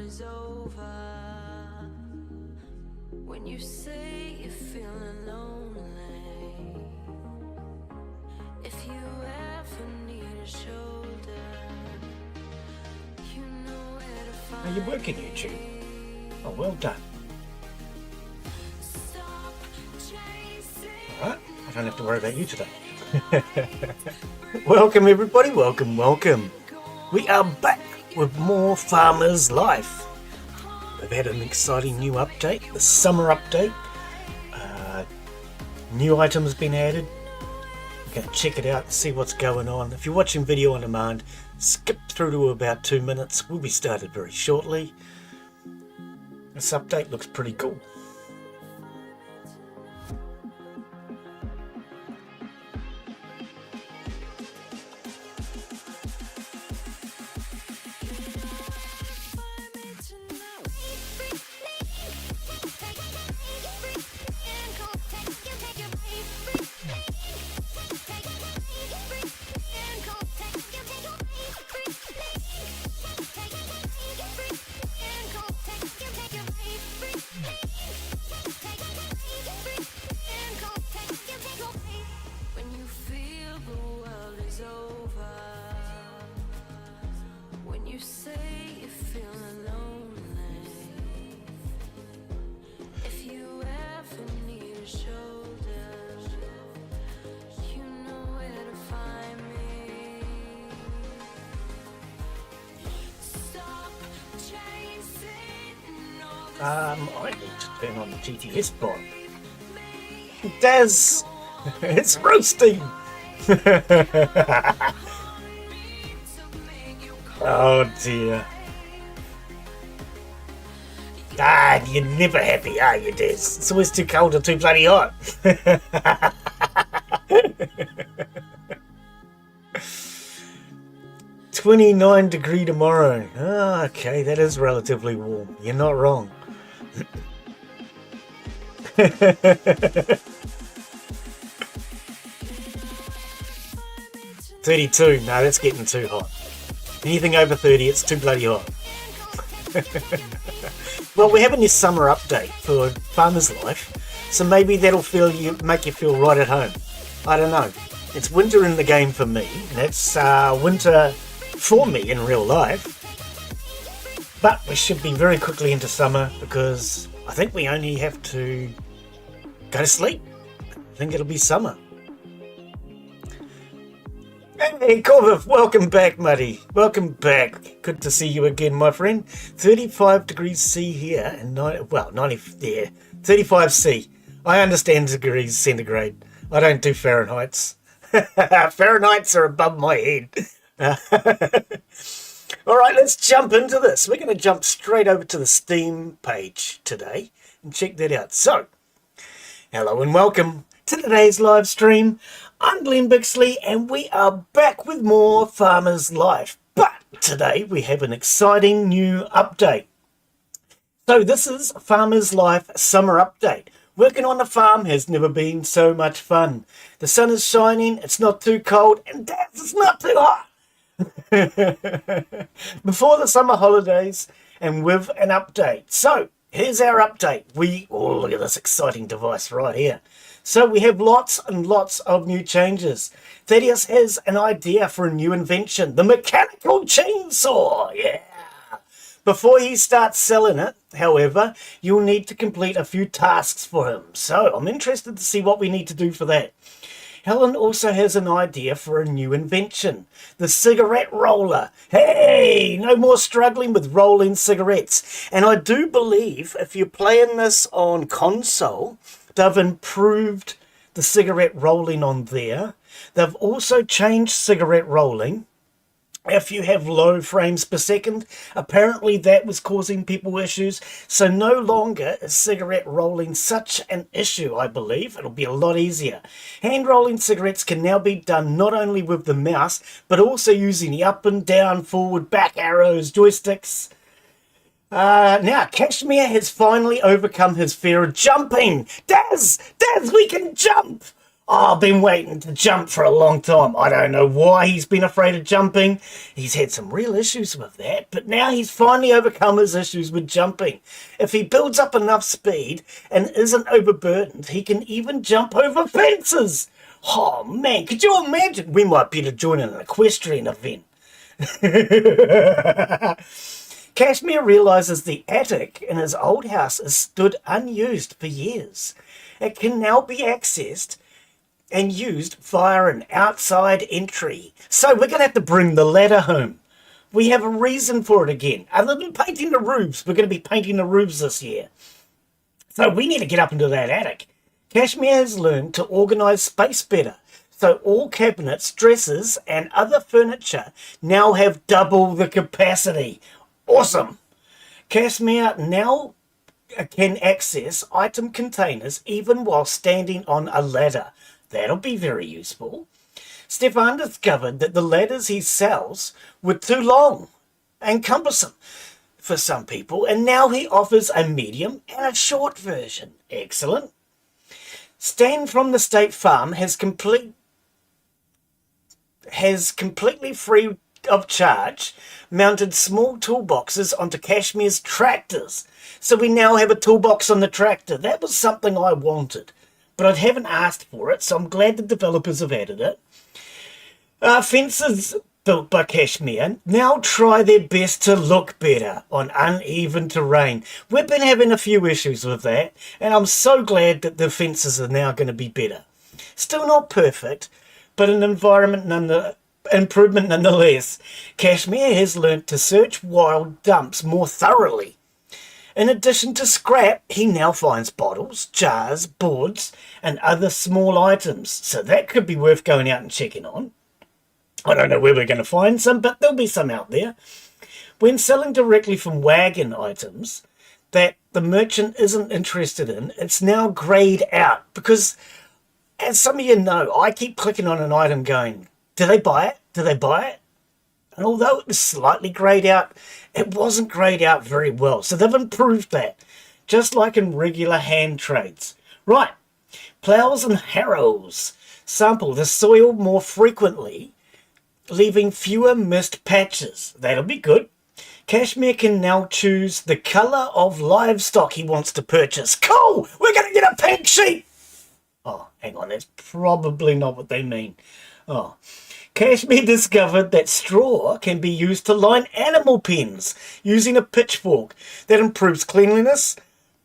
is over, when you say you're feeling lonely, if you ever need a shoulder, you know where to find. Are you working, YouTube? Oh, well done. Alright, I don't have to worry about you today. Welcome everybody, welcome. We are back with more Farmer's Life. We've had an exciting new update, the summer update. New items been added. You can check it out and see what's going on. If you're watching video on demand, skip through to about 2 minutes. We'll be started very shortly. This update looks pretty cool. I need to turn on the GTS bot. Daz, it's roasting. Oh dear. You're never happy, are you, Daz? It's always too cold or too bloody hot. 29-degree tomorrow. Okay, that is relatively warm. You're not wrong. 32. No, that's getting too hot. Anything over 30, it's too bloody hot. Well, we're having this summer update for Farmer's Life, so maybe that'll make you feel right at home. I don't know. It's winter in the game for me, and it's winter for me in real life. But we should be very quickly into summer because I think we only have to go to sleep. I think it'll be summer. Hey, Corviv, welcome back, Muddy. Welcome back. Good to see you again, my friend. 35 degrees C here and 35 C. I understand degrees centigrade. I don't do Fahrenheits. Fahrenheits are above my head. All right, let's jump into this. We're going to jump straight over to the Steam page today and check that out. So, hello and welcome to today's live stream. I'm Glen Bixley and we are back with more Farmer's Life. But today we have an exciting new update. So this is Farmer's Life Summer Update. Working on the farm has never been so much fun. The sun is shining, it's not too cold, and it's not too hot. Before the summer holidays and with an update. So here's our update. Look at this exciting device right here. So we have lots and lots of new changes. Thaddeus has an idea for a new invention, the mechanical chainsaw. Yeah. Before he starts selling it, however, you'll need to complete a few tasks for him. So I'm interested to see what we need to do for that. Helen also has an idea for a new invention, the cigarette roller. Hey, no more struggling with rolling cigarettes. And I do believe if you're playing this on console, they've improved the cigarette rolling on there. They've also changed cigarette rolling. If you have low frames per second, apparently that was causing people issues. So no longer is cigarette rolling such an issue, I believe. It'll be a lot easier. Hand rolling cigarettes can now be done not only with the mouse, but also using the up and down, forward, back arrows, joysticks. Now, Kashmir has finally overcome his fear of jumping. Daz, we can jump! Oh, I've been waiting to jump for a long time. I don't know why he's been afraid of jumping. He's had some real issues with that, but now he's finally overcome his issues with jumping. If he builds up enough speed and isn't overburdened, he can even jump over fences. Oh man, could you imagine? We might be to join an equestrian event. Cashmere realizes the attic in his old house has stood unused for years. It can now be accessed and used via an outside entry. So we're going to have to bring the ladder home. We have a reason for it again. Other than painting the roofs, we're going to be painting the roofs this year. So we need to get up into that attic. Cashmere has learned to organise space better. So all cabinets, dressers and other furniture now have double the capacity. Awesome! Cashmere now can access item containers even while standing on a ladder. That'll be very useful. Stefan discovered that the ladders he sells were too long and cumbersome for some people, and now he offers a medium and a short version. Excellent. Stan from the State Farm has completely free of charge mounted small toolboxes onto Cashmere's tractors. So we now have a toolbox on the tractor. That was something I wanted, but I haven't asked for it, so I'm glad the developers have added it. Fences built by Cashmere now try their best to look better on uneven terrain. We've been having a few issues with that, and I'm so glad that the fences are now going to be better. Still not perfect, but an improvement nonetheless. Cashmere has learnt to search wild dumps more thoroughly. In addition to scrap, he now finds bottles, jars, boards, and other small items, so that could be worth going out and checking on. I don't know where we're going to find some, but there'll be some out there. When selling directly from wagon items that the merchant isn't interested in, it's now greyed out, because as some of you know, I keep clicking on an item going, do they buy it? Do they buy it? And although it was slightly greyed out, it wasn't greyed out very well. So they've improved that, just like in regular hand trades. Right, plows and harrows sample the soil more frequently, leaving fewer missed patches. That'll be good. Cashmere can now choose the colour of livestock he wants to purchase. Cool! We're going to get a pink sheep! Oh, hang on, that's probably not what they mean. Oh. Cashmere discovered that straw can be used to line animal pens using a pitchfork. That improves cleanliness,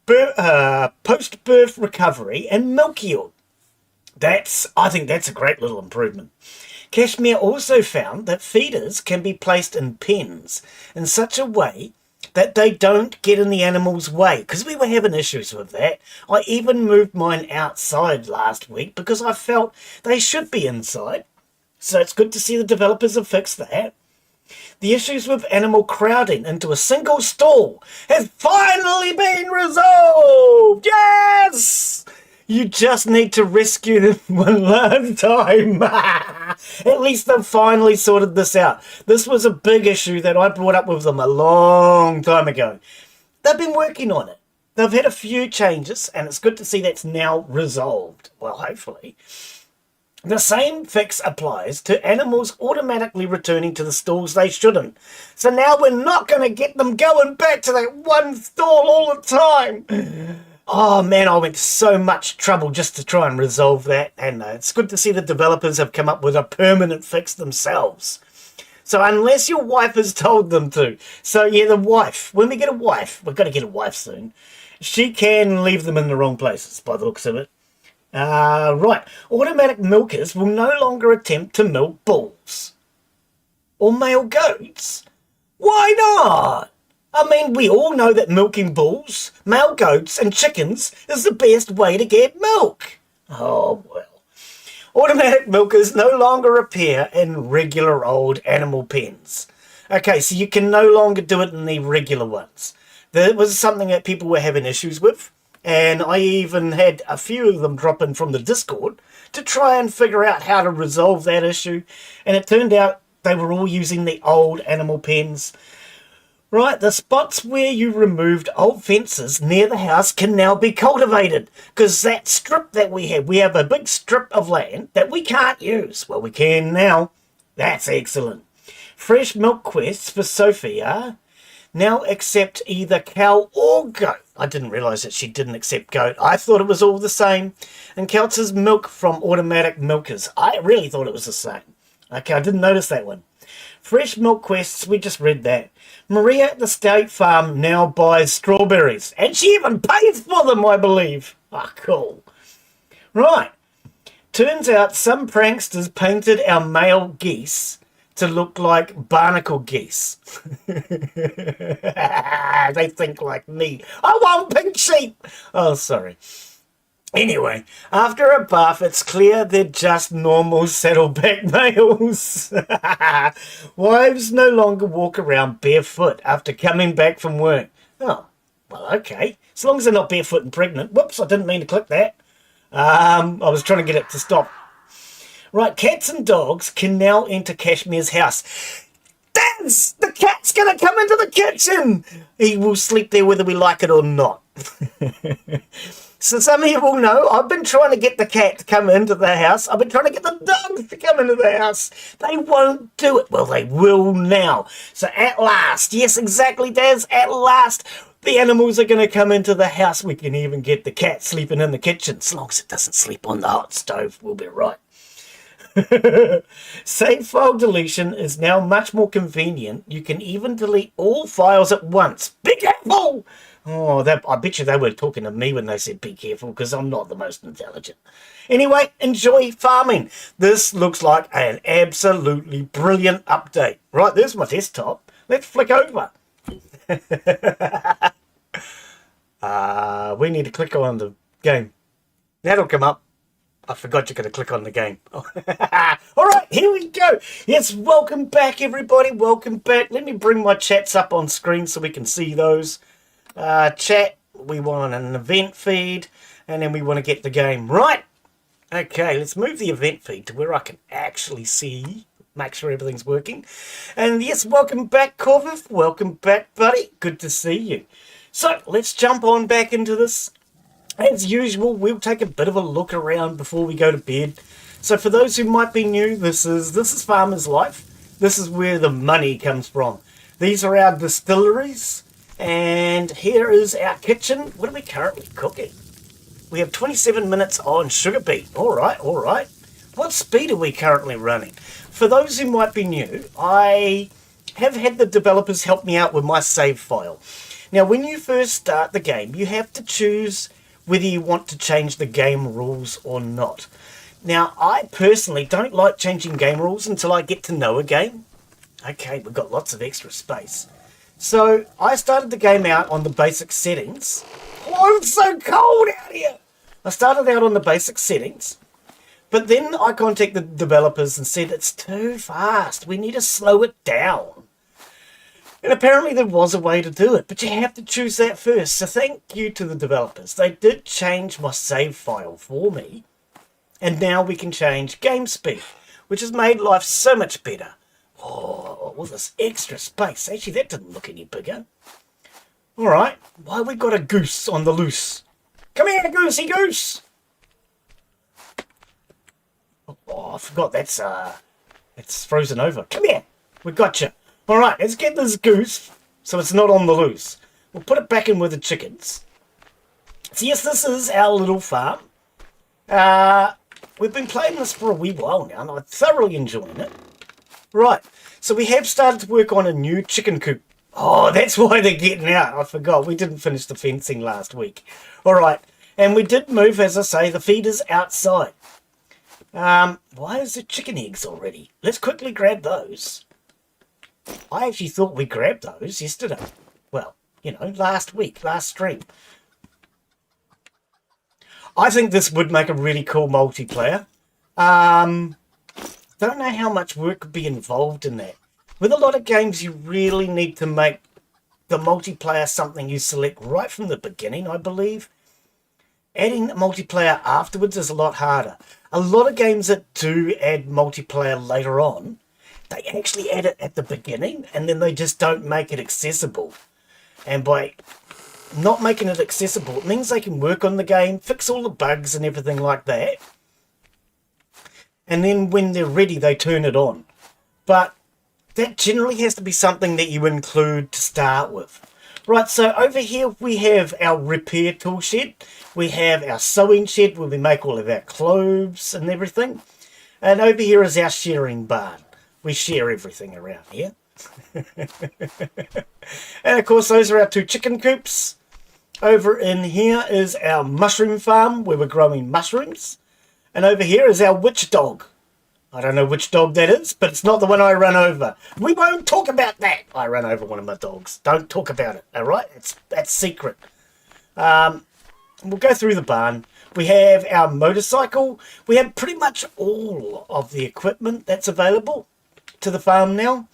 post-birth recovery, and milk yield. I think that's a great little improvement. Cashmere also found that feeders can be placed in pens in such a way that they don't get in the animal's way, because we were having issues with that. I even moved mine outside last week because I felt they should be inside. So it's good to see the developers have fixed that. The issues with animal crowding into a single stall has finally been resolved! Yes! You just need to rescue them one last time. At least they've finally sorted this out. This was a big issue that I brought up with them a long time ago. They've been working on it. They've had a few changes, and it's good to see that's now resolved. Well, hopefully. The same fix applies to animals automatically returning to the stalls they shouldn't. So now we're not going to get them going back to that one stall all the time. Oh man, I went to so much trouble just to try and resolve that, and it's good to see the developers have come up with a permanent fix themselves. So unless your wife has told them to. So yeah, the wife, when we get a wife, we've got to get a wife soon, she can leave them in the wrong places by the looks of it. Right, automatic milkers will no longer attempt to milk bulls or male goats. Why not? I mean, we all know that milking bulls, male goats and chickens is the best way to get milk. Oh, well. Automatic milkers no longer appear in regular old animal pens. Okay, so you can no longer do it in the regular ones. That was something that people were having issues with, and I even had a few of them drop in from the Discord to try and figure out how to resolve that issue, and it turned out they were all using the old animal pens. Right, the spots where you removed old fences near the house can now be cultivated. Because that strip that we have a big strip of land that we can't use. Well, we can now. That's excellent. Fresh milk quests for Sophia now accept either cow or goat. I didn't realise that she didn't accept goat. I thought it was all the same. And counts as milk from automatic milkers. I really thought it was the same. Okay, I didn't notice that one. Fresh milk quests, we just read that. Maria at the State Farm now buys strawberries. And she even pays for them, I believe. Ah, cool. Right. Turns out some pranksters painted our male geese to look like barnacle geese. They think like me. I want pink sheep. Oh, sorry. Anyway, after a bath, it's clear they're just normal saddleback males. Wives no longer walk around barefoot after coming back from work. Oh, well, okay. As long as they're not barefoot and pregnant. Whoops, I didn't mean to click that. I was trying to get it to stop. Right, cats and dogs can now enter Kashmir's house. Dance! The cat's going to come into the kitchen! He will sleep there whether we like it or not. So some of you will know, I've been trying to get the cat to come into the house. I've been trying to get the dogs to come into the house. They won't do it. Well, they will now. So at last, yes, exactly, Daz, at last, the animals are going to come into the house. We can even get the cat sleeping in the kitchen. As long as it doesn't sleep on the hot stove, we'll be right. Save file deletion is now much more convenient. You can even delete all files at once. Be careful! Oh, I bet you they were talking to me when they said be careful, because I'm not the most intelligent. Anyway, enjoy farming. This looks like an absolutely brilliant update. Right, there's my desktop. Let's flick over. We need to click on the game. That'll come up. I forgot you're going to click on the game. All right, here we go. Yes, welcome back, everybody. Welcome back. Let me bring my chats up on screen so we can see those. Chat, we want an event feed, and then we want to get the game right. Okay, let's move the event feed to where I can actually see, make sure everything's working. And yes, welcome back, Corviv. Welcome back, buddy. Good to see you. So let's jump on back into this. As usual, we'll take a bit of a look around before we go to bed. So for those who might be new, this is Farmer's Life. This is where the money comes from. These are our distilleries. And here is our kitchen. What are we currently cooking? We have 27 minutes on sugar beet. All right, all right. What speed are we currently running? For those who might be new, I have had the developers help me out with my save file. Now, when you first start the game, you have to choose whether you want to change the game rules or not. Now, I personally don't like changing game rules until I get to know a game. Okay, we've got lots of extra space. So I started the game out on the basic settings. Oh, it's so cold out here. I started out on the basic settings, but then I contacted the developers and said, it's too fast. We need to slow it down. And apparently there was a way to do it, but you have to choose that first. So thank you to the developers. They did change my save file for me. And now we can change game speed, which has made life so much better. Oh, all this extra space. Actually, that didn't look any bigger. All right. Why we got a goose on the loose? Come here, goosey goose. Oh, I forgot it's frozen over. Come here. We got you. All right, let's get this goose so it's not on the loose. We'll put it back in with the chickens. So yes, this is our little farm. We've been playing this for a wee while now, and I'm thoroughly enjoying it. Right, so we have started to work on a new chicken coop. Oh, that's why they're getting out. I forgot, we didn't finish the fencing last week. All right, and we did move, as I say, the feeders outside. Why is there chicken eggs already? Let's quickly grab those. I actually thought we grabbed those yesterday. Well, you know, last week, last stream. I think this would make a really cool multiplayer. Don't know how much work would be involved in that. With a lot of games, you really need to make the multiplayer something you select right from the beginning, I believe. Adding multiplayer afterwards is a lot harder. A lot of games that do add multiplayer later on they actually add it at the beginning and then they just don't make it accessible. And by not making it accessible, it means they can work on the game, fix all the bugs and everything like that. And then when they're ready, they turn it on. But that generally has to be something that you include to start with. Right, so over here we have our repair tool shed. We have our sewing shed where we make all of our clothes and everything. And over here is our sharing barn. We share everything around here. And of course those are our 2 chicken coops. Over in here is our mushroom farm where we're growing mushrooms. And over here is our witch dog. I don't know which dog that is, but it's not the one I run over. We won't talk about that. I ran over one of my dogs. Don't talk about it, all right? That's secret. We'll go through the barn. We have our motorcycle. We have pretty much all of the equipment that's available to the farm now.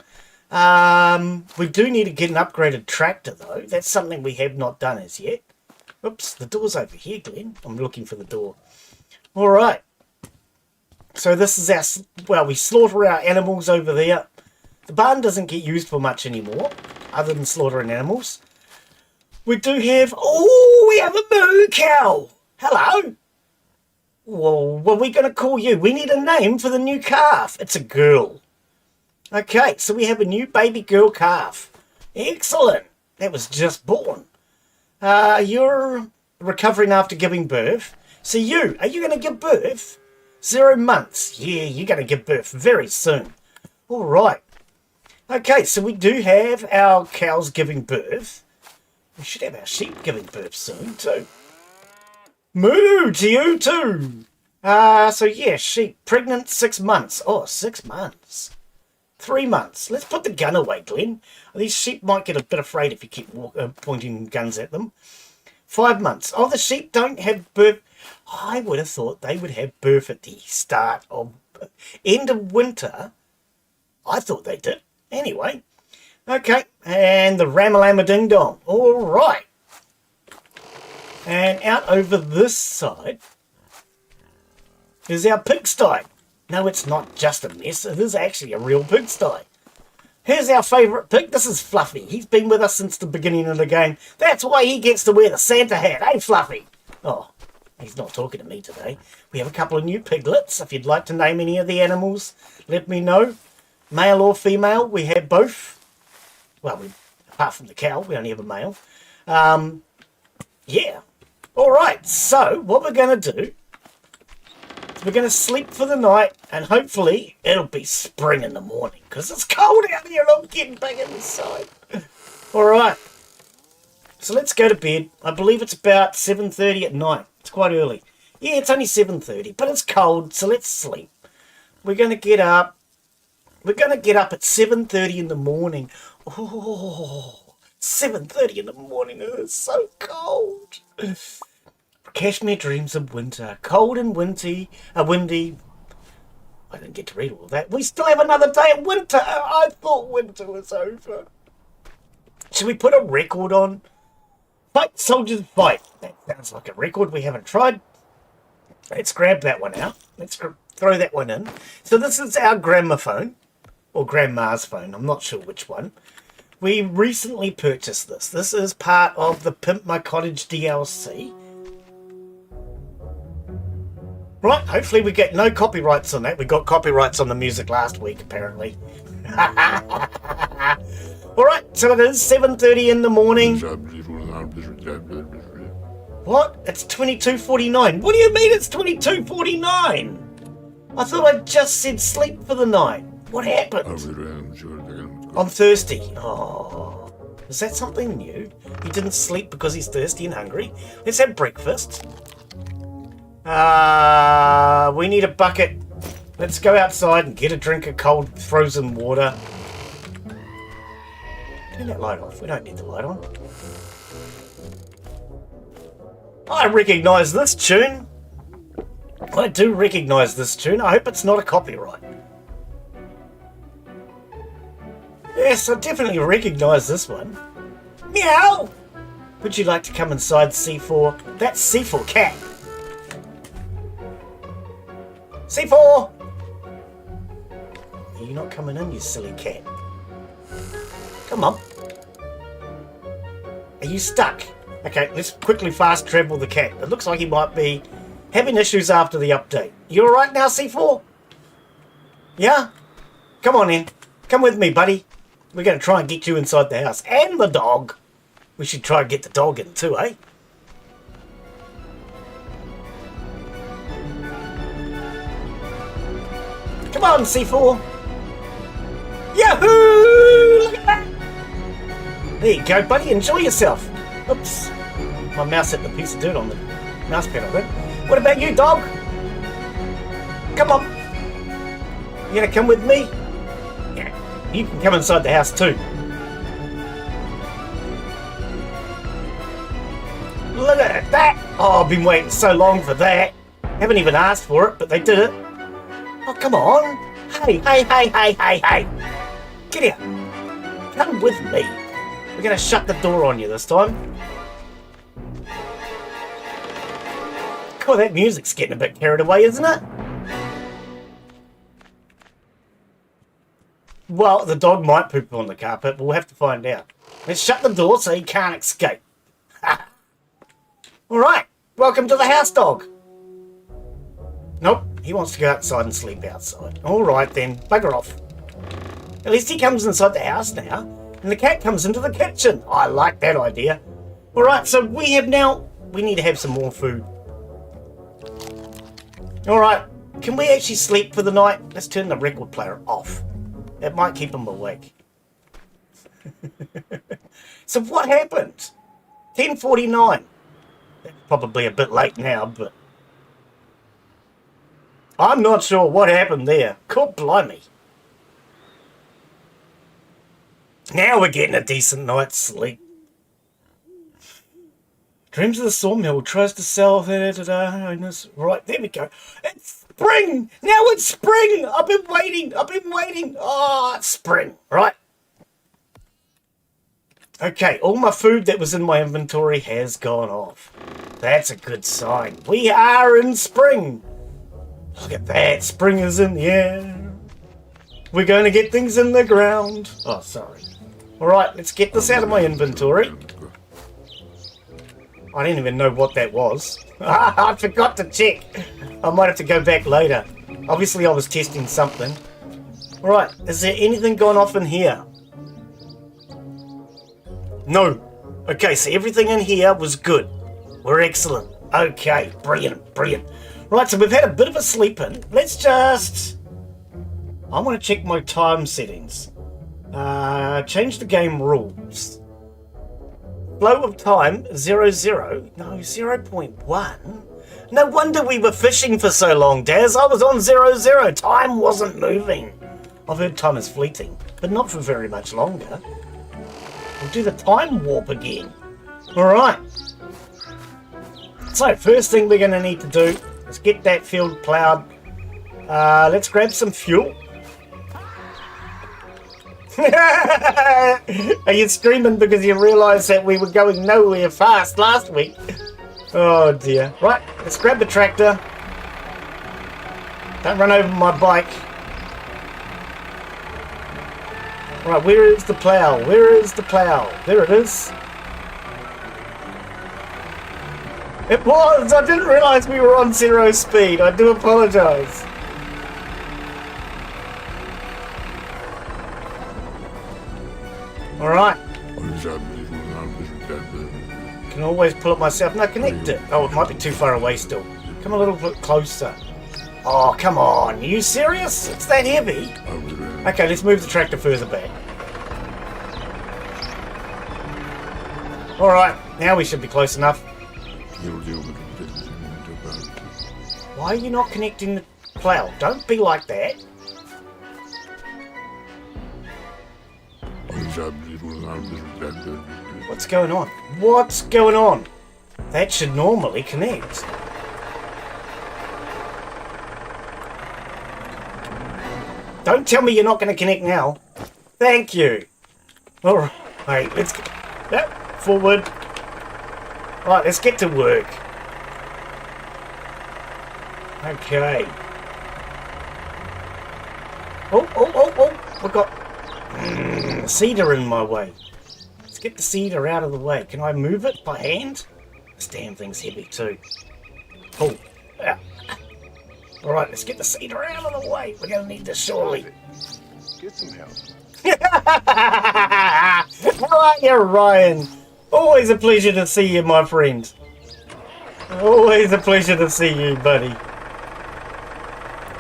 We do need to get an upgraded tractor, though. That's something we have not done as yet. Oops, the door's over here, Glenn. I'm looking for the door. All right. So this is our, well, we slaughter our animals over there. The barn doesn't get used for much anymore, other than slaughtering animals. We do have, oh, we have a moo cow. Hello. Well, what are we going to call you? We need a name for the new calf. It's a girl. Okay, so we have a new baby girl calf. Excellent. That was just born. You're recovering after giving birth. So are you going to give birth? 0 months. Yeah, you're going to give birth very soon. All right. Okay, so we do have our cows giving birth. We should have our sheep giving birth soon too. Moo to you too. So yeah, sheep pregnant 6 months. Oh, 6 months. 3 months. Let's put the gun away, Glenn. These sheep might get a bit afraid if you keep pointing guns at them. 5 months. Oh, the sheep don't have birth. I would have thought they would have birth at the start of end of winter. I thought they did. Anyway. Okay. And the Ramalama Ding Dong. All right. And out over this side is our pigsty. No, it's not just a mess. It is actually a real pigsty. Here's our favourite pig. This is Fluffy. He's been with us since the beginning of the game. That's why he gets to wear the Santa hat. Hey, Fluffy. Oh, he's not talking to me today. We have a couple of new piglets. If you'd like to name any of the animals, let me know. Male or female, we have both. Well, apart from the cow, we only have a male. Yeah. All right, so what we're going to do is we're going to sleep for the night, and hopefully it'll be spring in the morning, because it's cold out here and I'm getting back inside. All right. So let's go to bed. I believe it's about 7:30 at night. It's quite early. Yeah, it's only 7:30, but it's cold, so let's sleep. We're going to get up. We're going to get up at 7:30 in the morning. Oh, 7:30 in the morning. It's so cold. Cashmere dreams of winter. Cold and windy. Windy. I didn't get to read all of that. We still have another day of winter. I thought winter was over. Should we put a record on? Fight, soldiers, fight. That sounds like a record we haven't tried. Let's grab that one out. Let's throw that one in. So this is our gramophone. Or grandma's phone. I'm not sure which one. We recently purchased this. This is part of the Pimp My Cottage DLC. Right, hopefully we get no copyrights on that. We got copyrights on the music last week, apparently. Alright, so it is 7:30 in the morning. What? It's 22:49. What do you mean it's 22:49? I thought I just said sleep for the night. What happened? I'm thirsty. Oh, is that something new? He didn't sleep because he's thirsty and hungry. Let's have breakfast. We need a bucket. Let's go outside and get a drink of cold frozen water. Turn that light off. We don't need the light on. I recognise this tune. I do recognise this tune. I hope it's not a copyright. Yes, I definitely recognise this one. Meow! Would you like to come inside, C4? That's C4 cat. C4! You're not coming in, you silly cat. Come on. Are you stuck? Okay, let's quickly fast travel the cat. It looks like he might be having issues after the update. You alright now, C4? Yeah? Come on in. Come with me, buddy. We're going to try and get you inside the house. And the dog. We should try and get the dog in too, eh? Come on, C4. Yahoo! Look at that. There you go, buddy. Enjoy yourself. Oops. My mouse hit the piece of dirt on the mouse pad, I think. What about you, dog? Come on. You gonna come with me? Yeah. You can come inside the house too. Look at that! Oh, I've been waiting so long for that. Haven't even asked for it, but they did it. Oh, come on. Hey. Get here. Come with me. We're going to shut the door on you this time. God, that music's getting a bit carried away, isn't it? Well, the dog might poop on the carpet, but we'll have to find out. Let's shut the door so he can't escape. Alright, welcome to the house, dog. Nope, he wants to go outside and sleep outside. Alright then, bugger off. At least he comes inside the house now, and the cat comes into the kitchen. I like that idea. Alright, so we need to have some more food. Alright, can we actually sleep for the night? Let's turn the record player off. It might keep him awake. So what happened? 10:49. Probably a bit late now, but I'm not sure what happened there. God blimey. Now we're getting a decent night's sleep. Dreams of the sawmill, tries to sell that. Right, there we go. It's spring! Now it's spring! I've been waiting! Oh, it's spring, right? Okay, all my food that was in my inventory has gone off. That's a good sign. We are in spring. Look at that. Spring is in the air. We're going to get things in the ground. Oh, sorry. All right, let's get this out of my inventory. I didn't even know what that was. I forgot to check. I might have to go back later. Obviously, I was testing something. All right, is there anything going off in here? No. Okay, so everything in here was good. We're excellent. Okay, brilliant. Right, so we've had a bit of a sleep in. Let's just... I want to check my time settings. Change the game rules. Flow of time, 0.0. No, 0.1. No wonder we were fishing for so long, Daz. I was on 0.0. Time wasn't moving. I've heard time is fleeting, but not for very much longer. We'll do the time warp again. Alright. So, first thing we're going to need to do is get that field ploughed. Let's grab some fuel. Are you screaming because you realised that we were going nowhere fast last week? Oh dear. Right, let's grab the tractor. Don't run over my bike. Right, where is the plough? There it is. It was! I didn't realise we were on 0 speed. I do apologise. Alright. Can always pull it myself. No, connect it. Oh, it might be too far away still. Come a little bit closer. Oh, come on. Are you serious? It's that heavy? Okay, let's move the tractor further back. Alright, now we should be close enough. Why are you not connecting the plough? Don't be like that. What's going on? What's going on? That should normally connect. Don't tell me you're not going to connect now. Thank you. Alright, let's go. Yep, forward. Right, let's get to work. Okay. Oh, we've got cedar in my way. Let's get the cedar out of the way. Can I move it by hand? This damn thing's heavy too. Pull. Yeah. Alright, let's get the cedar out of the way. We're gonna need this surely. Get some help. How are you, Ryan? Always a pleasure to see you, my friend. Always a pleasure to see you, buddy.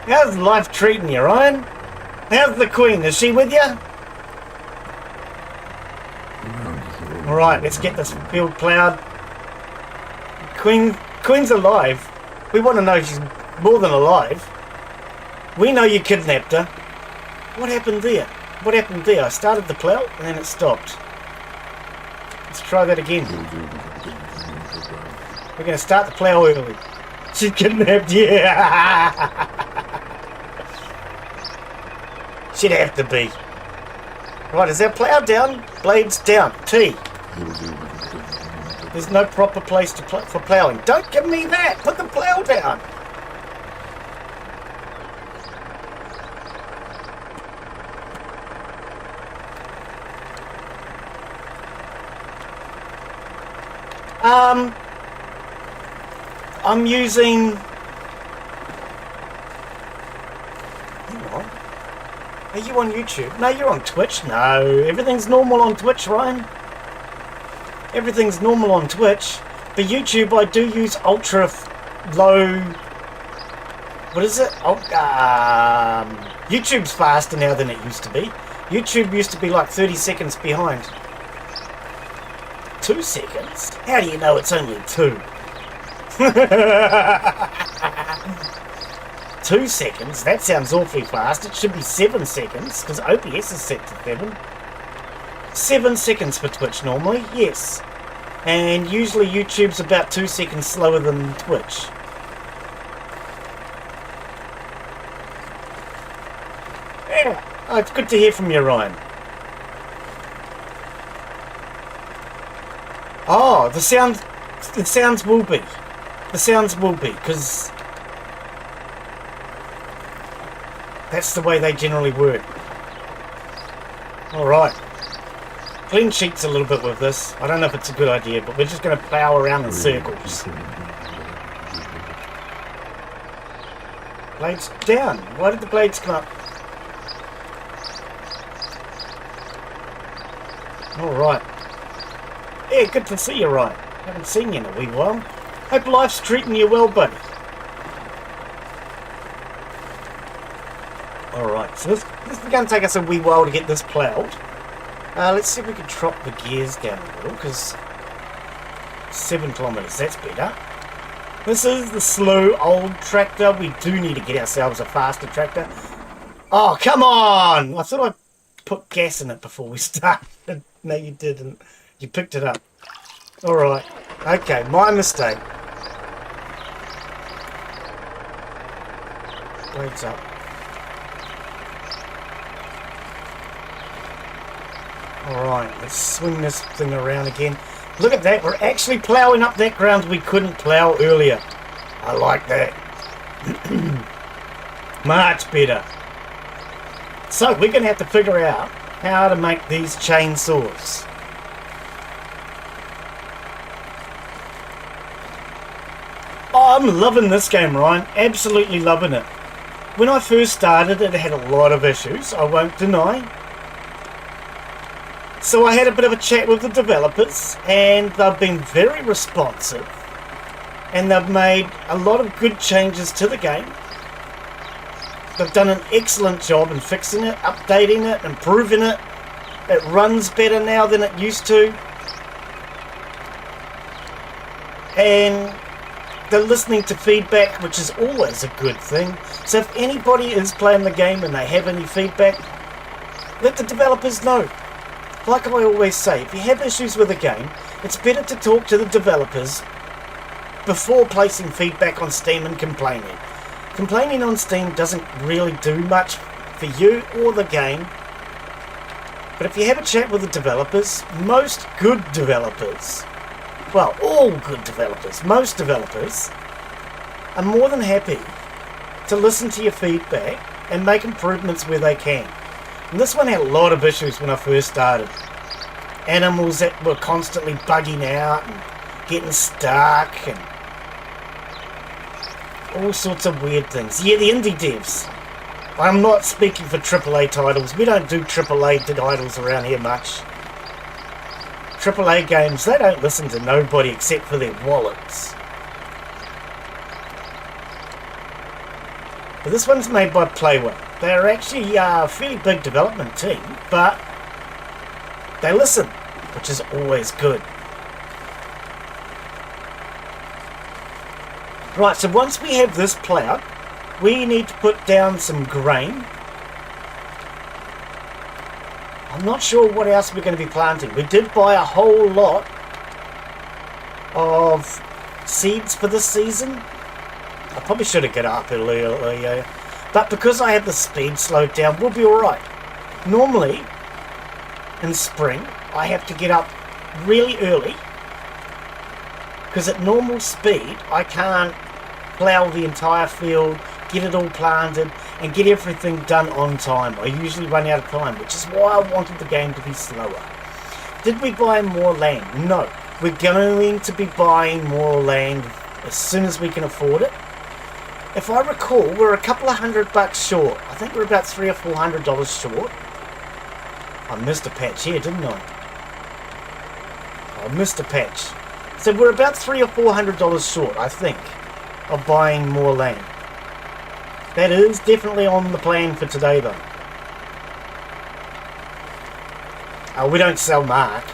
How's life treating you, Ryan? How's the Queen? Is she with you? Alright, let's get this field ploughed. Queen's alive. We want to know she's more than alive. We know you kidnapped her. What happened there? What happened there? I started the plough and then it stopped. Let's try that again. We're going to start the plough early. She's kidnapped, yeah! She'd have to be. Right, is that plough down? Blades down. T. There's no proper place to for ploughing. Don't give me that! Put the plough down! I'm using... Hang on. Are you on YouTube? No, you're on Twitch. No, everything's normal on Twitch, Ryan. Everything's normal on Twitch. For YouTube, I do use ultra low... What is it? YouTube's faster now than it used to be. YouTube used to be like 30 seconds behind. 2 seconds? How do you know it's only 2? 2 seconds? That sounds awfully fast. It should be 7 seconds, because OBS is set to 7. 7 seconds for Twitch normally, yes. And usually YouTube's about 2 seconds slower than Twitch. Yeah. Oh, it's good to hear from you, Ryan. Oh, the sounds will be. The sounds will be, because that's the way they generally work. Alright. Clean sheets a little bit with this. I don't know if it's a good idea, but we're just going to plough around in circles. Blades down. Why did the blades come up? Alright. Yeah, good to see you, Ryan. Haven't seen you in a wee while. Hope life's treating you well, buddy. Alright, so this is going to take us a wee while to get this ploughed. Let's see if we can drop the gears down a little, because 7 kilometres, that's better. This is the slow old tractor. We do need to get ourselves a faster tractor. Oh, come on! I thought I put gas in it before we started. No, you didn't. You picked it up. Alright. Okay, my mistake. Blades up. Alright, let's swing this thing around again. Look at that, we're actually ploughing up that ground we couldn't plough earlier. I like that. Much better. So, we're going to have to figure out how to make these chainsaws. Oh, I'm loving this game, Ryan. Absolutely loving it. When I first started, it had a lot of issues, I won't deny. So I had a bit of a chat with the developers, and they've been very responsive. And they've made a lot of good changes to the game. They've done an excellent job in fixing it, updating it, improving it. It runs better now than it used to. And they're listening to feedback, which is always a good thing. So if anybody is playing the game and they have any feedback, let the developers know. Like I always say, if you have issues with a game, it's better to talk to the developers before placing feedback on Steam and complaining. Complaining on Steam doesn't really do much for you or the game. But if you have a chat with the developers, most good developers, well, all good developers, most developers, are more than happy to listen to your feedback and make improvements where they can. And this one had a lot of issues when I first started. Animals that were constantly bugging out and getting stuck and all sorts of weird things. Yeah, the indie devs. I'm not speaking for AAA titles. We don't do AAA titles around here much. AAA games, they don't listen to nobody except for their wallets. But this one's made by Playway. They're actually a fairly big development team, but they listen, which is always good. Right, so once we have this ploughed, we need to put down some grain. I'm not sure what else we're going to be planting. We did buy a whole lot of seeds for this season. I probably should have got up earlier, but because I have the speed slowed down, we'll be alright. Normally, in spring, I have to get up really early, because at normal speed, I can't plough the entire field, get it all planted, and get everything done on time. I usually run out of time, which is why I wanted the game to be slower. Did we buy more land? No. We're going to be buying more land as soon as we can afford it. If I recall, we're a couple of $100 short. I think we're about $300 or $400 short. I missed a patch here, didn't I? I missed a patch. So we're about $300 or $400 short, I think, of buying more land. That is definitely on the plan for today, though. We don't sell Mark.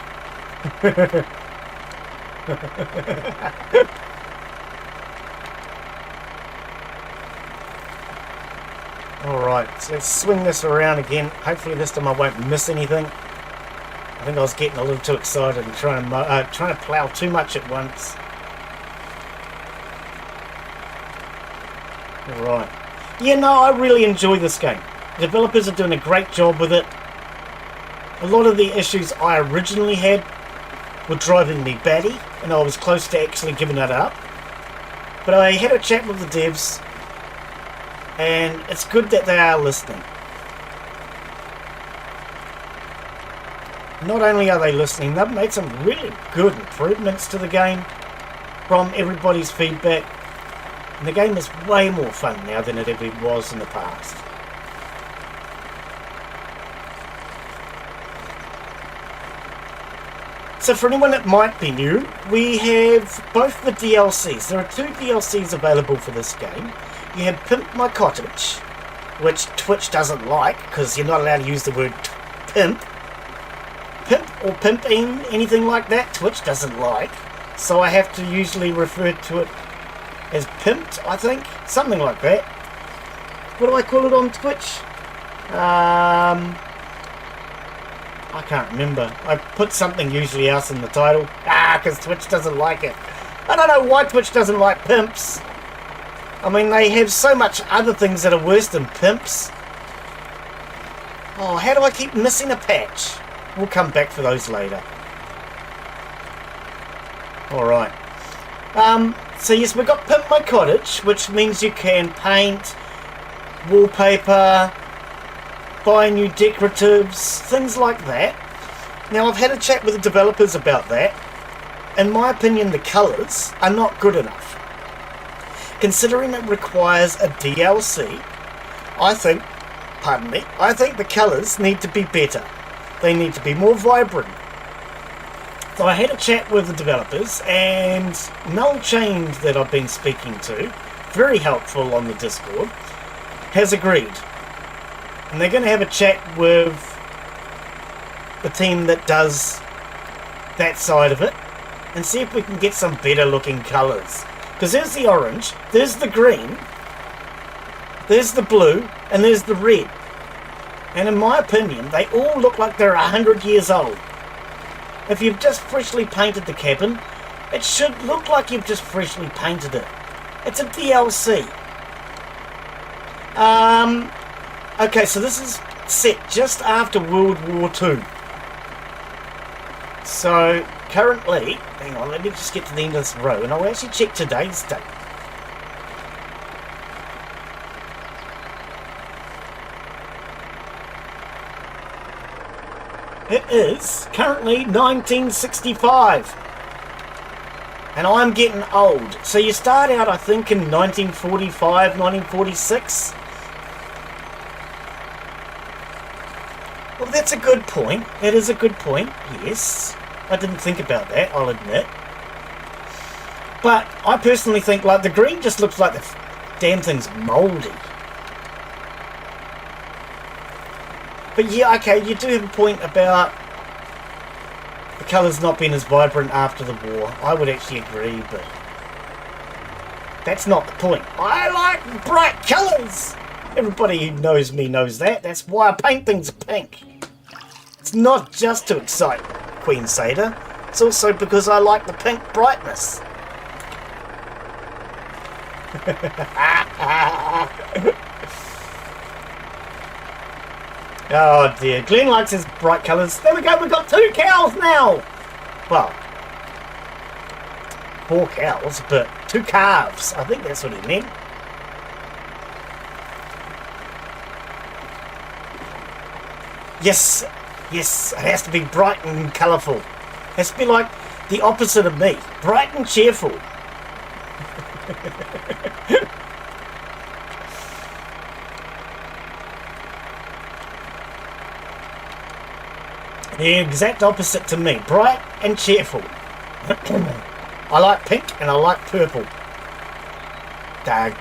Alright, so let's swing this around again. Hopefully this time I won't miss anything. I think I was getting a little too excited and trying to plough too much at once. Alright. Yeah, no, I really enjoy this game. The developers are doing a great job with it. A lot of the issues I originally had were driving me batty, and I was close to actually giving it up. But I had a chat with the devs, and it's good that they are listening. Not only are they listening, they've made some really good improvements to the game from everybody's feedback. And the game is way more fun now than it ever was in the past. So for anyone that might be new, we have both the DLCs. There are 2 DLCs available for this game. You have Pimp My Cottage, which Twitch doesn't like because you're not allowed to use the word pimp. Pimp or pimping, anything like that, Twitch doesn't like. So I have to usually refer to it as pimped, I think. Something like that. What do I call it on Twitch? I can't remember. I put something usually else in the title. Because Twitch doesn't like it. I don't know why Twitch doesn't like pimps. I mean, they have so much other things that are worse than pimps. Oh, how do I keep missing a patch? We'll come back for those later. Alright. So yes, we've got Pimp My Cottage, which means you can paint, wallpaper, buy new decoratives, things like that. Now, I've had a chat with the developers about that. In my opinion, the colours are not good enough. Considering it requires a DLC, I think the colours need to be better. They need to be more vibrant. So I had a chat with the developers, and Null Change that I've been speaking to, very helpful on the Discord, has agreed. And they're going to have a chat with the team that does that side of it and see if we can get some better looking colours. Because there's the orange, there's the green, there's the blue, and there's the red. And in my opinion, they all look like they're 100 years old. If you've just freshly painted the cabin, it should look like you've just freshly painted it. It's a DLC. Okay, so this is set just after World War II. So, currently, hang on, let me just get to the end of this row, and I'll actually check today's date. It is currently 1965. And I'm getting old. So you start out, I think, in 1945, 1946. Well, that's a good point. That is a good point, yes. I didn't think about that, I'll admit. But I personally think, like, the green just looks like the damn thing's mouldy. But yeah, okay, you do have a point about the colours not being as vibrant after the war. I would actually agree, but that's not the point. I like bright colours! Everybody who knows me knows that. That's why I paint things pink. It's not just to excite Queen Sada. It's also because I like the pink brightness. Oh dear, Glen likes his bright colours. There we go, we've got 2 cows now! Well, 4 cows, but 2 calves. I think that's what he meant. Yes, yes, it has to be bright and colourful. It has to be like the opposite of me. Bright and cheerful. The exact opposite to me. Bright and cheerful. I like pink and I like purple. They're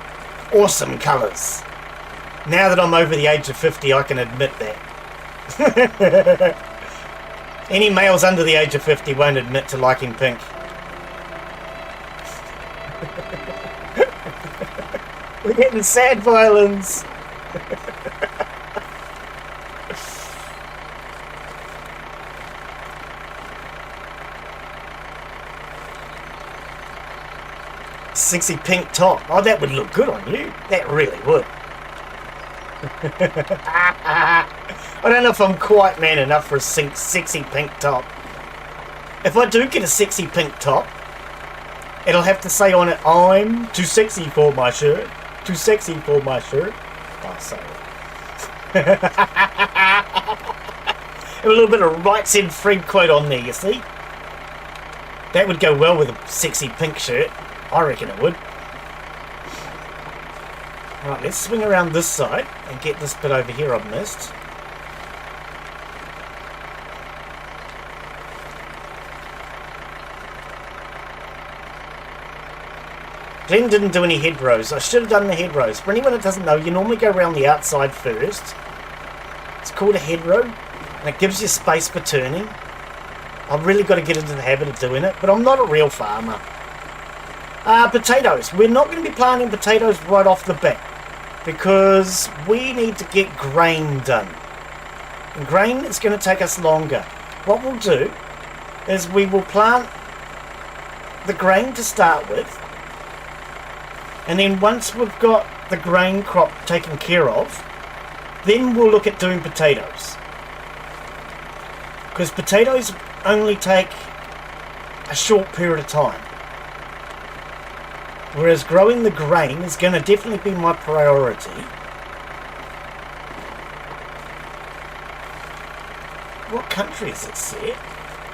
awesome colours. Now that I'm over the age of 50, I can admit that. Any males under the age of 50 won't admit to liking pink. We're getting sad violins. Sexy pink top. Oh, that would look good on you. That really would. I don't know if I'm quite man enough for a sexy pink top. If I do get a sexy pink top, it'll have to say on it, I'm too sexy for my shirt. Too sexy for my shirt. Oh, sorry. A little bit of Right Said Fred quote on there, you see? That would go well with a sexy pink shirt. I reckon it would. Right, let's swing around this side and get this bit over here I've missed. Glen didn't do any hedgerows. I should have done the hedgerows. For anyone that doesn't know, you normally go around the outside first. It's called a hedgerow, and it gives you space for turning. I've really got to get into the habit of doing it, but I'm not a real farmer. Potatoes. We're not going to be planting potatoes right off the bat because we need to get grain done. And grain is going to take us longer. What we'll do is we will plant the grain to start with, and then once we've got the grain crop taken care of, then we'll look at doing potatoes. Because potatoes only take a short period of time. Whereas growing the grain is going to definitely be my priority. What country is it set?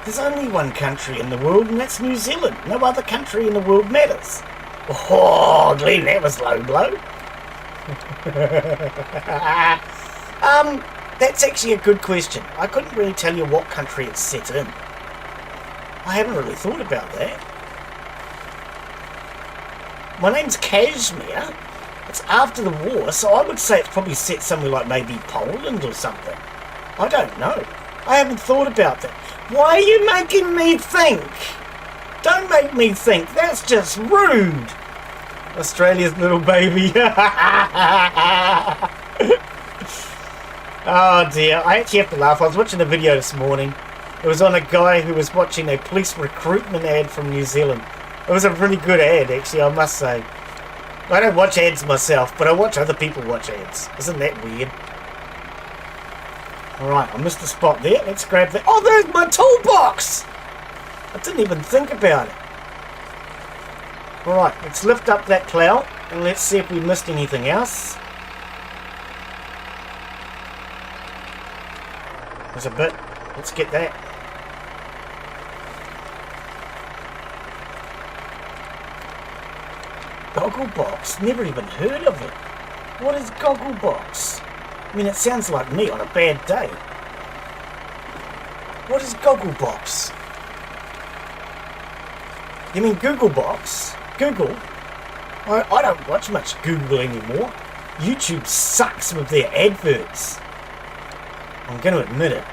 There's only one country in the world, and that's New Zealand. No other country in the world matters. Oh, Glen, that was low blow. That's actually a good question. I couldn't really tell you what country it's set in. I haven't really thought about that. My name's Kashmir. It's after the war, so I would say it's probably set somewhere like maybe Poland or something. I don't know. I haven't thought about that. Why are you making me think? Don't make me think. That's just rude. Australia's little baby. Oh dear. I actually have to laugh. I was watching a video this morning. It was on a guy who was watching a police recruitment ad from New Zealand. It was a pretty good ad, actually, I must say. I don't watch ads myself, but I watch other people watch ads. Isn't that weird? Alright, I missed a spot there. Let's grab that. Oh, there's my toolbox! I didn't even think about it. Alright, let's lift up that plough and let's see if we missed anything else. There's a bit Let's get that. Gogglebox? Never even heard of it. What is Gogglebox? I mean, it sounds like me on a bad day. What is Gogglebox? You mean Googlebox? Google? I don't watch much Google anymore. YouTube sucks with their adverts. I'm going to admit it.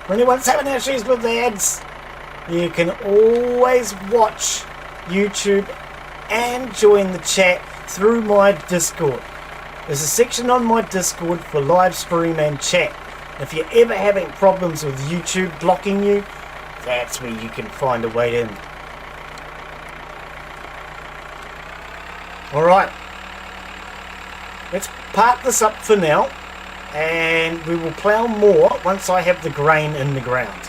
For anyone's having issues with the ads, you can always watch YouTube and join the chat through my Discord. There's a section on my Discord for live stream and chat. If you're ever having problems with YouTube blocking you, that's where you can find a way in. Alright, let's park this up for now, and we will plough more once I have the grain in the ground.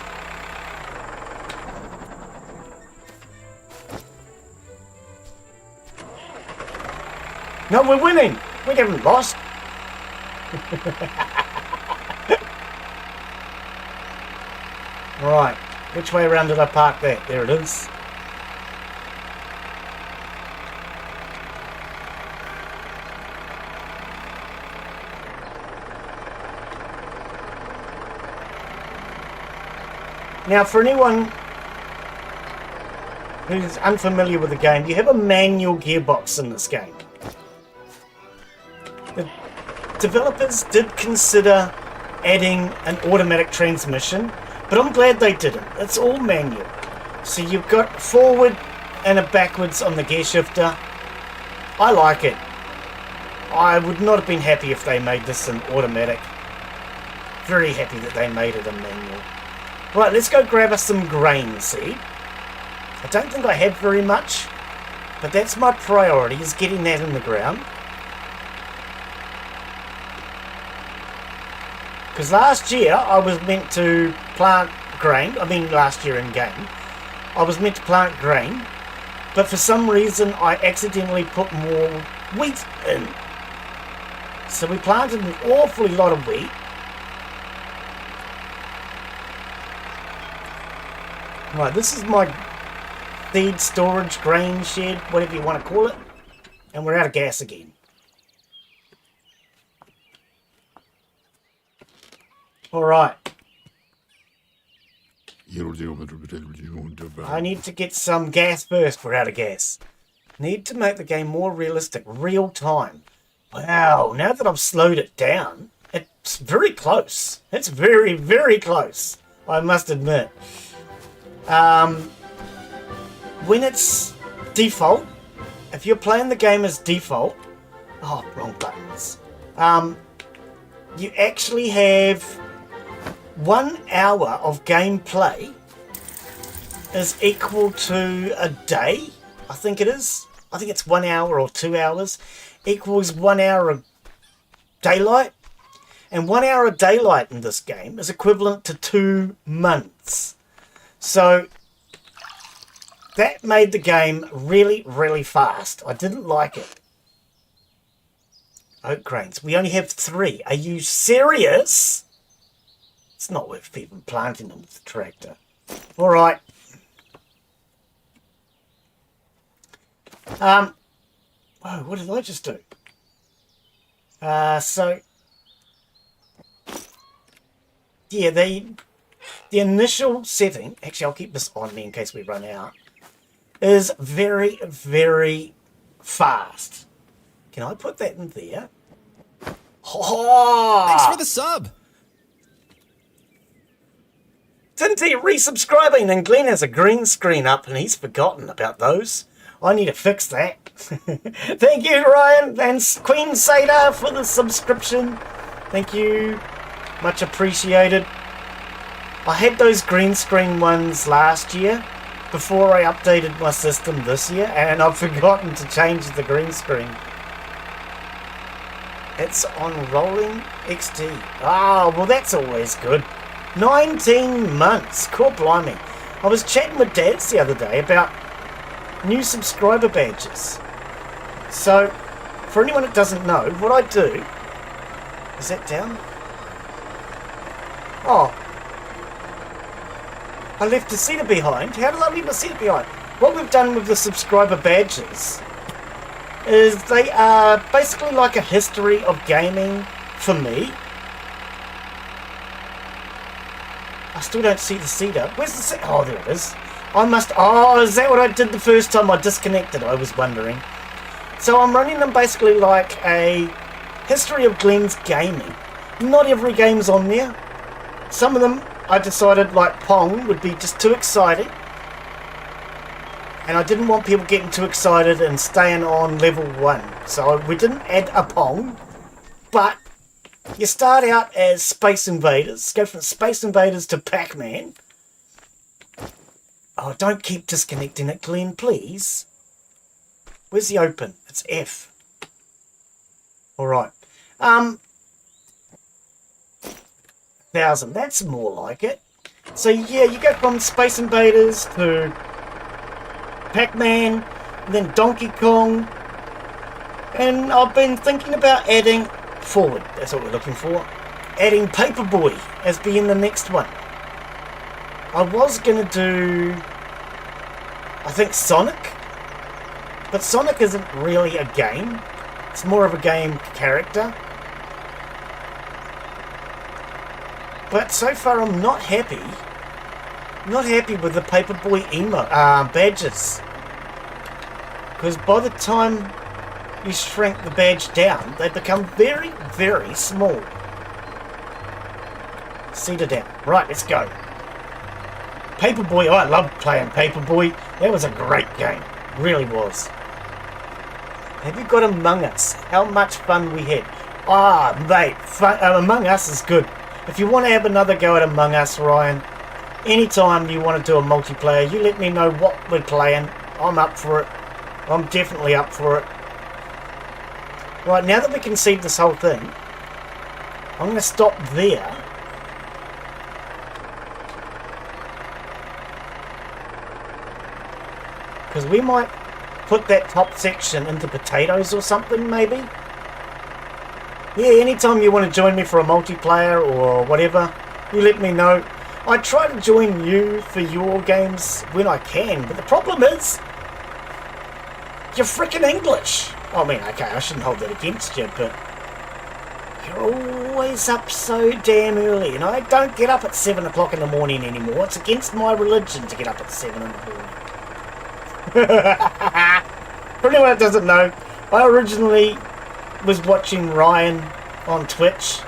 No, we're winning! We haven't lost! Right, which way around did I park that? There it is. Now, for anyone who's unfamiliar with the game, you have a manual gearbox in this game. The developers did consider adding an automatic transmission, but I'm glad they didn't. It's all manual. So you've got forward and a backwards on the gear shifter. I like it. I would not have been happy if they made this an automatic. Very happy that they made it a manual. Right, let's go grab us some grain seed. I don't think I have very much, but that's my priority, is getting that in the ground. Because last year I was meant to plant grain, last year in game, I was meant to plant grain, but for some reason I accidentally put more wheat in. So we planted an awfully lot of wheat. Right, this is my seed storage, grain shed, whatever you want to call it. And we're out of gas again. Alright. I need to get some gas first. We're out of gas. Need to make the game more realistic, real time. Wow, now that I've slowed it down, it's very close. It's very, very close, I must admit. When it's default, if you're playing the game as default, oh, wrong buttons, you actually have 1 hour of gameplay is equal to a day, I think it is. I think it's 1 hour or 2 hours equals 1 hour of daylight. And 1 hour of daylight in this game is equivalent to 2 months. So that made the game really, really fast. I didn't like it. Oat grains. We only have 3. Are you serious? It's not worth people planting them with the tractor. All right. Whoa, what did I just do? So yeah, the initial setting, actually I'll keep this on me in case we run out, is very, very fast. Can I put that in there? Oh! Thanks for the sub! Tinty resubscribing, and Glen has a green screen up and he's forgotten about those. I need to fix that. Thank you, Ryan and Queen Sada for the subscription. Thank you. Much appreciated. I had those green screen ones last year before I updated my system this year, and I've forgotten to change the green screen. It's on rolling XD. Ah, well that's always good. 19 months. Cool, blimey. I was chatting with Dads the other day about new subscriber badges. So, for anyone that doesn't know, what I do... Is that down? Oh. I left a Cedar behind. How did I leave a Cedar behind? What we've done with the subscriber badges is they are basically like a history of gaming for me. I still don't see the Cedar. Where's the Cedar? Oh, there it is. I must... Oh, is that what I did the first time I disconnected? I was wondering. So I'm running them basically like a history of Glen's gaming. Not every game's on there. Some of them I decided like Pong would be just too exciting. And I didn't want people getting too excited and staying on level 1. So we didn't add a Pong. But you start out as Space Invaders. Go from Space Invaders to Pac-Man. Oh, don't keep disconnecting it, Glen, please. Where's the open? It's F. Alright. 1,000. That's more like it. So yeah, you go from Space Invaders to Pac-Man, and then Donkey Kong. And I've been thinking about adding forward. That's what we're looking for. Adding Paperboy as being the next one. I was going to do, I think, Sonic. But Sonic isn't really a game. It's more of a game character. But so far I'm not happy. Not happy with the Paperboy badges. Because by the time you shrink the badge down, they become very, very small. Cedar down. Right, let's go. Paperboy, oh, I love playing Paperboy. That was a great game. Really was. Have you got Among Us? How much fun we had. Ah, mate, Among Us is good. If you want to have another go at Among Us, Ryan, anytime you want to do a multiplayer, you let me know what we're playing. I'm up for it. I'm definitely up for it. Right, now that we can see this whole thing, I'm going to stop there. Because we might put that top section into potatoes or something, maybe. Yeah, anytime you want to join me for a multiplayer or whatever, you let me know. I try to join you for your games when I can, but the problem is, you're freaking English. I mean, okay, I shouldn't hold that against you, but you're always up so damn early, and I don't get up at 7 o'clock in the morning anymore. It's against my religion to get up at 7 in the morning. For anyone that doesn't know, I originally was watching Ryan on Twitch,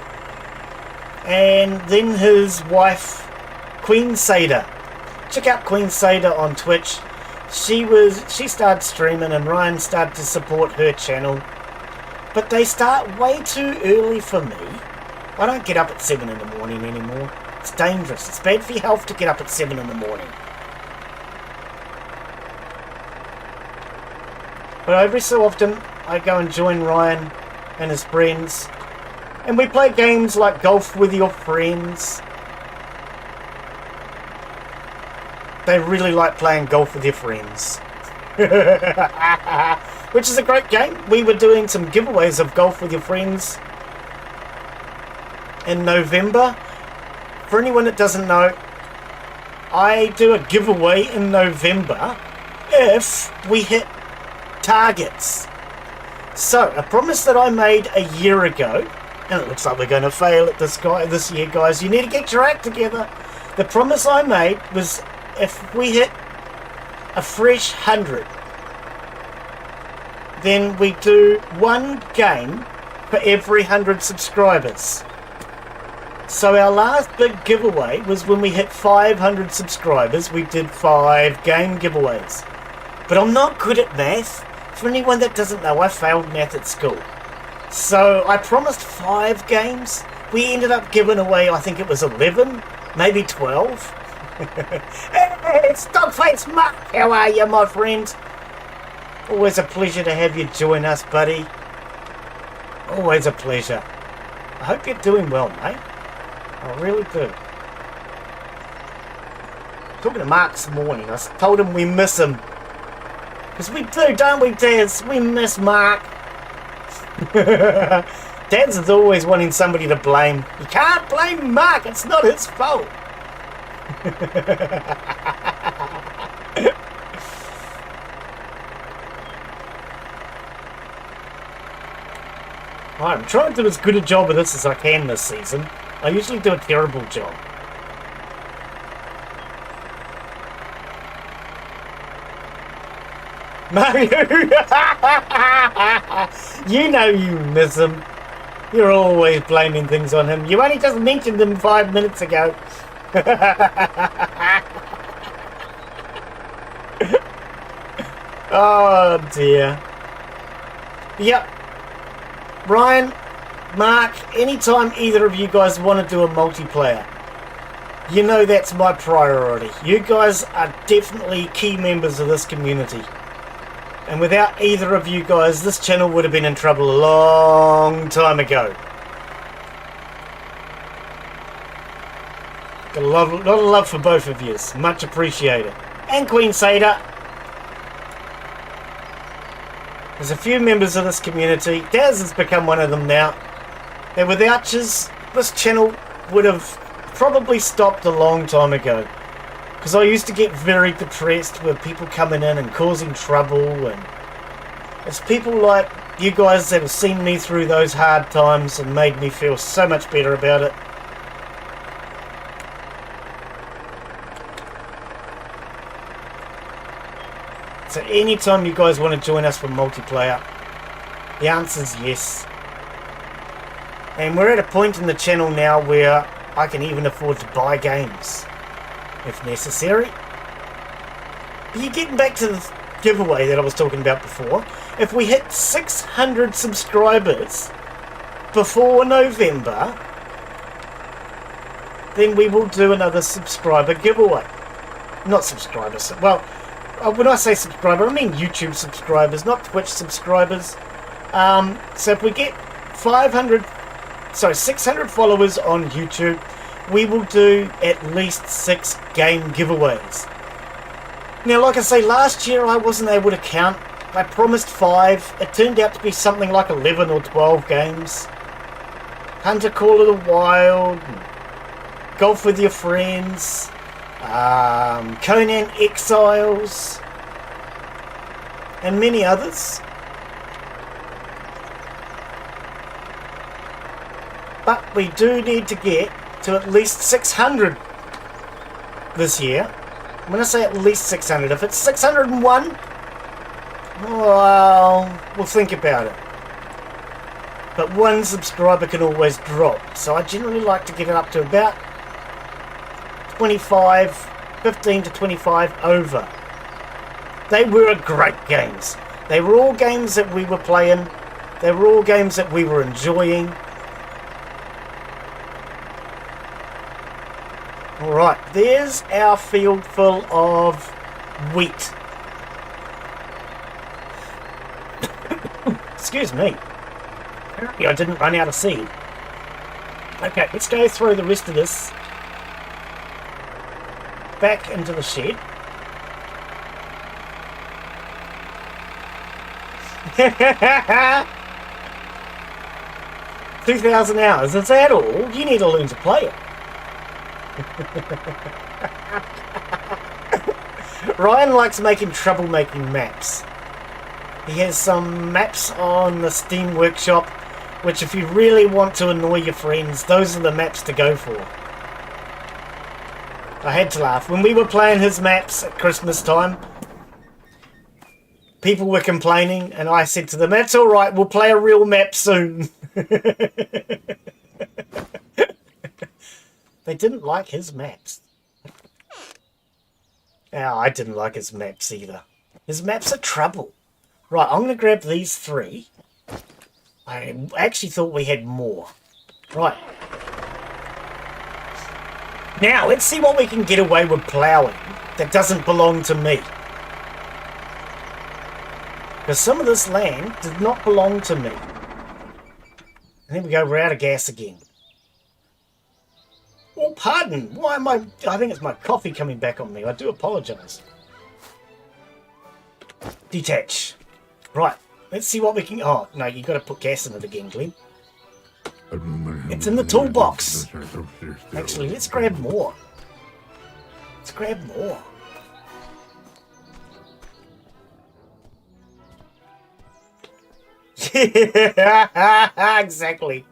and then his wife, Queen Seda. Check out Queen Seda on Twitch. She started streaming, and Ryan started to support her channel. But they start way too early for me. I don't get up at 7 in the morning anymore. It's dangerous. It's bad for your health to get up at 7 in the morning. But every so often, I go and join Ryan and his friends. And we play games like Golf with Your Friends. They really like playing golf with your friends. Which is a great game. We were doing some giveaways of Golf with Your Friends in November. For anyone that doesn't know, I do a giveaway in November if we hit targets. So, a promise that I made a year ago, and it looks like we're going to fail at this year, guys. You need to get your act together. The promise I made was if we hit a fresh 100, then we do one game for every 100 subscribers. So our last big giveaway was when we hit 500 subscribers. We did 5 game giveaways. But I'm not good at math. For anyone that doesn't know, I failed math at school. So I promised 5 games. We ended up giving away, I think it was 11, maybe 12. Hey, Dogface Mark, how are you, my friend? Always a pleasure to have you join us, buddy. Always a pleasure. I hope you're doing well, mate. I really do. Talking to Mark this morning, I told him we miss him. Because we do, don't we, Daz? We miss Mark. Daz is always wanting somebody to blame. You can't blame Mark, it's not his fault. I'm trying to do as good a job of this as I can this season. I usually do a terrible job. Mario! You know you miss him. You're always blaming things on him. You only just mentioned him 5 minutes ago. Oh dear. Yep. Ryan, Mark, anytime either of you guys want to do a multiplayer, you know that's my priority. You guys are definitely key members of this community. And without either of you guys, this channel would have been in trouble a long time ago. Got a lot of love for both of you. Much appreciated. And Queen Sada. There's a few members of this community. Daz has become one of them now. And without you, this channel would have probably stopped a long time ago. Because I used to get very depressed with people coming in and causing trouble, and it's people like you guys that have seen me through those hard times and made me feel so much better about it. So anytime you guys want to join us for multiplayer, the answer is yes. And we're at a point in the channel now where I can even afford to buy games if necessary. But you're getting back to the giveaway that I was talking about before. If we hit 600 subscribers before November, then we will do another subscriber giveaway. Not subscribers. Well, when I say subscriber, I mean YouTube subscribers, not Twitch subscribers. So if we get 600 followers on YouTube, we will do at least 6 game giveaways. Now, like I say, last year I wasn't able to count. I promised 5. It turned out to be something like 11 or 12 games. Hunter Call of the Wild, Golf with Your Friends, Conan Exiles, and many others. But we do need to get to at least 600 this year. When I say at least 600, if it's 601, well, we'll think about it. But one subscriber can always drop, so I generally like to get it up to about 25, 15 to 25 over. They were great games. They were all games that we were playing. They were all games that we were enjoying. Alright, there's our field full of wheat. Excuse me. Apparently I didn't run out of seed. Okay, let's go throw the rest of this back into the shed. $2,000 hours, is that all? You need to learn to play it. Ryan likes making troublemaking maps. He has some maps on the Steam Workshop, which if you really want to annoy your friends, those are the maps to go for. I had to laugh. When we were playing his maps at Christmas time, people were complaining, and I said to them, that's alright, we'll play a real map soon. They didn't like his maps. Oh, I didn't like his maps either. His maps are trouble. Right, I'm going to grab these 3. I actually thought we had more. Right. Now, let's see what we can get away with ploughing that doesn't belong to me. Because some of this land did not belong to me. And there we go, we're out of gas again. Oh, pardon. Why am I think it's my coffee coming back on me. I do apologise. Detach. Right. Let's see what we can... Oh, no, you've got to put gas in it again, Glen. It's in the toolbox. Actually, let's grab more. Let's grab more. Yeah, exactly.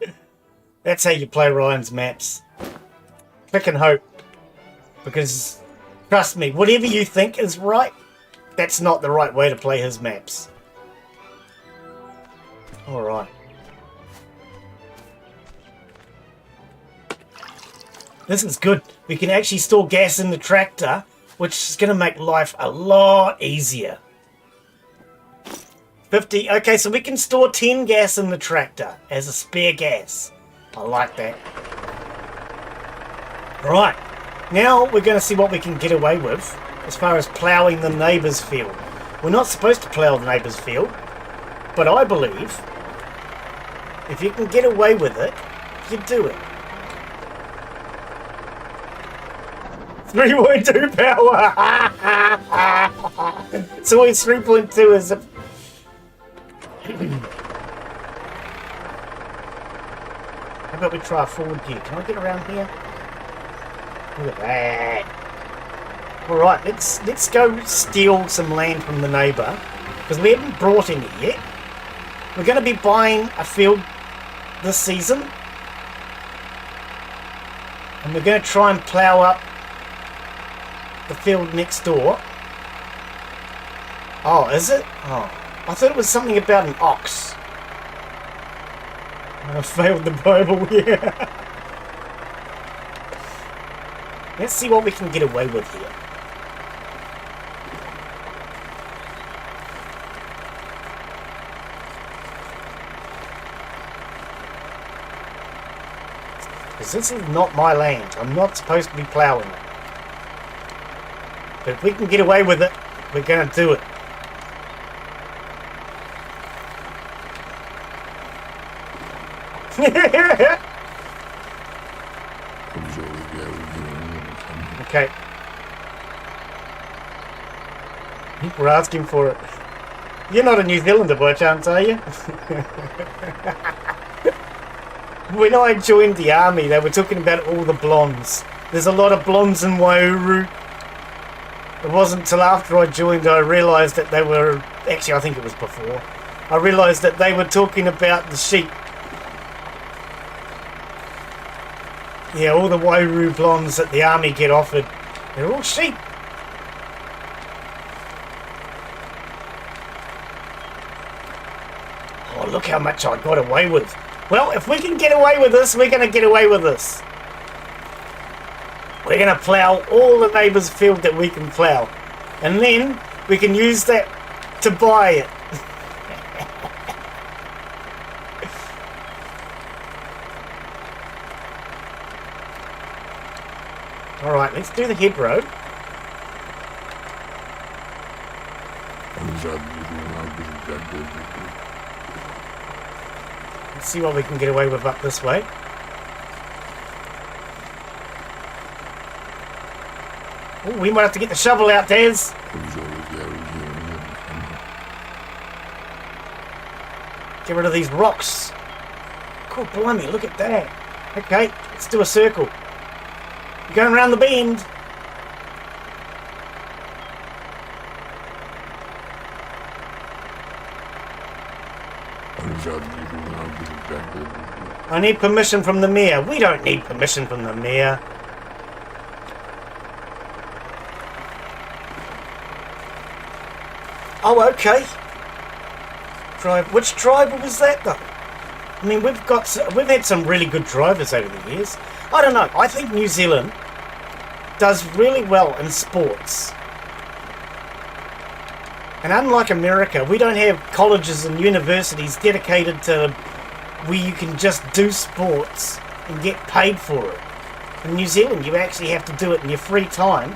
That's how you play Ryan's maps. Click and hope. Because, trust me, whatever you think is right, that's not the right way to play his maps. Alright. This is good. We can actually store gas in the tractor, which is going to make life a lot easier. 50. Okay, so we can store 10 gas in the tractor as a spare gas. I like that. Right. Now we're going to see what we can get away with as far as ploughing the neighbour's field. We're not supposed to plough the neighbour's field, but I believe if you can get away with it, you do it. 3.2 power! It's always 3.2 is a... How about we try a forward gear? Can I get around here? Look at that. Alright, let's go steal some land from the neighbour, because we haven't brought any yet. We're going to be buying a field this season, and we're going to try and plough up the field next door. Oh, is it? Oh, I thought it was something about an ox. I failed the Bible here. Let's see what we can get away with here. Because this is not my land. I'm not supposed to be ploughing it. But if we can get away with it, we're going to do it. Okay. We're asking for it. You're not a New Zealander by chance, are you? When I joined the army, they were talking about all the blondes. There's a lot of blondes in Waiouru. It wasn't until after I joined I realised that they were... Actually, I think it was before. I realised that they were talking about the sheep. Yeah, all the Waiouru blondes that the army get offered, they're all sheep. Oh, look how much I got away with. Well, if we can get away with this, we're going to get away with this. We're going to plough all the neighbour's field that we can plough. And then we can use that to buy it. Alright, let's do the head road. Let's see what we can get away with up this way. Oh, we might have to get the shovel out, Daz. Get rid of these rocks. Cool, blimey, look at that. Okay, let's do a circle. You're going around the bend. I need permission from the mayor. We don't need permission from the mayor. Oh, okay. Which driver was that, though? I mean, we've had some really good drivers over the years. I don't know. I think New Zealand does really well in sports. And unlike America, we don't have colleges and universities dedicated to where you can just do sports and get paid for it. In New Zealand, you actually have to do it in your free time.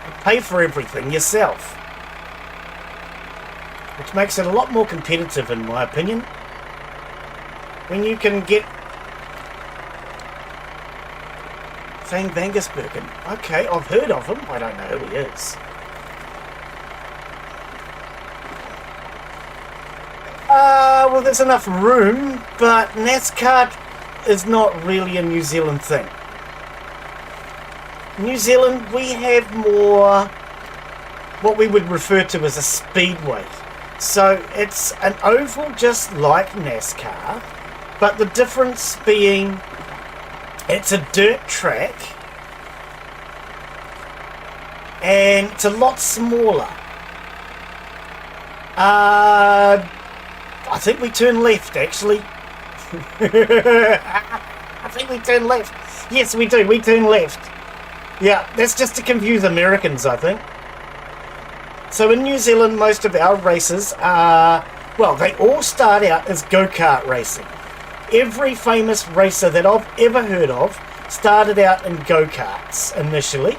And pay for everything yourself. Which makes it a lot more competitive, in my opinion. When you can get Van Vangersbergen. Okay, I've heard of him. I don't know who he is. Well, there's enough room, but NASCAR is not really a New Zealand thing. In New Zealand, we have more what we would refer to as a speedway. So it's an oval just like NASCAR, but the difference being it's a dirt track and it's a lot smaller. I think we turn left, actually. I think we turn left. Yes, we do. We turn left. Yeah, that's just to confuse Americans, I think. So in New Zealand, most of our races are, well, they all start out as go-kart racing. Every famous racer that I've ever heard of started out in go-karts initially.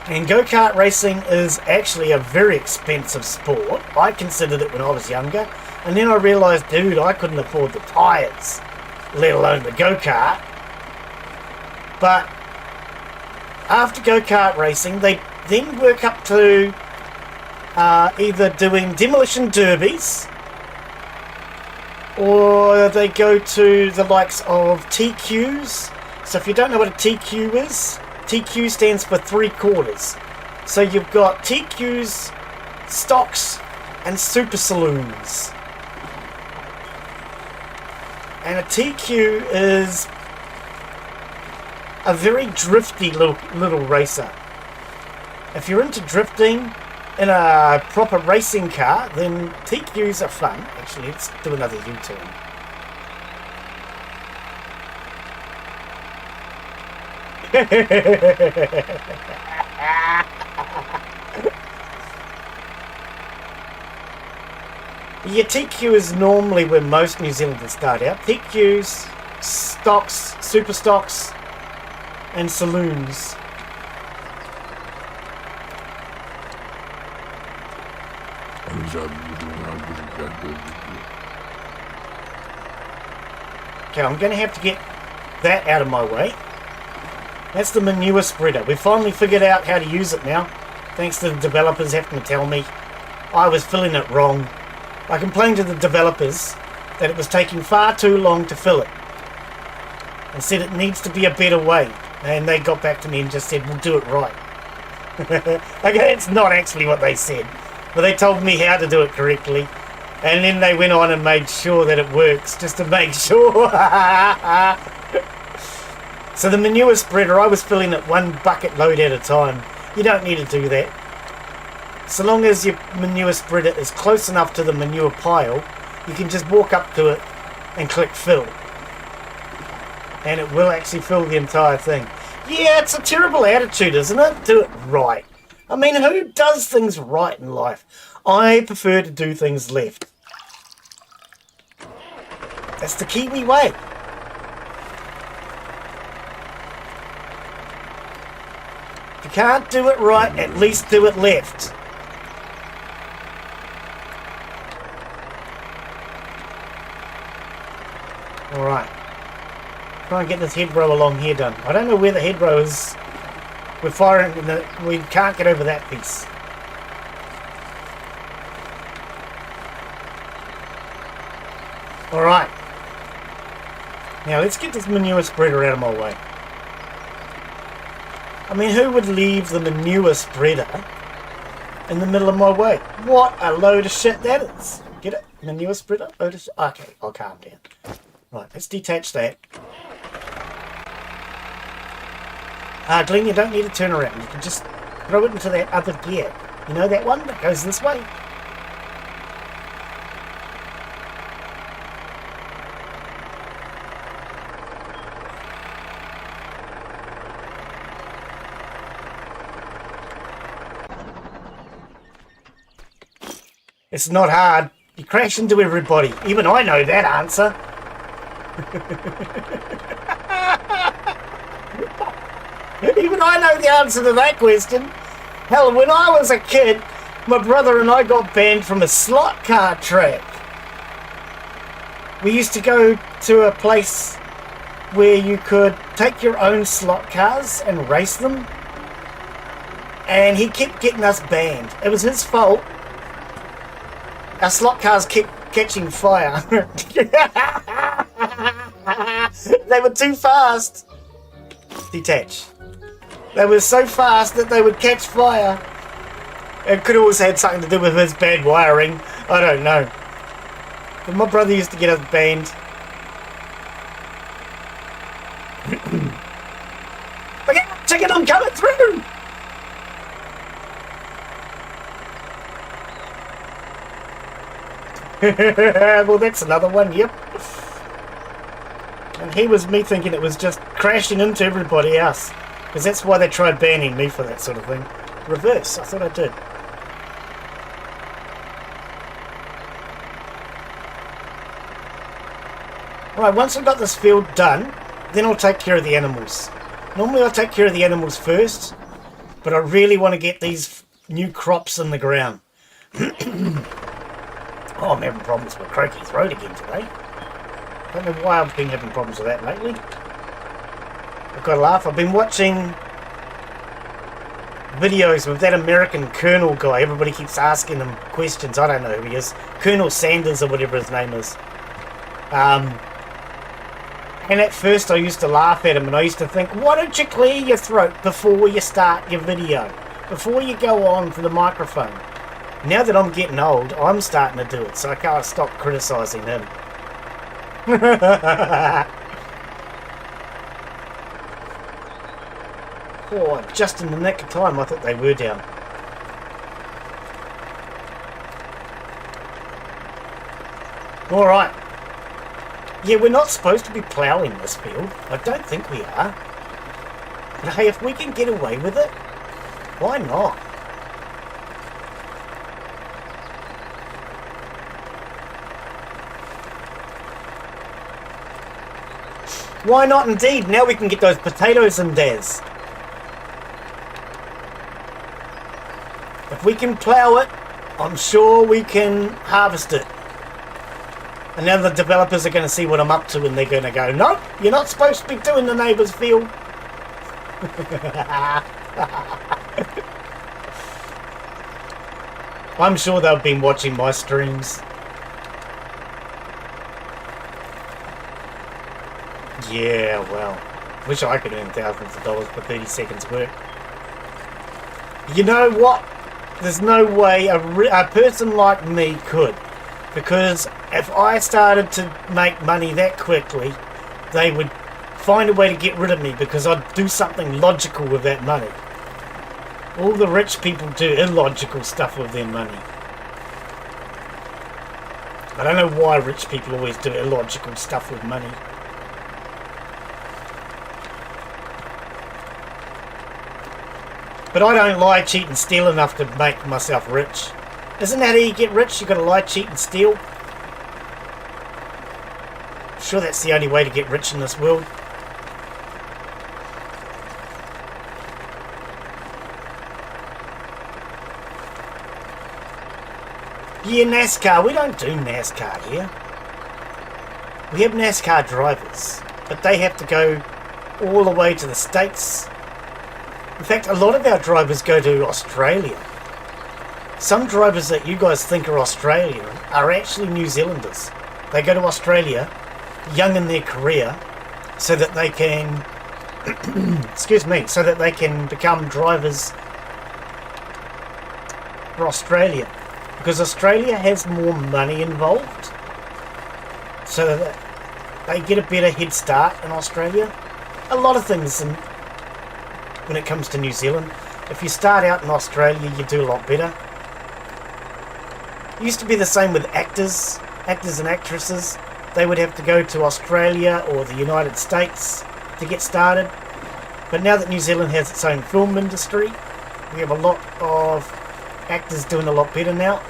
And go-kart racing is actually a very expensive sport. I considered it when I was younger. And then I realised, dude, I couldn't afford the tyres, let alone the go-kart. But after go-kart racing, they then work up to either doing demolition derbies, or they go to the likes of TQs. So if you don't know what a TQ is, TQ stands for 3/4. So you've got TQs, stocks, and super saloons. And a TQ is a very drifty little racer. If you're into drifting in a proper racing car, then TQs are fun. Actually, let's do another U-turn. Yeah, TQ is normally where most New Zealanders start out. TQs, stocks, super stocks, and saloons. Okay, I'm going to have to get that out of my way. That's the manure spreader. We've finally figured out how to use it now, thanks to the developers having to tell me I was filling it wrong. I complained to the developers that it was taking far too long to fill it and said it needs to be a better way. And they got back to me and just said, we'll do it right. Okay, it's not actually what they said, but they told me how to do it correctly. And then they went on and made sure that it works, just to make sure. So the manure spreader, I was filling it one bucket load at a time. You don't need to do that. So long as your manure spreader is close enough to the manure pile, you can just walk up to it and click fill. And it will actually fill the entire thing. Yeah, it's a terrible attitude, isn't it? Do it right. I mean, who does things right in life? I prefer to do things left. That's the Kiwi way. If you can't do it right, at least do it left. Alright. Try and get this head row along here done. I don't know where the head row is. We're firing, we can't get over that piece. Alright. Now let's get this manure spreader out of my way. I mean, who would leave the manure spreader in the middle of my way? What a load of shit that is. Get it? Manure spreader? Load of shit. Okay, I'll calm down. Right, let's detach that. Glen, you don't need to turn around. You can just throw it into that other gear. You know that one that goes this way? It's not hard. You crash into everybody. Even I know that answer. Even I know the answer to that question. Hell, when I was a kid, my brother and I got banned from a slot car track. We used to go to a place where you could take your own slot cars and race them. And he kept getting us banned. It was his fault. Our slot cars kept catching fire. They were too fast. Detach. They were so fast that they would catch fire. It could always had something to do with his bad wiring. I don't know. But my brother used to get us banned. Look out, chicken, I'm coming through! Well, that's another one, yep. And he was me thinking it was just crashing into everybody else. Because that's why they tried banning me for that sort of thing. Reverse, I thought I did. Right, once I've got this field done, then I'll take care of the animals. Normally I'll take care of the animals first, but I really want to get these new crops in the ground. Oh, I'm having problems with croaky throat again today. Don't know why I've been having problems with that lately. I've got to laugh. I've been watching videos with that American Colonel guy. Everybody keeps asking him questions. I don't know who he is. Colonel Sanders or whatever his name is. And at first I used to laugh at him and I used to think, why don't you clear your throat before you start your video? Before you go on for the microphone. Now that I'm getting old, I'm starting to do it, so I can't stop criticising him. Oh, just in the nick of time, I thought they were down. Alright. Yeah, we're not supposed to be ploughing this field. I don't think we are. But hey, if we can get away with it, why not? Why not indeed? Now we can get those potatoes in Daz. If we can plough it, I'm sure we can harvest it. And now the developers are going to see what I'm up to and they're going to go, nope, you're not supposed to be doing the neighbour's field. I'm sure they've been watching my streams. Yeah, well, wish I could earn thousands of dollars for 30 seconds work. You know what? There's no way a person like me could. Because if I started to make money that quickly, they would find a way to get rid of me because I'd do something logical with that money. All the rich people do illogical stuff with their money. I don't know why rich people always do illogical stuff with money. But I don't lie, cheat and steal enough to make myself rich. Isn't that how you get rich? You gotta lie, cheat and steal? I'm sure that's the only way to get rich in this world. Yeah, NASCAR. We don't do NASCAR here. We have NASCAR drivers, but they have to go all the way to the States. In fact, a lot of our drivers go to Australia. Some drivers that you guys think are Australian are actually New Zealanders. They go to Australia, young in their career, so that they can, excuse me, so that they can become drivers for Australia. Because Australia has more money involved, so that they get a better head start in Australia. A lot of things when it comes to New Zealand. If you start out in Australia, you do a lot better. It used to be the same with actors and actresses. They would have to go to Australia or the United States to get started. But now that New Zealand has its own film industry, we have a lot of actors doing a lot better now.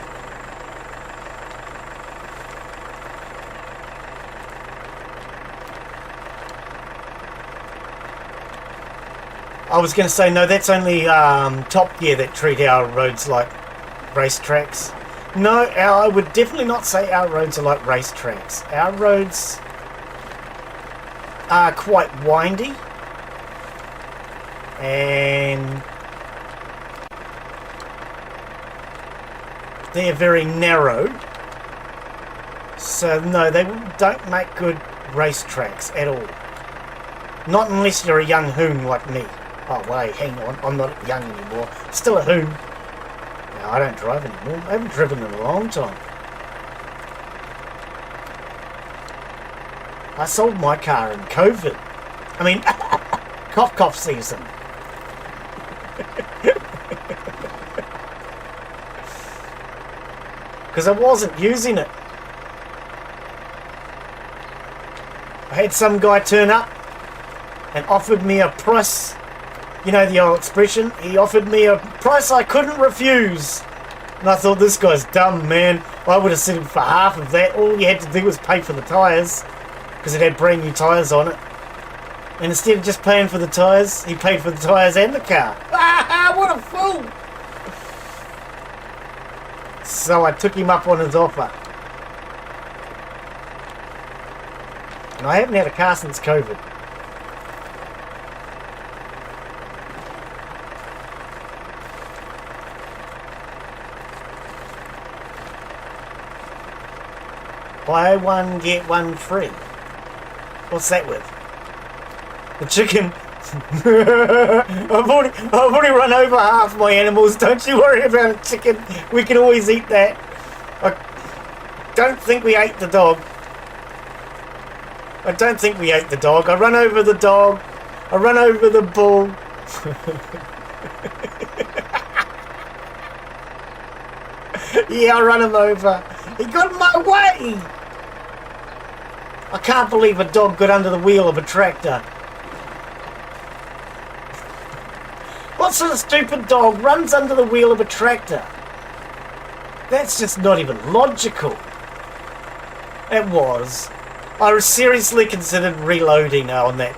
I was going to say, no, that's only Top Gear that treat our roads like racetracks. No, I would definitely not say our roads are like racetracks. Our roads are quite windy and they're very narrow. So no, they don't make good racetracks at all. Not unless you're a young hoon like me. Oh, wait, hang on. I'm not young anymore. Still at home. No, I don't drive anymore. I haven't driven in a long time. I sold my car in COVID. I mean, cough season. Because I wasn't using it. I had some guy turn up and offered me a price. You know the old expression? He offered me a price I couldn't refuse. And I thought, this guy's dumb, man. I would have settled for half of that. All you had to do was pay for the tyres. Because it had brand new tyres on it. And instead of just paying for the tyres, he paid for the tyres and the car. Ah, what a fool! So I took him up on his offer. And I haven't had a car since COVID. Buy one, get one free. What's that with? The chicken. I've already run over half my animals. Don't you worry about a chicken. We can always eat that. I don't think we ate the dog. I don't think we ate the dog. I run over the dog. I run over the bull. Yeah, I run him over. He got in my way. I can't believe a dog got under the wheel of a tractor. What sort of stupid dog runs under the wheel of a tractor? That's just not even logical. It was. I seriously considered reloading on that.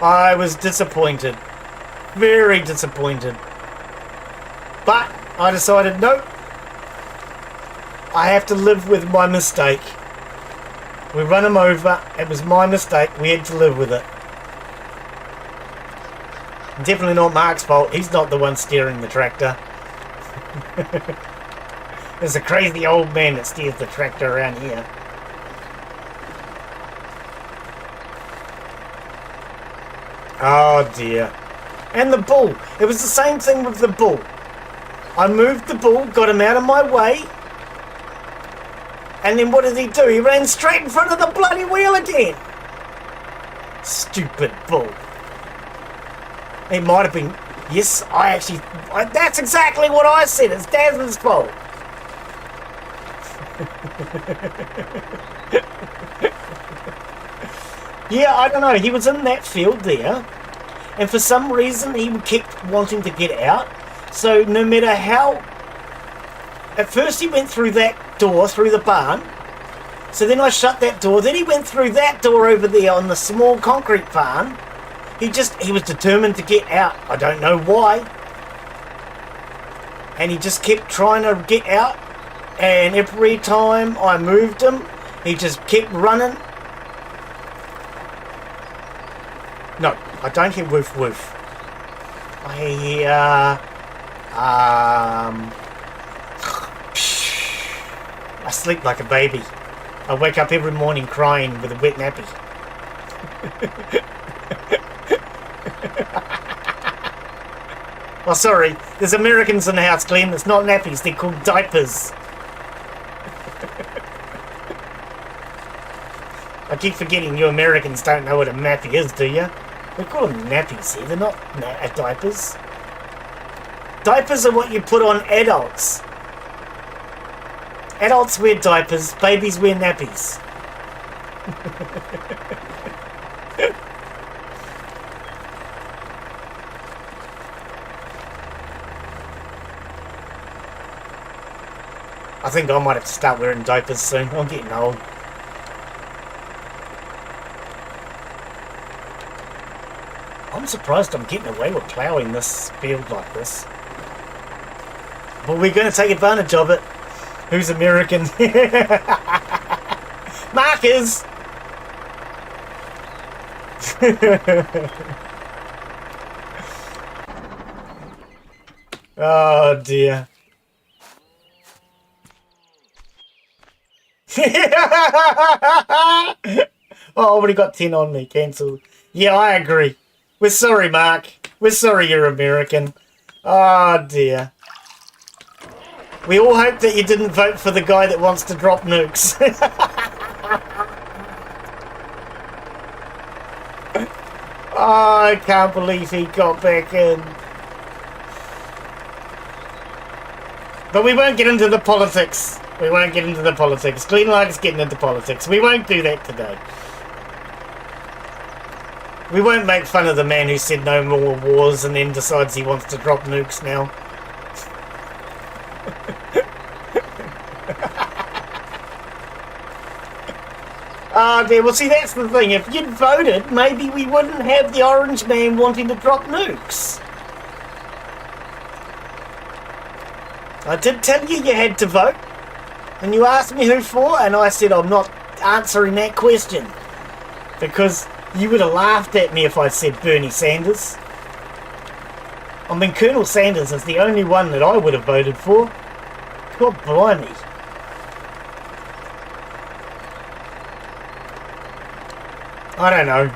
I was disappointed. Very disappointed. But I decided, nope. I have to live with my mistake. We run him over. It was my mistake. We had to live with it. Definitely not Mark's fault. He's not the one steering the tractor. There's a crazy old man that steers the tractor around here. Oh dear. And the bull. It was the same thing with the bull. I moved the bull, got him out of my way. And then what did he do? He ran straight in front of the bloody wheel again. Stupid bull. It might have been... Yes, that's exactly what I said. It's Desmond's fault. Yeah, I don't know. He was in that field there. And for some reason, he kept wanting to get out. So no matter how... At first he went through that door, through the barn. So then I shut that door. Then he went through that door over there on the small concrete barn. He was determined to get out. I don't know why. And he just kept trying to get out. And every time I moved him, he just kept running. No, I don't hear woof woof. I hear... I sleep like a baby. I wake up every morning crying with a wet nappy. Oh, sorry. There's Americans in the house, Glen. It's not nappies. They're called diapers. I keep forgetting you Americans don't know what a nappy is, do you? We call them nappies here. They're not diapers. Diapers are what you put on adults. Adults wear diapers, babies wear nappies. I think I might have to start wearing diapers soon. I'm getting old. I'm surprised I'm getting away with ploughing this field like this. But we're going to take advantage of it. Who's American? Markers! Oh dear. Oh, I already got 10 on me. Cancelled. Yeah, I agree. We're sorry, Mark. We're sorry you're American. Oh, dear. We all hope that you didn't vote for the guy that wants to drop nukes. Oh, I can't believe he got back in. But we won't get into the politics. We won't get into the politics. Glen likes getting into politics. We won't do that today. We won't make fun of the man who said no more wars and then decides he wants to drop nukes now. Oh dear, well see that's the thing, if you'd voted, maybe we wouldn't have the orange man wanting to drop nukes. I did tell you had to vote, and you asked me who for, and I said I'm not answering that question, because you would have laughed at me if I said Bernie Sanders. I mean, Colonel Sanders is the only one that I would have voted for. God blimey. I don't know.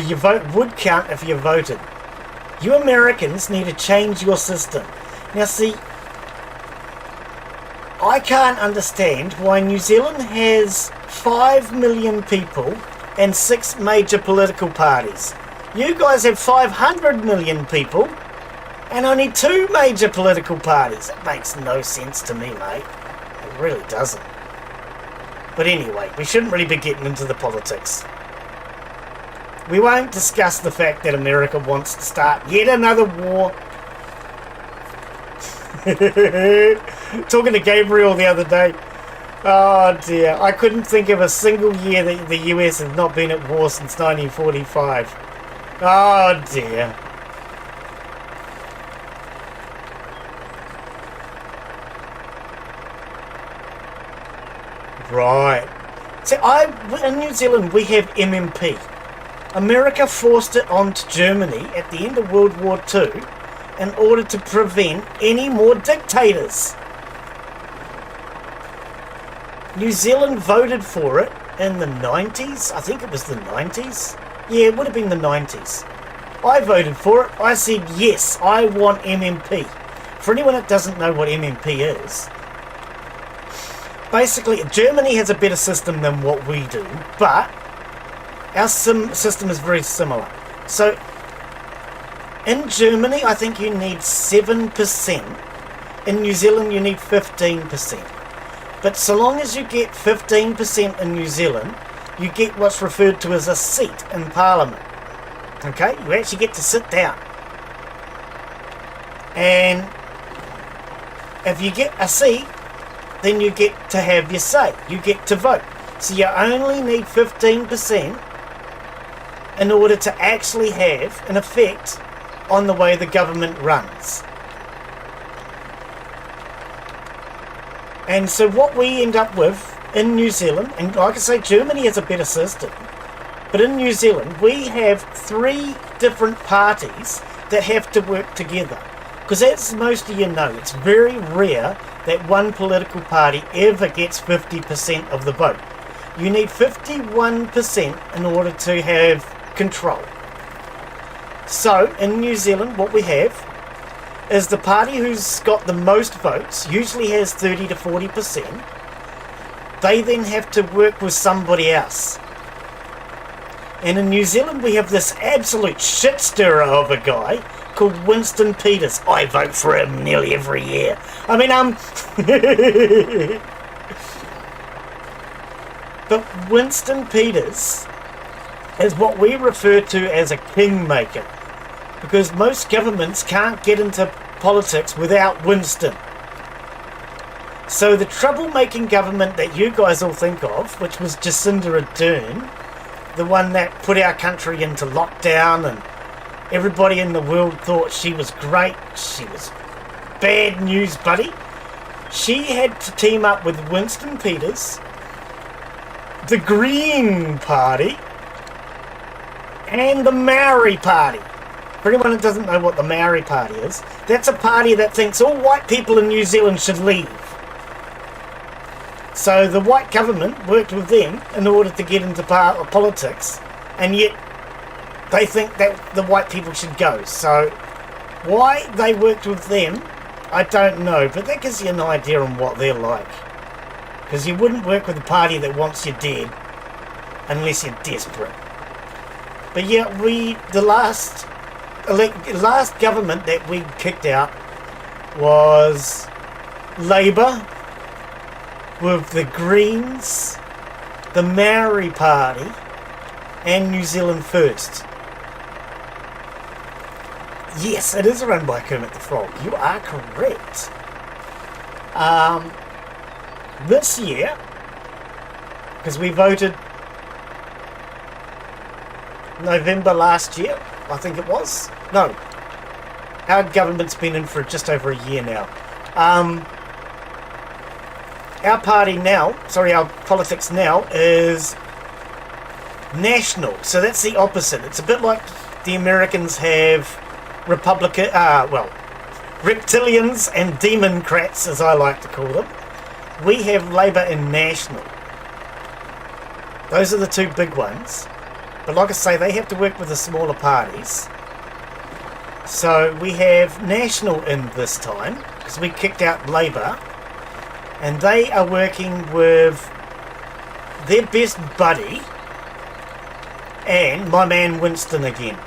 Your vote would count if you voted. You Americans need to change your system. Now see, I can't understand why New Zealand has 5 million people and 6 major political parties. You guys have 500 million people and only 2 major political parties. It makes no sense to me, mate. It really doesn't. But anyway, we shouldn't really be getting into the politics. We won't discuss the fact that America wants to start yet another war. Talking to Gabriel the other day. Oh dear, I couldn't think of a single year that the US has not been at war since 1945. Oh dear. Right. See, in New Zealand we have MMP. America forced it onto Germany at the end of World War II in order to prevent any more dictators. New Zealand voted for it in the 90s. I think it was the 90s. Yeah, it would have been the 90s. I voted for it. I said, yes, I want MMP. For anyone that doesn't know what MMP is, basically, Germany has a better system than what we do, but our system is very similar. So, in Germany, I think you need 7%. In New Zealand, you need 15%. But so long as you get 15% in New Zealand, you get what's referred to as a seat in Parliament. Okay? You actually get to sit down. And if you get a seat, then you get to have your say. You get to vote. So you only need 15% in order to actually have an effect on the way the government runs. And so what we end up with in New Zealand, and like I say, Germany has a better system, but in New Zealand we have 3 different parties that have to work together. Because as most of you know, it's very rare that one political party ever gets 50% of the vote. You need 51% in order to have control. So in New Zealand what we have is the party who's got the most votes, usually has 30 to 40%. They then have to work with somebody else. And in New Zealand we have this absolute shit stirrer of a guy called Winston Peters. I vote for him nearly every year. I mean, but Winston Peters is what we refer to as a kingmaker, because most governments can't get into politics without Winston. So the troublemaking government that you guys all think of, which was Jacinda Ardern, the one that put our country into lockdown and everybody in the world thought she was great, she was bad news buddy, she had to team up with Winston Peters, the Green Party, and the Maori Party. For anyone that doesn't know what the Maori Party is, that's a party that thinks all white people in New Zealand should leave. So the white government worked with them in order to get into politics and yet they think that the white people should go. So why they worked with them, I don't know, but that gives you an idea on what they're like. Because you wouldn't work with a party that wants you dead unless you're desperate. But yeah, the last government that we kicked out was Labour with the Greens, the Maori Party, and New Zealand First. Yes, it is run by Kermit the Frog. You are correct. This year, because we voted November last year, I think it was. No, our government's been in for just over a year now. Our politics now is national. So that's the opposite. It's a bit like the Americans have reptilians and democrats, as I like to call them. We have Labour and National. Those are the two big ones. But like I say, they have to work with the smaller parties. So we have National in this time, because we kicked out Labour. And they are working with their best buddy and my man Winston again.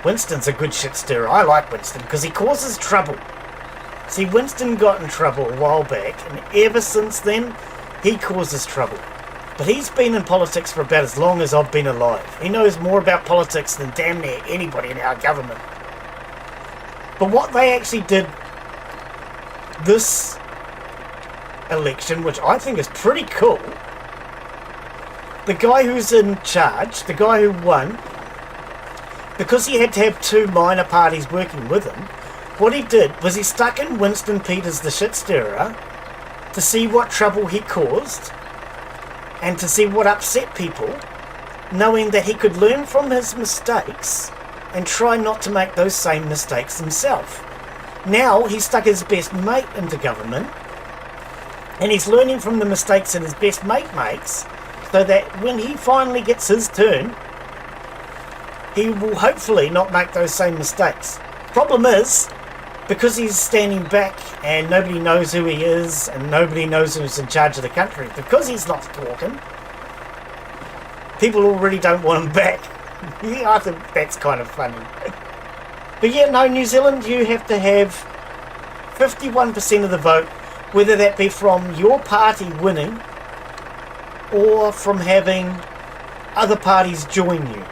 Winston's a good shit stirrer. I like Winston because he causes trouble. See, Winston got in trouble a while back, and ever since then, he causes trouble. But he's been in politics for about as long as I've been alive. He knows more about politics than damn near anybody in our government. But what they actually did this election, which I think is pretty cool, the guy who's in charge, the guy who won, because he had to have two minor parties working with him, what he did was he stuck in Winston Peters, the shit stirrer, to see what trouble he caused and to see what upset people, knowing that he could learn from his mistakes and try not to make those same mistakes himself. Now he stuck his best mate into government, and he's learning from the mistakes that his best mate makes, so that when he finally gets his turn, he will hopefully not make those same mistakes. Problem is, because he's standing back and nobody knows who he is and nobody knows who's in charge of the country, because he's not talking, people already don't want him back. Yeah, I think that's kind of funny. But yeah, no, New Zealand, you have to have 51% of the vote, whether that be from your party winning or from having other parties join you.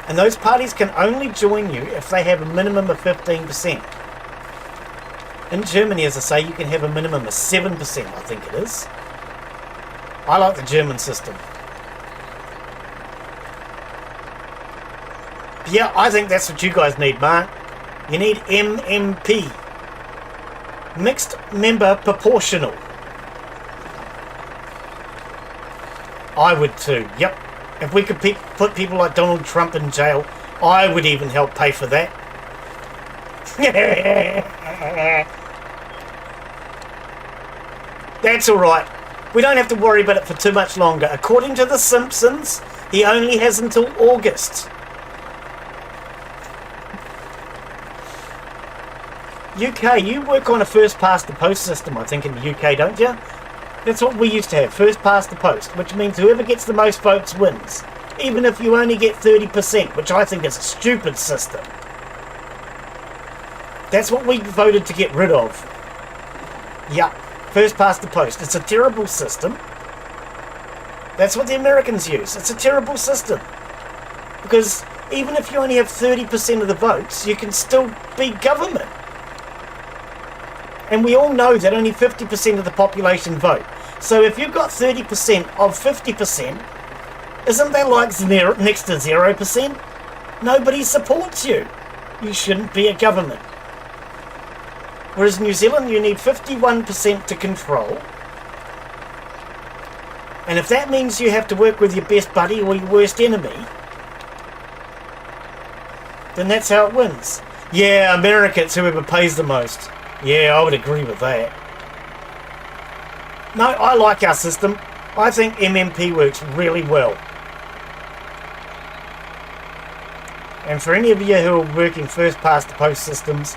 And those parties can only join you if they have a minimum of 15%. In Germany, as I say, you can have a minimum of 7%, I think it is. I like the German system. Yeah, I think that's what you guys need, Mark. You need MMP. Mixed Member Proportional. I would too, yep. If we could put people like Donald Trump in jail, I would even help pay for that. That's alright. We don't have to worry about it for too much longer. According to The Simpsons, he only has until August. UK, you work on a first past the post system, I think, in the UK, don't you? That's what we used to have, first past the post, which means whoever gets the most votes wins, even if you only get 30%, which I think is a stupid system. That's what we voted to get rid of. Yeah, first past the post. It's a terrible system. That's what the Americans use. It's a terrible system. Because even if you only have 30% of the votes, you can still be government. And we all know that only 50% of the population vote. So if you've got 30% of 50%, isn't that like next to 0%? Nobody supports you. You shouldn't be a government. Whereas New Zealand, you need 51% to control. And if that means you have to work with your best buddy or your worst enemy, then that's how it wins. Yeah, America, it's whoever pays the most. Yeah, I would agree with that. No, I like our system. I think MMP works really well. And for any of you who are working first past the post systems,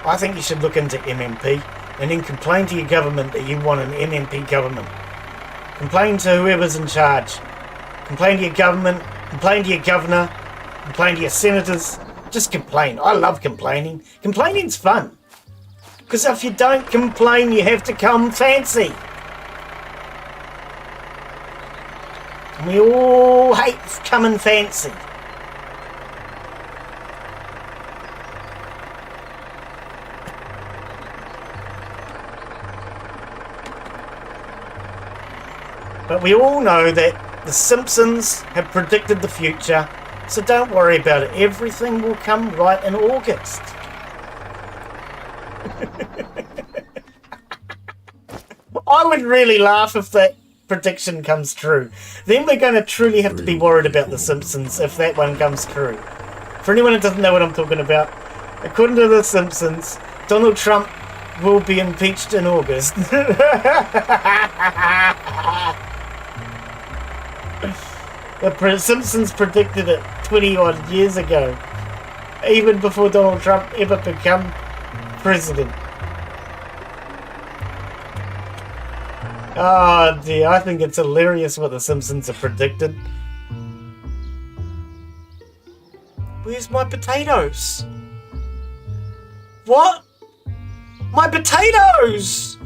I think you should look into MMP and then complain to your government that you want an MMP government. Complain to whoever's in charge. Complain to your government, complain to your governor, complain to your senators. Just complain. I love complaining. Complaining's fun. Because if you don't complain, you have to come fancy. And we all hate coming fancy. But we all know that the Simpsons have predicted the future, so don't worry about it. Everything will come right in August. I would really laugh if that prediction comes true. Then we're going to truly have to be worried about the Simpsons if that one comes true. For anyone who doesn't know what I'm talking about, according to the Simpsons, Donald Trump will be impeached in August. The Simpsons predicted it 20 odd years ago, even before Donald Trump ever became president. Oh dear, I think it's hilarious what the Simpsons have predicted. Where's my potatoes? What? My potatoes!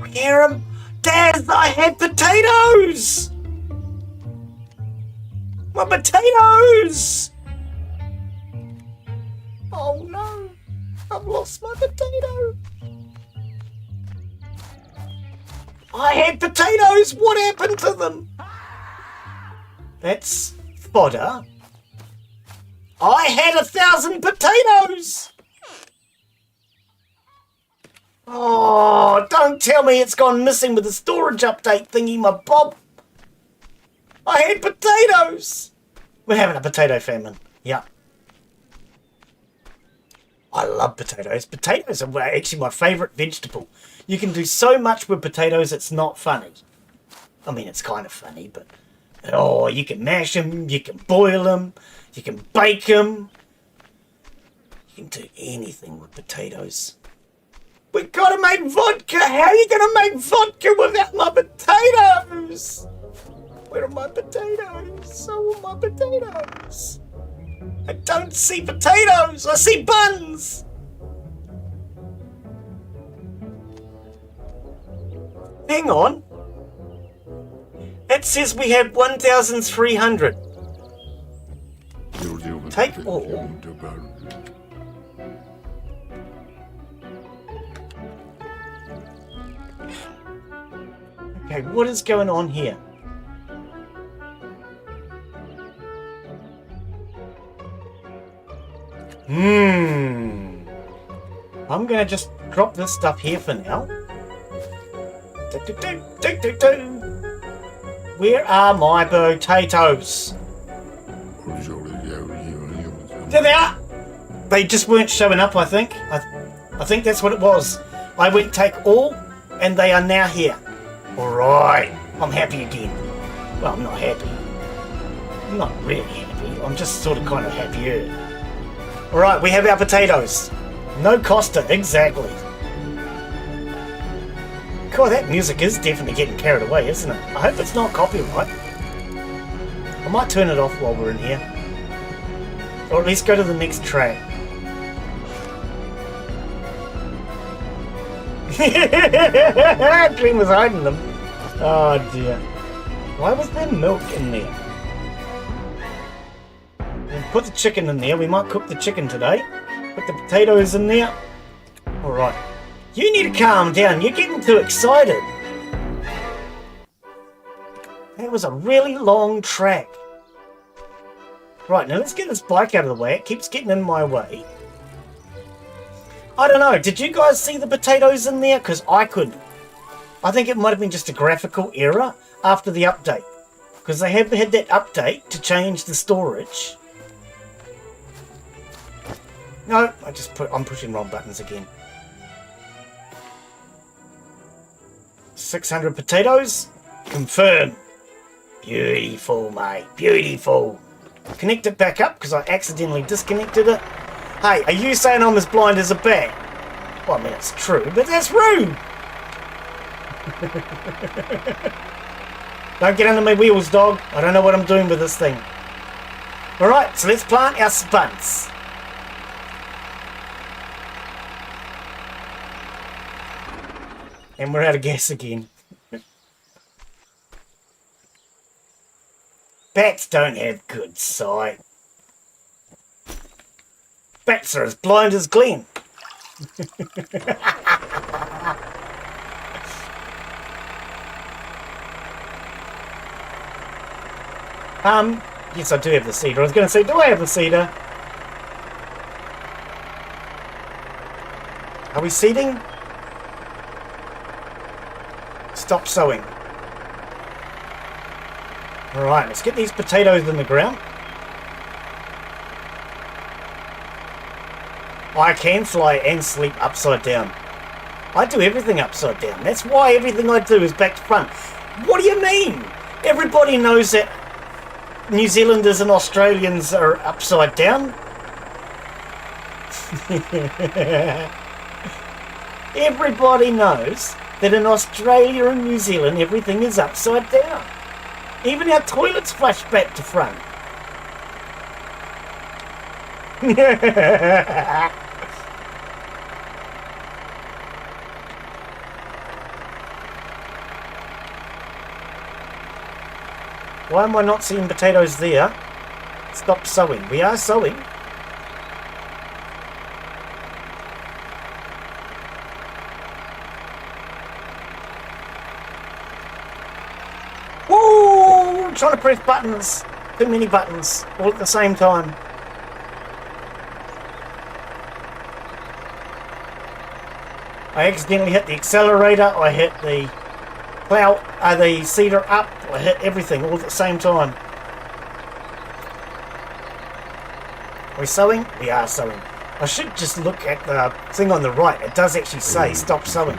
Hear 'em? Dad, I had potatoes! My potatoes! Oh no, I've lost my potato. I had potatoes, what happened to them? That's fodder. I had 1,000 potatoes! Oh, don't tell me it's gone missing with the storage update thingy, my bob. I had potatoes. We're having a potato famine. Yeah. I love potatoes. Potatoes are actually my favourite vegetable. You can do so much with potatoes, it's not funny. I mean, it's kind of funny, but... Oh, you can mash them, you can boil them, you can bake them. You can do anything with potatoes. We've got to make vodka! How are you going to make vodka without my potatoes? Where are my potatoes? Oh, my potatoes. I don't see potatoes! I see buns! Hang on. It says we have 1,300. Take all. Okay, what is going on here? I'm gonna just drop this stuff here for now. Where are my potatoes? There they are! They just weren't showing up, I think. I think that's what it was. I went take all, and they are now here. Alright, I'm happy again. Well, I'm not happy. I'm not really happy. I'm just sort of kind of happier. Alright, we have our potatoes. No Costa, exactly. God, that music is definitely getting carried away, isn't it? I hope it's not copyright. I might turn it off while we're in here. Or at least go to the next track. Glen was hiding them. Oh dear. Why was there milk in there? We'll put the chicken in there. We might cook the chicken today. Put the potatoes in there. Alright. You need to calm down. You're getting too excited. That was a really long track. Right, now let's get this bike out of the way. It keeps getting in my way. I don't know. Did you guys see the potatoes in there? Because I couldn't. I think it might have been just a graphical error after the update. Because they have had that update to change the storage. No, I'm pushing wrong buttons again. 600 potatoes. Confirm. Beautiful, mate. Beautiful. Connect it back up because I accidentally disconnected it. Hey, are you saying I'm as blind as a bat? Well, I mean, it's true, but that's rude. Don't get under my wheels, dog. I don't know what I'm doing with this thing. Alright, so let's plant our spuds. And we're out of gas again. Bats don't have good sight. Bats are as blind as Glen. Yes, I do have the cedar. I was going to say, do I have the cedar? Are we seeding? Stop sowing. Alright, let's get these potatoes in the ground. I can fly and sleep upside down. I do everything upside down. That's why everything I do is back to front. What do you mean? Everybody knows that New Zealanders and Australians are upside down. Everybody knows that in Australia and New Zealand everything is upside down. Even our toilets flush back to front. Why am I not seeing potatoes there? Stop sowing. We are sowing. Woo! I'm trying to press buttons. Too many buttons all at the same time. I accidentally hit the accelerator. I hit the plow, the cedar up. I hit everything all at the same time. Are we sowing? We are sowing. I should just look at the thing on the right. It does actually say stop sowing.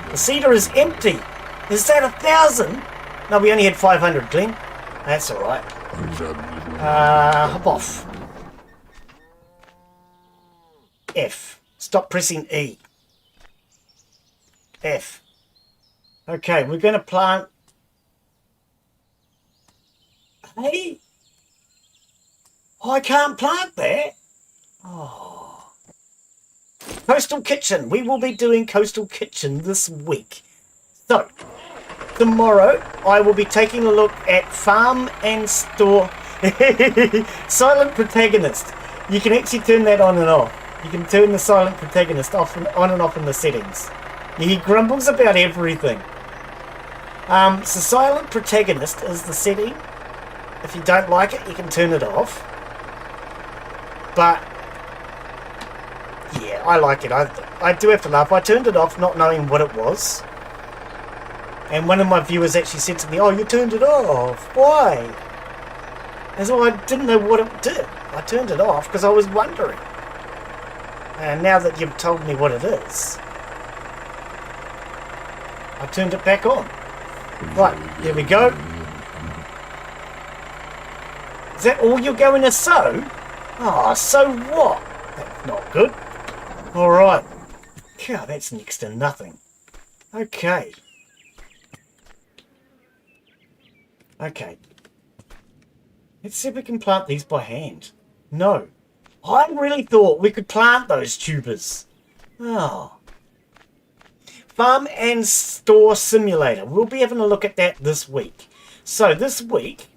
The cedar is empty. Is that 1,000? No, we only had 500, Glen. That's alright. Hop off. F. Stop pressing E. F. Okay, we're going to plant... Hey? Oh, I can't plant that. Oh. Coastal Kitchen. We will be doing Coastal Kitchen this week. So, tomorrow I will be taking a look at Farm and Store. Silent Protagonist. You can actually turn that on and off. You can turn the Silent Protagonist off and on and off in the settings. He grumbles about everything. So Silent Protagonist is the setting. If you don't like it, you can turn it off. But yeah, I like it. I do have to laugh. I turned it off not knowing what it was. And one of my viewers actually said to me, "Oh, you turned it off. Why?" And so I didn't know what it did. I turned it off because I was wondering. And now that you've told me what it is, I turned it back on. Right, there we go. Is that all you're going to sow? Oh, so what? That's not good. Alright. God, that's next to nothing. Okay. Okay. Let's see if we can plant these by hand. No. I really thought we could plant those tubers. Oh. Farm and Store Simulator. We'll be having a look at that this week. So this week,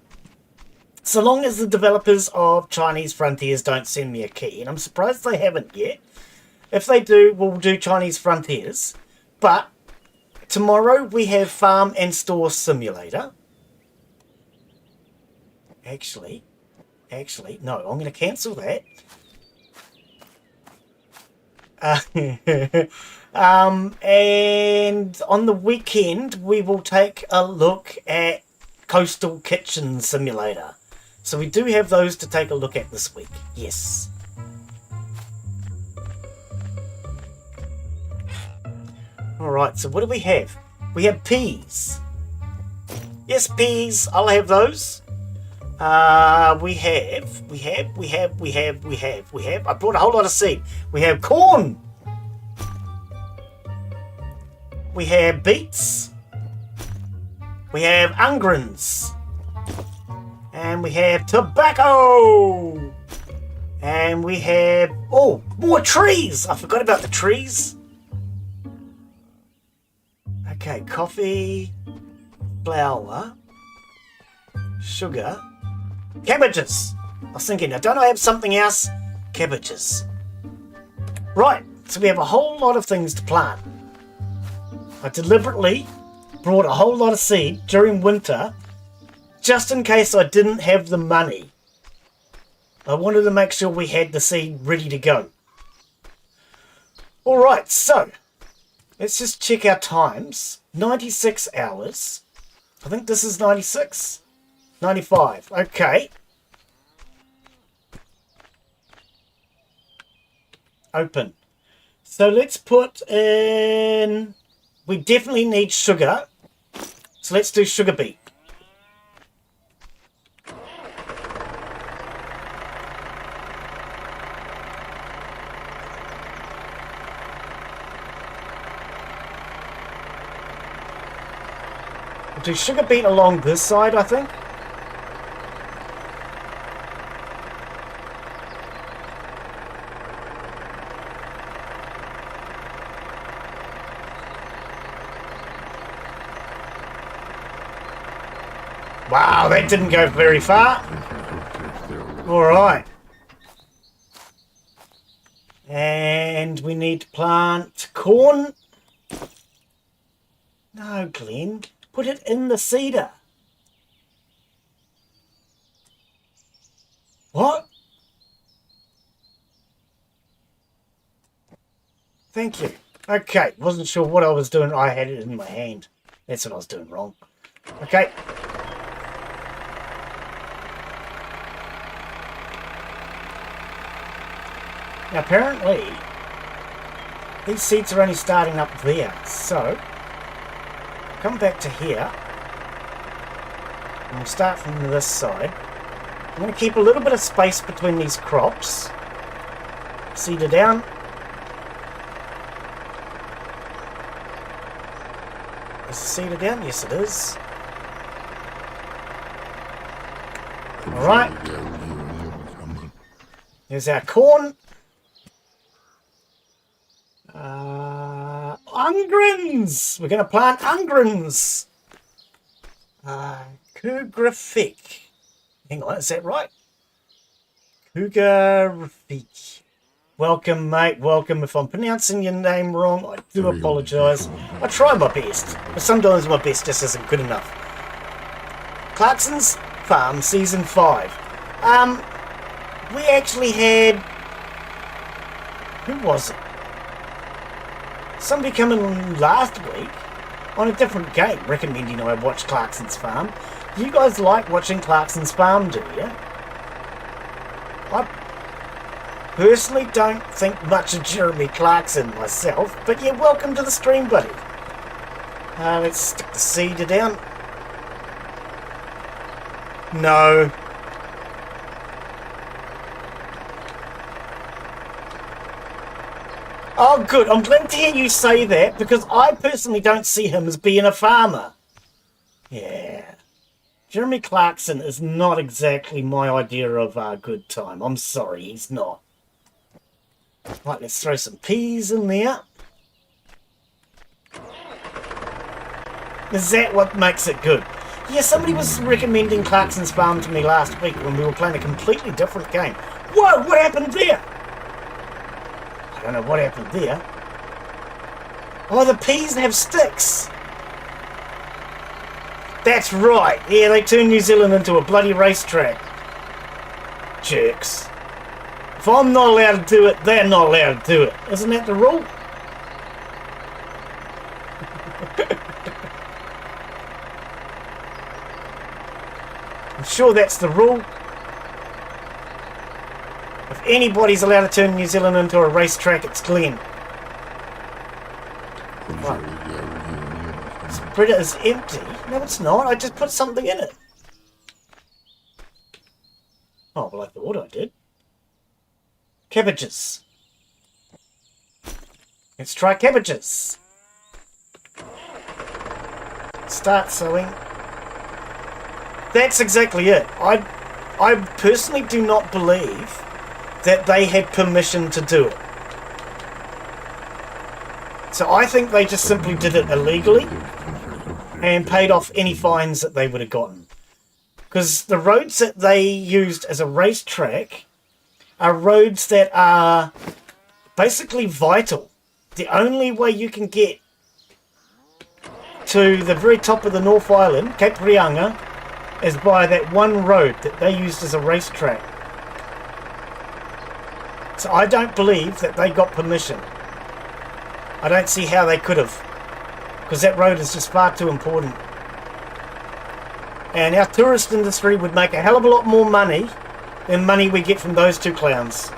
so long as the developers of Chinese Frontiers don't send me a key, and I'm surprised they haven't yet. If they do, we'll do Chinese Frontiers. But tomorrow we have Farm and Store Simulator. Actually, no, I'm going to cancel that. And on the weekend, we will take a look at Coastal Kitchen Simulator. So we do have those to take a look at this week. Yes. Alright, so what do we have? We have peas. Yes, peas. I'll have those. We have. I brought a whole lot of seed. We have corn. We have beets. We have onions. And we have tobacco. And we have, oh, more trees. I forgot about the trees. Okay, coffee, flour, sugar, cabbages. I was thinking, now don't I have something else? Cabbages. Right, so we have a whole lot of things to plant. I deliberately brought a whole lot of seed during winter just in case I didn't have the money. I wanted to make sure we had the seed ready to go. Alright, so let's just check our times. 96 hours. I think this is 96. 95. Okay. Open. So let's put in... We definitely need sugar. So let's do sugar beet. We'll do sugar beet along this side, I think. Wow, that didn't go very far. Alright. And we need to plant corn. No, Glen. Put it in the cedar. What? Thank you. Okay, wasn't sure what I was doing. I had it in my hand. That's what I was doing wrong. Okay. Now apparently, these seeds are only starting up there, so come back to here, and we'll start from this side. I'm going to keep a little bit of space between these crops. Cedar down. Is the cedar down? Yes, it is. Alright. There's our corn. Onions! We're going to plant onions. Cougarfic. Hang on, is that right? Cougarfic. Welcome, mate. Welcome. If I'm pronouncing your name wrong, I do apologise. I try my best, but sometimes my best just isn't good enough. Clarkson's Farm Season 5. We actually had... Who was it? Somebody come in last week on a different game recommending I watch Clarkson's Farm. You guys like watching Clarkson's Farm, do you? I personally don't think much of Jeremy Clarkson myself, but yeah, welcome to the stream, buddy. Let's stick the cedar down. No. Oh, good. I'm glad to hear you say that, because I personally don't see him as being a farmer. Yeah. Jeremy Clarkson is not exactly my idea of a good time. I'm sorry, he's not. Right, let's throw some peas in there. Is that what makes it good? Yeah, somebody was recommending Clarkson's Farm to me last week when we were playing a completely different game. Whoa, what happened there? I don't know what happened there. Oh, the peas have sticks. That's right. Yeah, they turned New Zealand into a bloody racetrack. Jerks. If I'm not allowed to do it, they're not allowed to do it. Isn't that the rule? I'm sure that's the rule. If anybody's allowed to turn New Zealand into a racetrack, it's Glen. Right. Spreader is empty. No, it's not. I just put something in it. Oh, well, I thought I did. Cabbages. Let's try cabbages. Start sowing. That's exactly it. I personally do not believe that they had permission to do it. So I think they just simply did it illegally and paid off any fines that they would have gotten. Because the roads that they used as a racetrack are roads that are basically vital. The only way you can get to the very top of the North Island, Cape Reinga, is by that one road that they used as a racetrack. So I don't believe that they got permission. I don't see how they could have, because that road is just far too important. And our tourist industry would make a hell of a lot more money than money we get from those two clowns.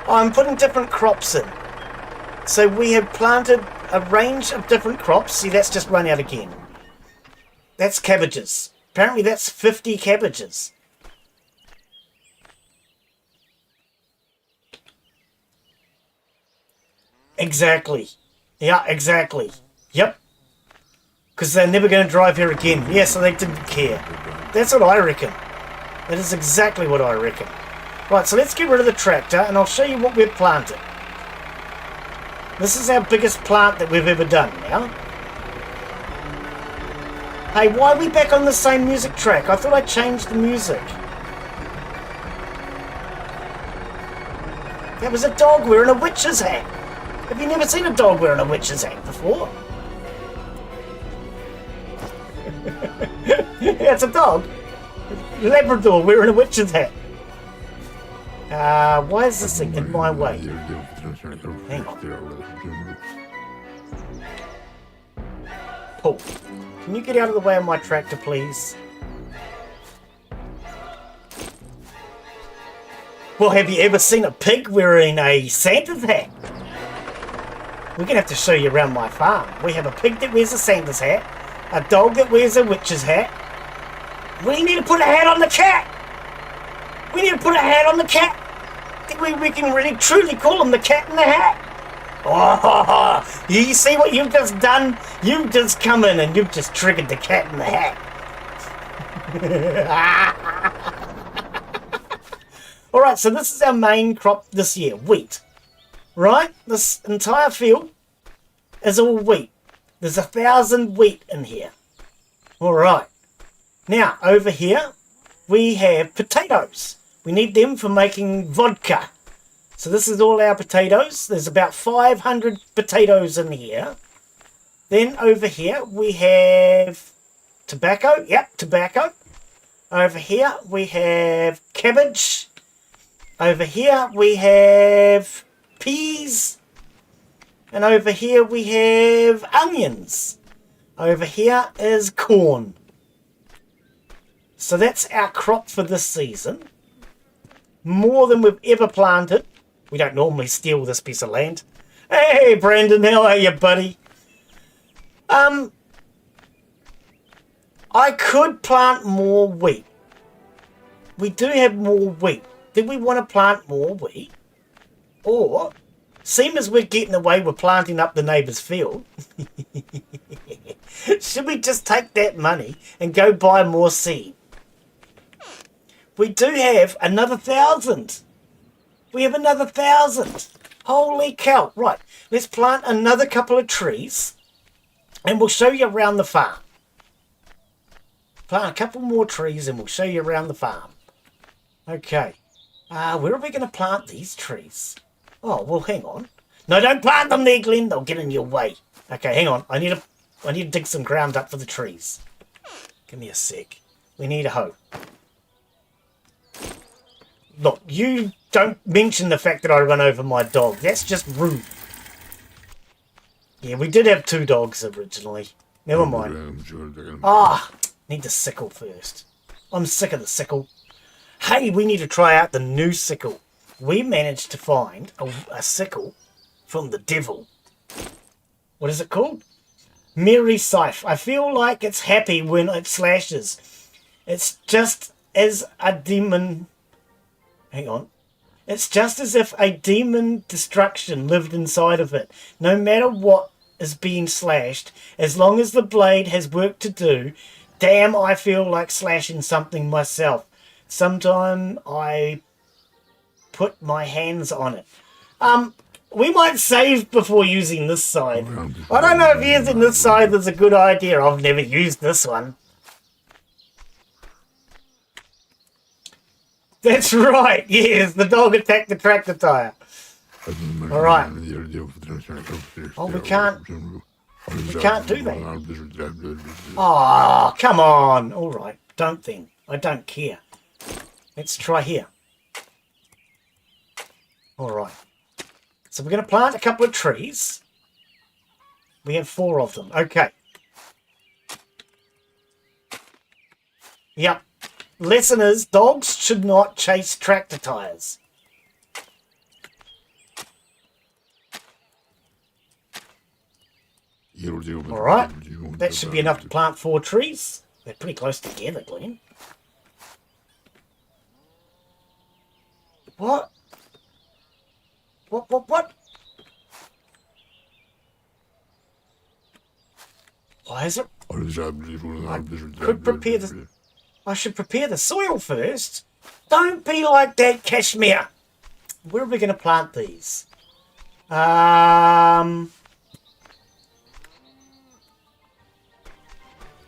I'm putting different crops in. So we have planted a range of different crops. See, that's just run out again. That's cabbages. Apparently that's 50 cabbages. Exactly. Yeah, exactly. Yep. Because they're never going to drive here again. Yeah, so they didn't care. That's what I reckon. That is exactly what I reckon. Right, so let's get rid of the tractor and I'll show you what we've planted. This is our biggest plant that we've ever done now. Hey, why are we back on the same music track? I thought I changed the music. That was a dog wearing a witch's hat. Have you never seen a dog wearing a witch's hat before? Yeah, it's a dog. Labrador wearing a witch's hat. Why is this thing in my way? Hang on. Paul, can you get out of the way of my tractor, please? Well, have you ever seen a pig wearing a Santa's hat? We're going to have to show you around my farm. We have a pig that wears a Santa's hat, a dog that wears a witch's hat. We need to put a hat on the cat. We need to put a hat on the cat. We can really truly call him the cat in the hat. Oh, you see what you've just done? You've just come in and you've just triggered the cat in the hat. Alright, so this is our main crop this year, wheat. Right? This entire field is all wheat. There's 1,000 wheat in here. Alright. Now, over here, we have potatoes. We need them for making vodka. So this is all our potatoes. There's about 500 potatoes in here. Then over here, we have tobacco. Yep, tobacco. Over here, we have cabbage. Over here, we have peas. And over here, we have onions. Over here is corn. So that's our crop for this season. More than we've ever planted. We don't normally steal this piece of land. Hey, Brandon, how are you, buddy? I could plant more wheat. We do have more wheat. Do we want to plant more wheat? Or, seeing as we're getting away with planting up the neighbour's field, should we just take that money and go buy more seed? We do have another 1,000. We have another 1,000. Holy cow. Right, let's plant another couple of trees and we'll show you around the farm. Plant a couple more trees and we'll show you around the farm. Okay. Where are we going to plant these trees? Oh, well, hang on. No, don't plant them there, Glen. They'll get in your way. Okay, hang on. I need to dig some ground up for the trees. Give me a sec. We need a hoe. Look, you don't mention the fact that I run over my dog. That's just rude. Yeah, we did have 2 dogs originally. Never mind. Need the sickle first. I'm sick of the sickle. Hey, we need to try out the new sickle. We managed to find a sickle from the devil. What is it called? Mary Scythe. I feel like it's happy when it slashes. It's just as a demon... Hang on. It's just as if a demon destruction lived inside of it. No matter what is being slashed, as long as the blade has work to do, damn, I feel like slashing something myself. Sometime I put my hands on it. We might save before using this side. I don't know if using this side is a good idea. I've never used this one. That's right, yes, the dog attacked the tractor tire. Alright. Oh, we can't do that. Oh, come on. Alright, don't then. I don't care. Let's try here. Alright. So we're going to plant a couple of trees. We have 4 of them. Okay. Yep. Lesson is, dogs should not chase tractor tires. Alright. That should be enough to plant 4 trees. They're pretty close together, Glen. What? What? Why is it? I could prepare the... I should prepare the soil first. Don't be like that, Cashmere. Where are we going to plant these?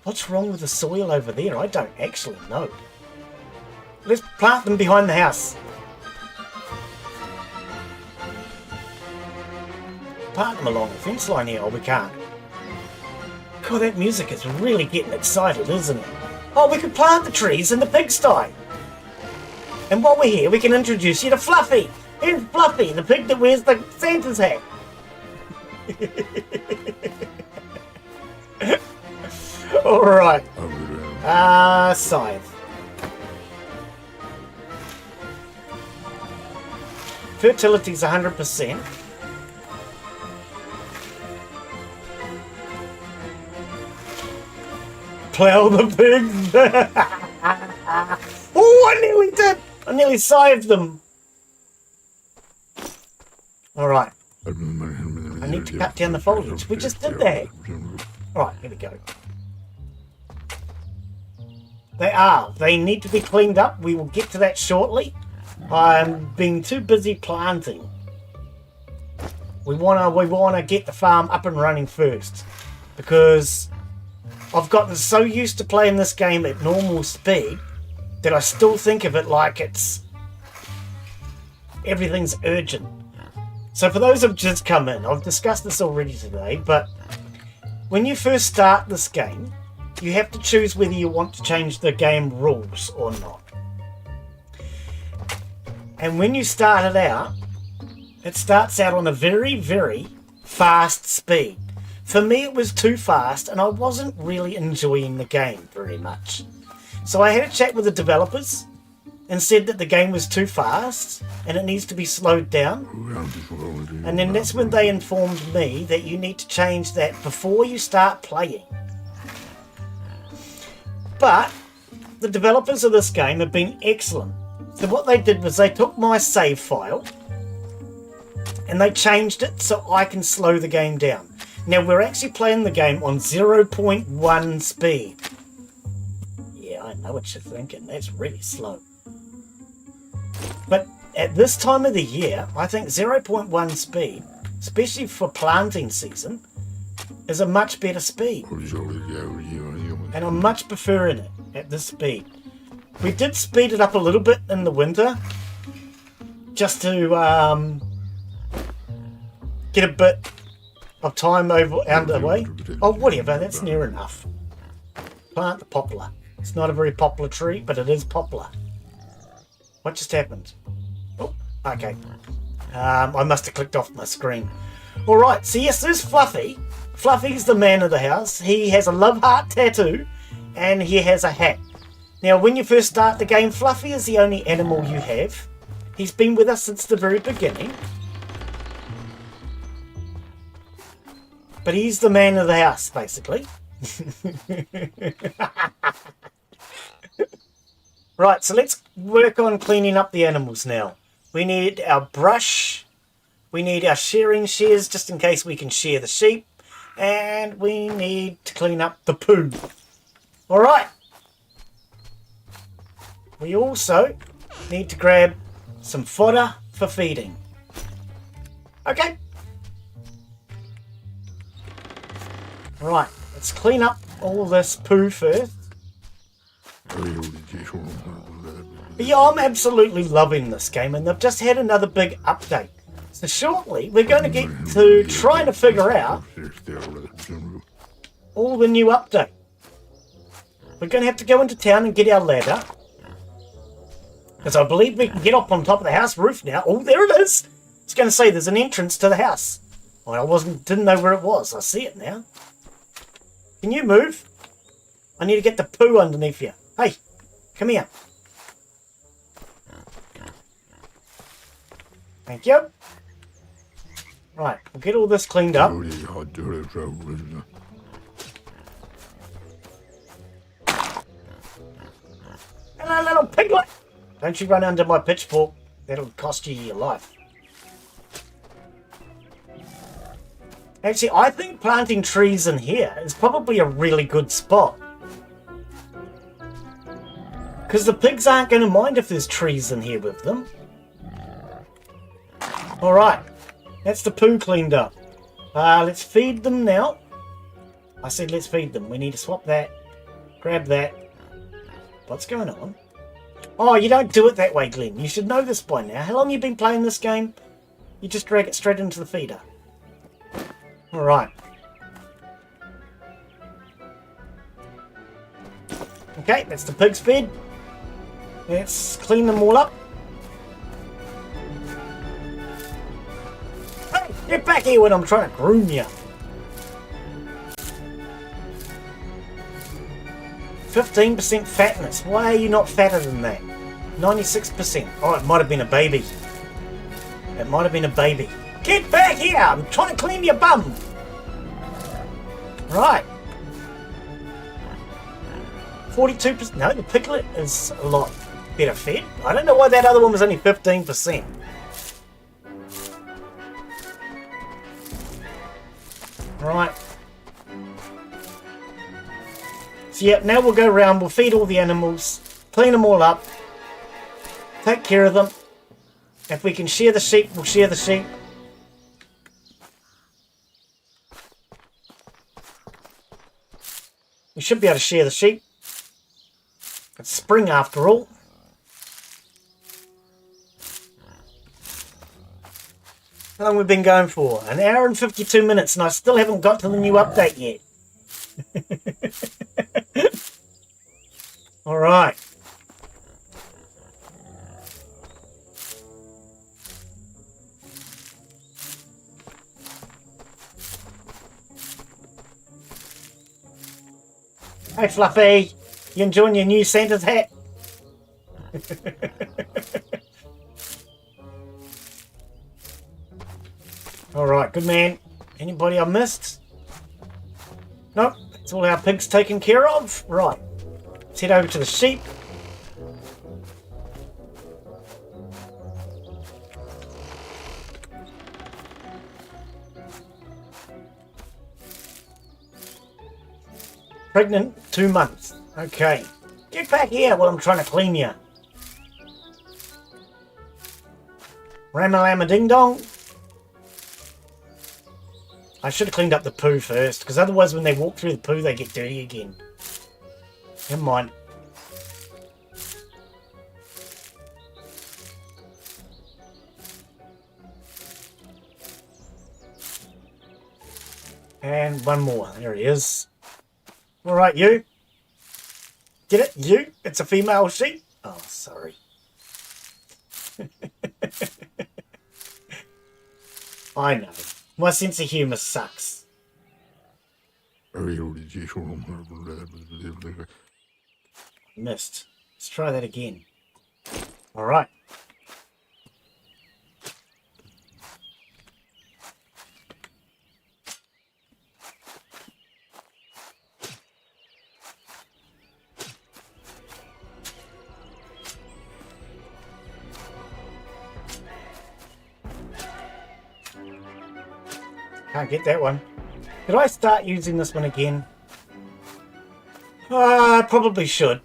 What's wrong with the soil over there? I don't actually know. Let's plant them behind the house. Plant them along the fence line here. Oh, we can't. God, that music is really getting excited, isn't it? Oh, we could plant the trees in the pigsty. And while we're here, we can introduce you to Fluffy. Here's Fluffy, the pig that wears the Santa's hat. Alright. Scythe. Fertility's 100%. Plough the pigs. Oh, I nearly did. I nearly saved them. Alright. I need to cut down the foliage. We just did that. Alright, here we go. They need to be cleaned up. We will get to that shortly. I'm being too busy planting. We wanna get the farm up and running first. Because I've gotten so used to playing this game at normal speed that I still think of it like everything's urgent. So for those who've just come in, I've discussed this already today, but when you first start this game, you have to choose whether you want to change the game rules or not. And when you start it starts out on a very, very fast speed. For me, it was too fast, and I wasn't really enjoying the game very much. So I had a chat with the developers and said that the game was too fast and it needs to be slowed down. And then that's when they informed me that you need to change that before you start playing. But the developers of this game have been excellent. So what they did was they took my save file and they changed it so I can slow the game down. Now, we're actually playing the game on 0.1 speed. Yeah, I know what you're thinking. That's really slow. But at this time of the year, I think 0.1 speed, especially for planting season, is a much better speed. And I'm much preferring it at this speed. We did speed it up a little bit in the winter, just to get a bit of time underway. Oh, whatever, that's near enough. Plant the poplar. It's not a very popular tree, but it is popular. What just happened? Oh, okay. I must have clicked off my screen. Alright, so yes, there's Fluffy. Fluffy's the man of the house. He has a love heart tattoo, and he has a hat. Now, when you first start the game, Fluffy is the only animal you have. He's been with us since the very beginning. But he's the man of the house, basically. Right, so let's work on cleaning up the animals now. We need our brush. We need our shears just in case we can shear the sheep. And we need to clean up the poo. Alright. We also need to grab some fodder for feeding. Okay. Right, let's clean up all this poo first. But yeah, I'm absolutely loving this game, and they've just had another big update. So shortly, we're going to get to trying to figure out all the new update. We're going to have to go into town and get our ladder. Because I believe we can get up on top of the house roof now. Oh, there it is. It's going to say there's an entrance to the house. Well, I didn't know where it was. I see it now. Can you move? I need to get the poo underneath you. Hey, come here. Thank you. Right, we'll get all this cleaned up. Hello, little piglet. Don't you run under my pitchfork. That'll cost you your life. Actually, I think planting trees in here is probably a really good spot. Because the pigs aren't going to mind if there's trees in here with them. Alright, that's the poo cleaned up. Let's feed them now. I said let's feed them. We need to swap that. Grab that. What's going on? Oh, you don't do it that way, Glen. You should know this by now. How long have you been playing this game? You just drag it straight into the feeder. Alright. Okay, that's the pigs fed. Let's clean them all up. Hey, get back here when I'm trying to groom you. 15% fatness. Why are you not fatter than that? 96%. Oh, it might have been a baby. It might have been a baby. Get back here! I'm trying to clean your bum. Right. 42%. No, the piglet is a lot better fed. I don't know why that other one was only 15%. Right. So yeah, now we'll go around, we'll feed all the animals, clean them all up, take care of them. If we can shear the sheep, we'll shear the sheep. We should be able to shear the sheep. It's spring after all. How long have we been going for? An hour and 52 minutes and I still haven't got to the new update yet. Alright. Hey Fluffy, you enjoying your new Santa's hat? Alright, good man. Anybody I missed? Nope, that's all our pigs taken care of. Right, let's head over to the sheep. Pregnant, 2 months. Okay. Get back here while I'm trying to clean you. Ramalama ding dong. I should have cleaned up the poo first, because otherwise when they walk through the poo they get dirty again. Never mind. And one more. There he is. Alright, you. Get it? You? It's a female sheep? Oh, sorry. I know. My sense of humour sucks. Missed. Let's try that again. Alright. Can't get that one. Did I start using this one again? I probably should.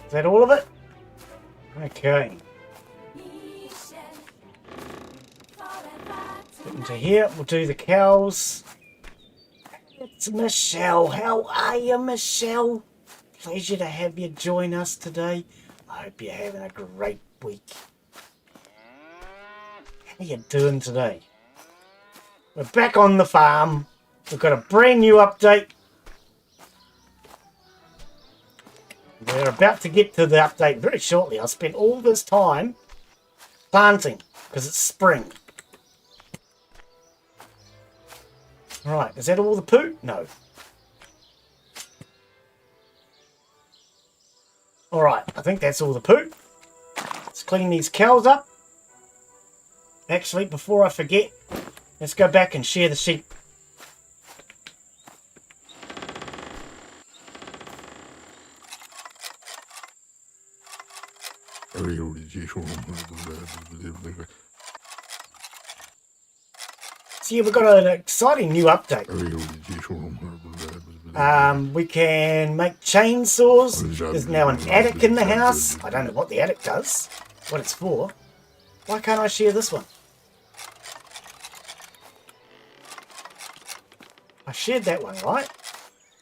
Is that all of it? Okay. Get into here. We'll do the cows. It's Michelle. How are you, Michelle? Pleasure to have you join us today. I hope you're having a great week. How are you doing today? We're back on the farm. We've got a brand new update. We're about to get to the update very shortly. I spent all this time planting because it's spring. Right, is that all the poo? No. Alright, I think that's all the poo. Let's clean these cows up. Actually, before I forget, let's go back and share the sheep. See, we've got an exciting new update. We can make chainsaws. There's now an attic in the house. I don't know what the attic does, what it's for. Why can't I share this one? I shared that one, right?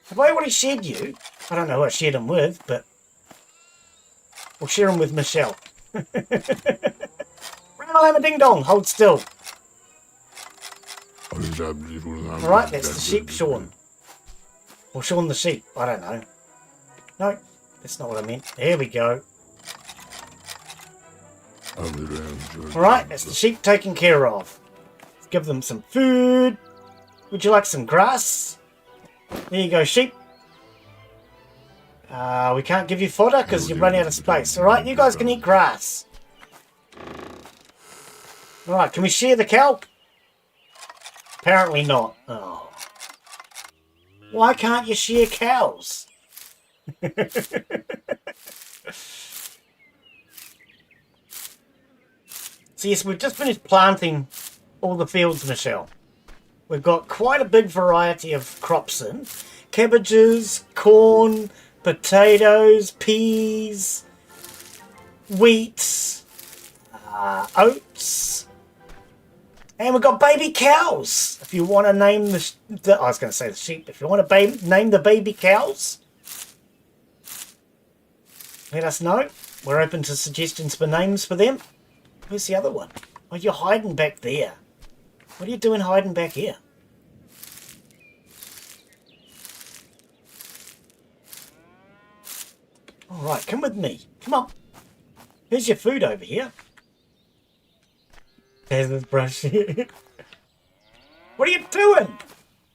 Have I already shared you? I don't know who I shared them with, but we'll share them with Michelle. Ram a ding dong, hold still. Alright, that's the sheep, Sean. Or Sean the sheep, I don't know. No, that's not what I meant. There we go. Alright, that's the sheep taken care of. Let's give them some food. Would you like some grass? There you go, sheep. We can't give you fodder because you've run out of space. Alright, you guys can eat grass. Alright, can we share the cow? Apparently not. Oh. Why can't you share cows? So yes, we've just finished planting all the fields, Michelle. We've got quite a big variety of crops in. Cabbages, corn, potatoes, peas, wheat, oats, and we've got baby cows. If you want to name I was going to say the sheep. If you want to name the baby cows, let us know. We're open to suggestions for names for them. Where's the other one? Oh, you're hiding back there. What are you doing hiding back here? Alright, come with me. Come on. Here's your food over here. There's this brush. What are you doing?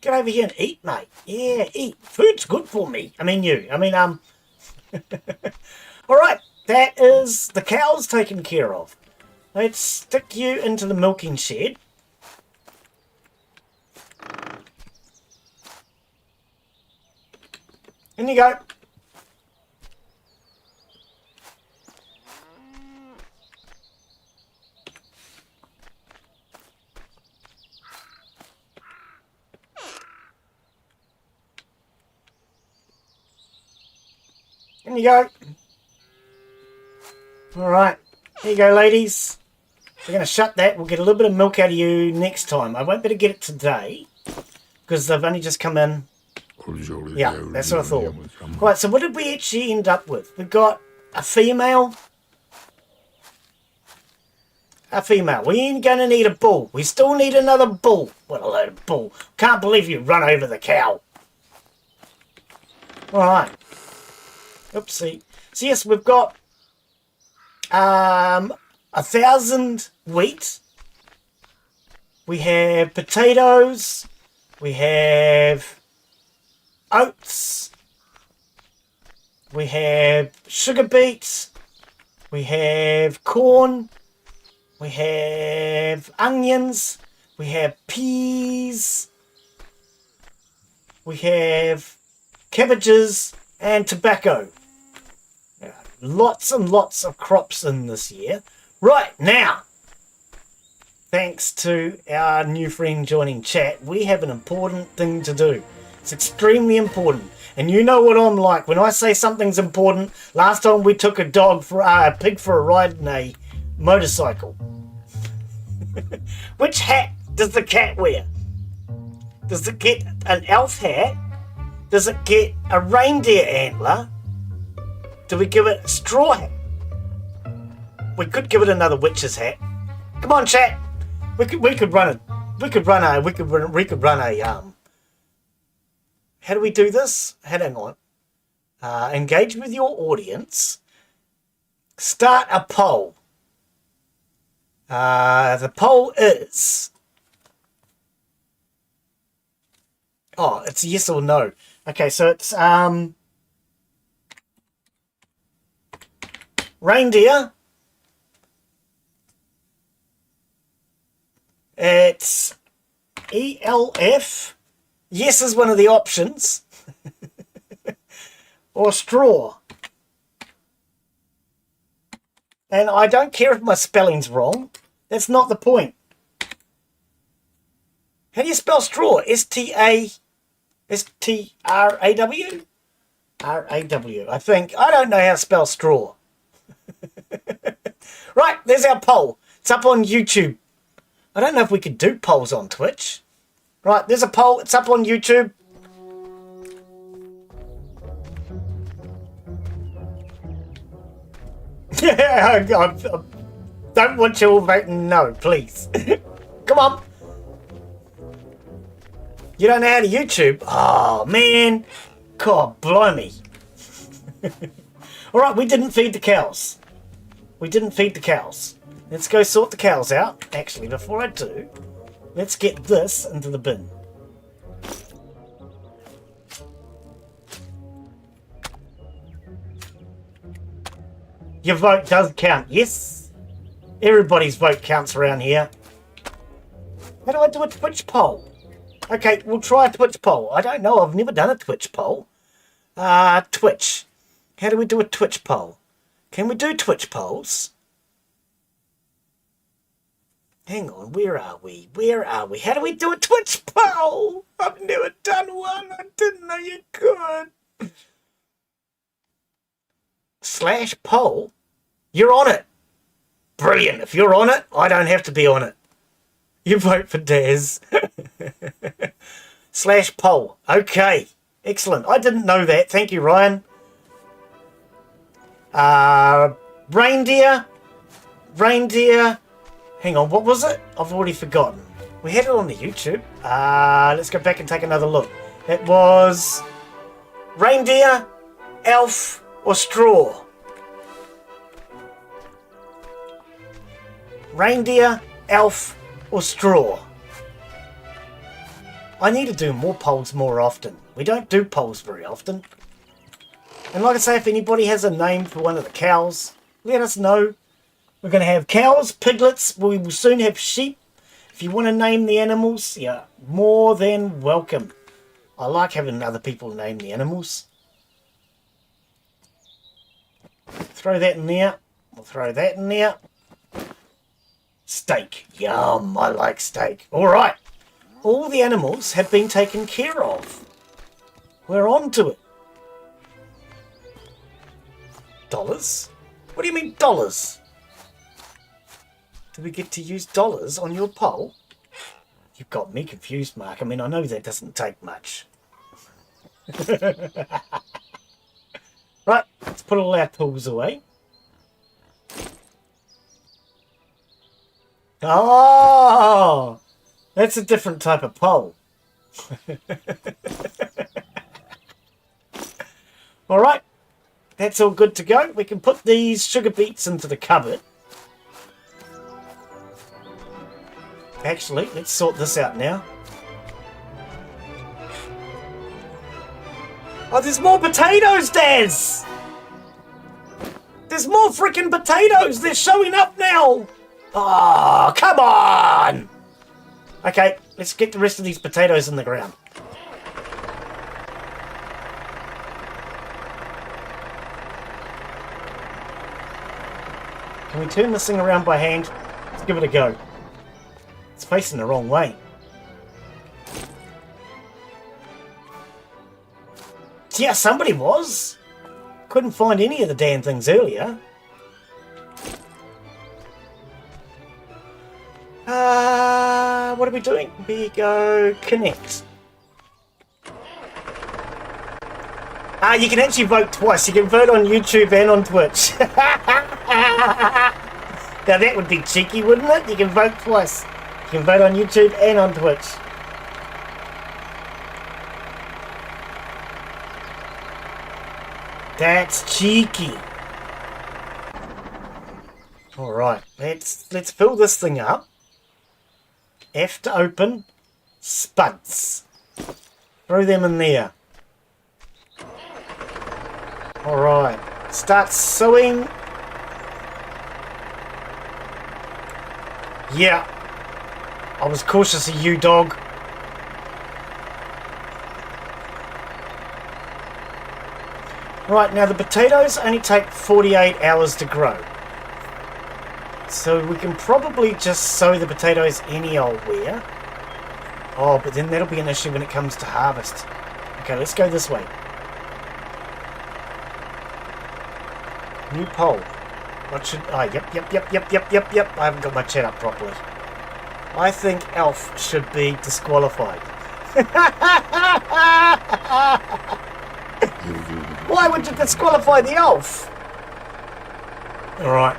Get over here and eat, mate. Yeah, eat. Food's good for me. I mean you. Alright, that is the cows taken care of. Let's stick you into the milking shed. In you go. In you go. Alright, here you go, ladies. We're going to shut that. We'll get a little bit of milk out of you next time. I won't be able to get it today because they've only just come in. Yeah, that's what I thought. Right, so what did we actually end up with? We've got a female. A female. We ain't going to need a bull. We still need another bull. What a load of bull. Can't believe you run over the cow. Alright. Oopsie. So yes, we've got 1,000 wheat. We have potatoes. We have oats. We have sugar beets. We have corn. We have onions. We have peas. We have cabbages and tobacco. Lots and lots of crops in this year. Right, now, thanks to our new friend joining chat, we have an important thing to do. It's extremely important. And you know what I'm like. When I say something's important, last time we took a pig for a ride in a motorcycle. Which hat does the cat wear? Does it get an elf hat? Does it get a reindeer antler? Do we give it a straw hat? We could give it another witch's hat. Come on, chat. We could run a how do we do this? Hang on. Engage with your audience. Start a poll. The poll is... Oh, it's yes or no. Okay, so it's reindeer. It's ELF. Yes is one of the options. Or straw. And I don't care if my spelling's wrong. That's not the point. How do you spell straw? S-T-R-A-W? R-A-W, I think. I don't know how to spell straw. Right, there's our poll. It's up on YouTube. I don't know if we could do polls on Twitch. Right, there's a poll. It's up on YouTube. I don't want you all voting no, please. Come on. You don't know how to YouTube? Oh, man. God, blimey. All right, we didn't feed the cows. Let's go sort the cows out. Actually, before I do, let's get this into the bin. Your vote does count, yes? Everybody's vote counts around here. How do I do a Twitch poll? Okay, we'll try a Twitch poll. I don't know, I've never done a Twitch poll. Twitch. How do we do a Twitch poll? Can we do Twitch polls? Hang on, where are we? How do we do a Twitch poll? I've never done one. I didn't know you could. /poll? You're on it. Brilliant. If you're on it, I don't have to be on it. You vote for Daz. /poll. Okay. Excellent. I didn't know that. Thank you, Ryan. Reindeer. Hang on, what was it? I've already forgotten. We had it on the YouTube. Let's go back and take another look. It was reindeer, elf, or straw. Reindeer, elf, or straw. I need to do more polls more often. We don't do polls very often. And like I say, if anybody has a name for one of the cows, let us know. We're going to have cows, piglets, we will soon have sheep. If you want to name the animals, you're more than welcome. I like having other people name the animals. Throw that in there. We'll throw that in there. Steak. Yum, I like steak. Alright. All the animals have been taken care of. We're on to it. Dollars? What do you mean dollars? Do we get to use dollars on your poll? You've got me confused, Mark. I mean, I know that doesn't take much. Right, let's put all our tools away. Oh, that's a different type of poll. All right, that's all good to go. We can put these sugar beets into the cupboard. Actually, let's sort this out now. Oh, there's more potatoes, Daz! There's There's more freaking potatoes. They're showing up now. Oh, come on. Okay, let's get the rest of these potatoes in the ground. Can we turn this thing around by hand? Let's give it a go. It's facing the wrong way. Yeah, somebody was. Couldn't find any of the damn things earlier. What are we doing? We go connect. You can actually vote twice. You can vote on YouTube and on Twitch. Now that would be cheeky, wouldn't it? You can vote twice. You can vote on YouTube and on Twitch. That's cheeky. All right, let's fill this thing up. F to open. Spuds. Throw them in there. All right. Start sewing. Yeah. I was cautious of you, dog. Right, now the potatoes only take 48 hours to grow. So we can probably just sow the potatoes any old where. Oh, but then that'll be an issue when it comes to harvest. Okay, let's go this way. New poll. What should... Oh, yep. I haven't got my chat up properly. I think Elf should be disqualified. Why would you disqualify the Elf? Alright.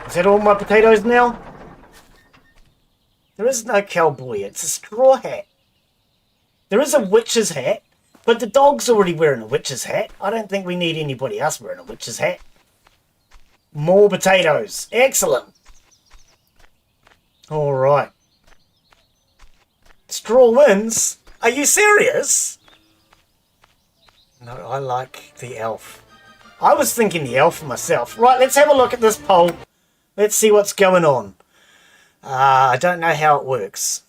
Is that all my potatoes now? There is no cowboy. It's a straw hat. There is a witch's hat. But the dog's already wearing a witch's hat. I don't think we need anybody else wearing a witch's hat. More potatoes. Excellent. Alright. Straw wins? Are you serious? No, I like the elf. I was thinking the elf myself. Right, let's have a look at this poll. Let's see what's going on. I don't know how it works.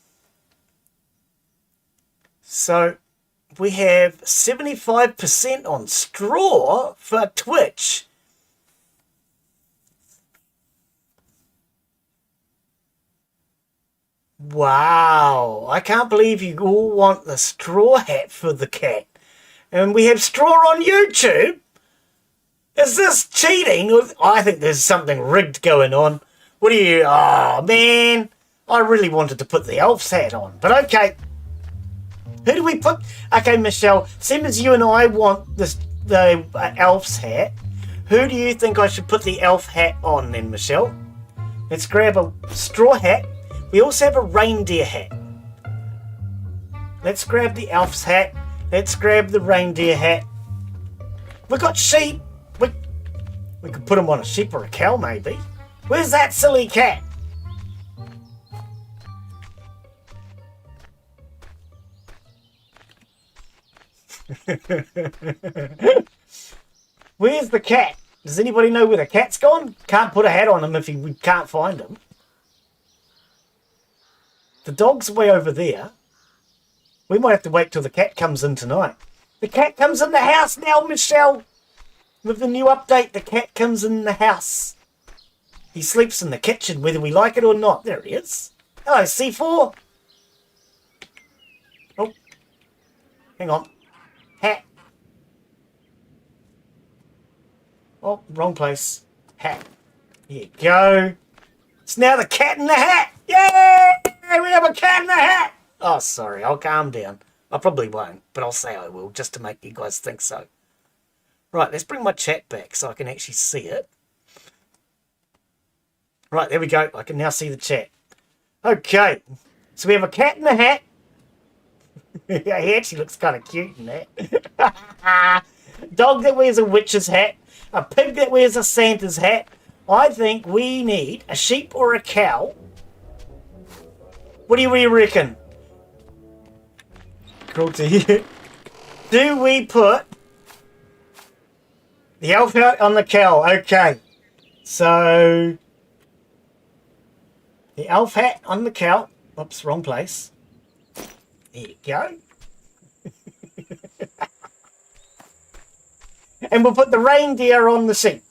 So... we have 75% on straw for Twitch. Wow, I can't believe you all want the straw hat for the cat. And we have straw on YouTube? Is this cheating? I think there's something rigged going on. What do you... Oh, man. I really wanted to put the elf's hat on, but okay. Who do we put? Okay, Michelle, same as you and I want the elf's hat. Who do you think I should put the elf hat on then, Michelle? Let's grab a straw hat. We also have a reindeer hat. Let's grab the elf's hat. Let's grab the reindeer hat. We've got sheep. We could put them on a sheep or a cow, maybe. Where's that silly cat? Where's the cat? Does anybody know where the cat's gone? Can't put a hat on him if we can't find him. The dog's way over there. We might have to wait till the cat comes in tonight. The cat comes in the house now, Michelle. With the new update, the cat comes in the house. He sleeps in the kitchen whether we like it or not. There he is. Hello, C4. Oh, hang on. Hat. Oh, wrong place. Hat. Here you go. It's now the cat in the hat. Yay! We have a cat in the hat. Oh, sorry. I'll calm down. I probably won't, but I'll say I will just to make you guys think so. Right, let's bring my chat back so I can actually see it. Right, there we go. I can now see the chat. Okay. So we have a cat in the hat. Yeah, he actually looks kind of cute in that. Dog that wears a witch's hat. A pig that wears a Santa's hat. I think we need a sheep or a cow. What do you reckon? Cruelty. Do we put The elf hat on the cow. Okay. So the elf hat on the cow. Oops, wrong place. There you go. And we'll put the reindeer on the sheep.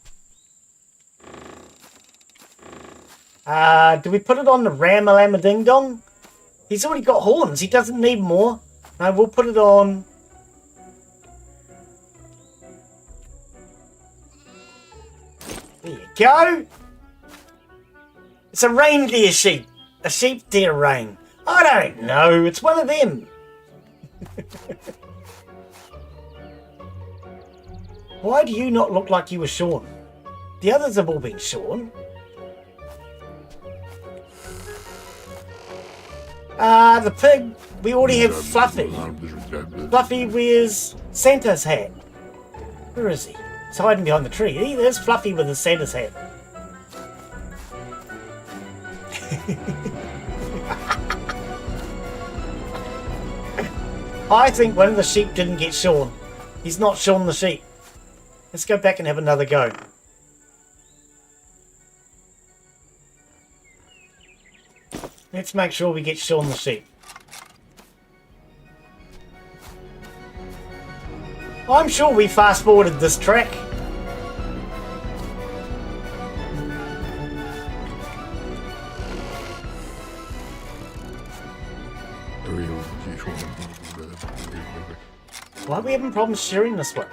Do we put it on the Ramalama Ding Dong? He's already got horns. He doesn't need more. No, we'll put it on. There you go. It's a reindeer sheep. A sheep deer rain. I don't know. It's one of them. Why do you not look like you were shorn? The others have all been shorn. The pig, we already have Fluffy. Fluffy wears Santa's hat. Where is he? He's hiding behind the tree. There's Fluffy with his Santa's hat. I think one of the sheep didn't get shorn. He's not shorn the sheep. Let's go back and have another go. Let's make sure we get shorn the sheep. I'm sure we fast forwarded this track. Why are we having problems sharing this one?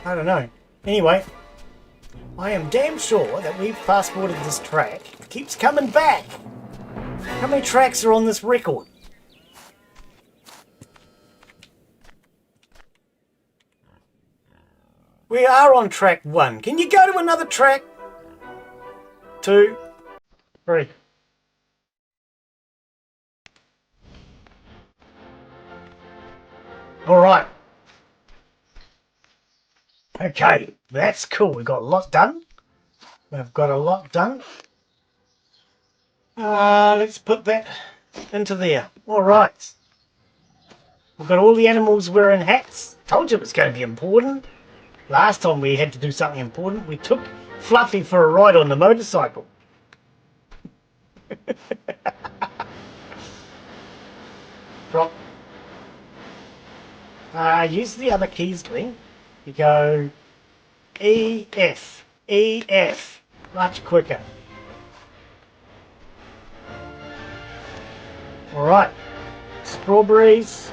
I don't know. Anyway, I am damn sure that we've fast forwarded this track. It keeps coming back. How many tracks are on this record? We are on track 1. Can you go to another track? 2, 3. All right. Okay, that's cool. We've got a lot done. We've got a lot done. Let's put that into there. All right. We've got all the animals wearing hats. Told you it was going to be important. Last time we had to do something important. We took Fluffy for a ride on the motorcycle. Drop. Use the other keys, Glen. You go E, F, E, F. Much quicker. Alright. Strawberries,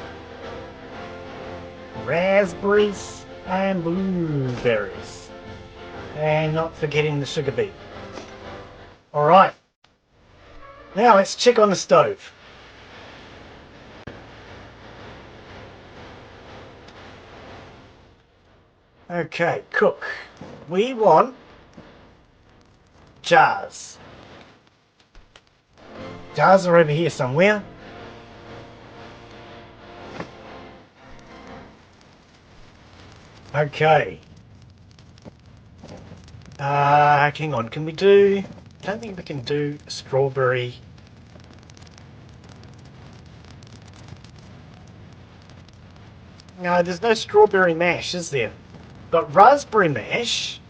raspberries, and blueberries. And not forgetting the sugar beet. Alright. Now let's check on the stove. Okay, cook. We want jars. Jars are over here somewhere. Okay. Hang on, can we do... I don't think we can do strawberry. No, there's no strawberry mash, is there? Got raspberry mash.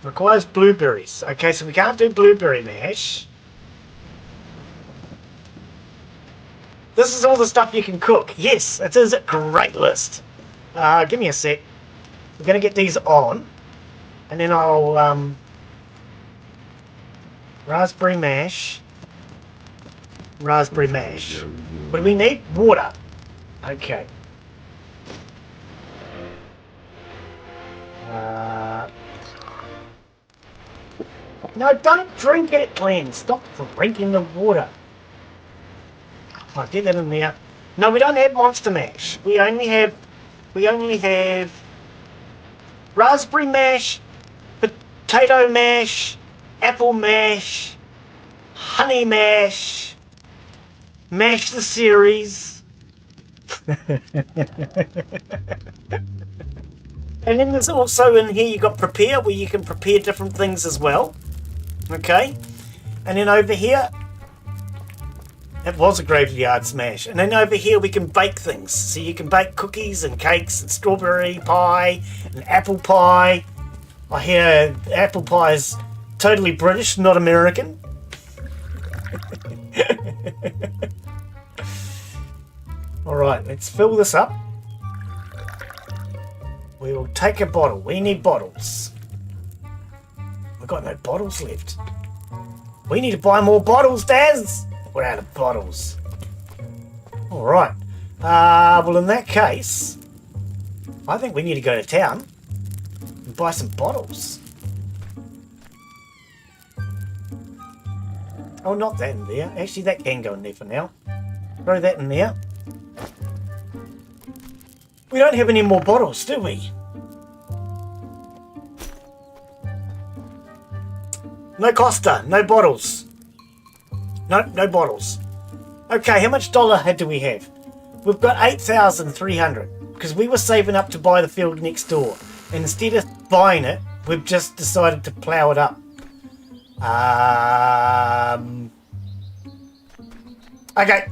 Requires blueberries. Okay, so we can't do blueberry mash. This is all the stuff you can cook. Yes, it is a great list. Give me a sec. We're going to get these on. And then I'll... raspberry mash. Raspberry mash. What do we need? Water. Okay. No, don't drink it, Glen. Stop drinking the water. I'll get that in there. No, we don't have monster mash. We only have raspberry mash, potato mash, apple mash, honey mash, mash the series. And then there's also in here you got prepare, where you can prepare different things as well. Okay, and then over here That was a graveyard smash. And then over here we can bake things. So you can bake cookies and cakes and strawberry pie and apple pie. I hear apple pie is totally British, not American. Alright, let's fill this up. We will take a bottle. We need bottles. We've got no bottles left. We need to buy more bottles, Daz. We're out of bottles. Alright. Well, in that case, I think we need to go to town and buy some bottles. Oh, not that in there. Actually, that can go in there for now. Throw that in there. We don't have any more bottles, do we? No Costa, no bottles. No bottles. Okay, how much dollar do we have? We've got 8,300 because we were saving up to buy the field next door. And instead of buying it, we've just decided to plough it up. Okay.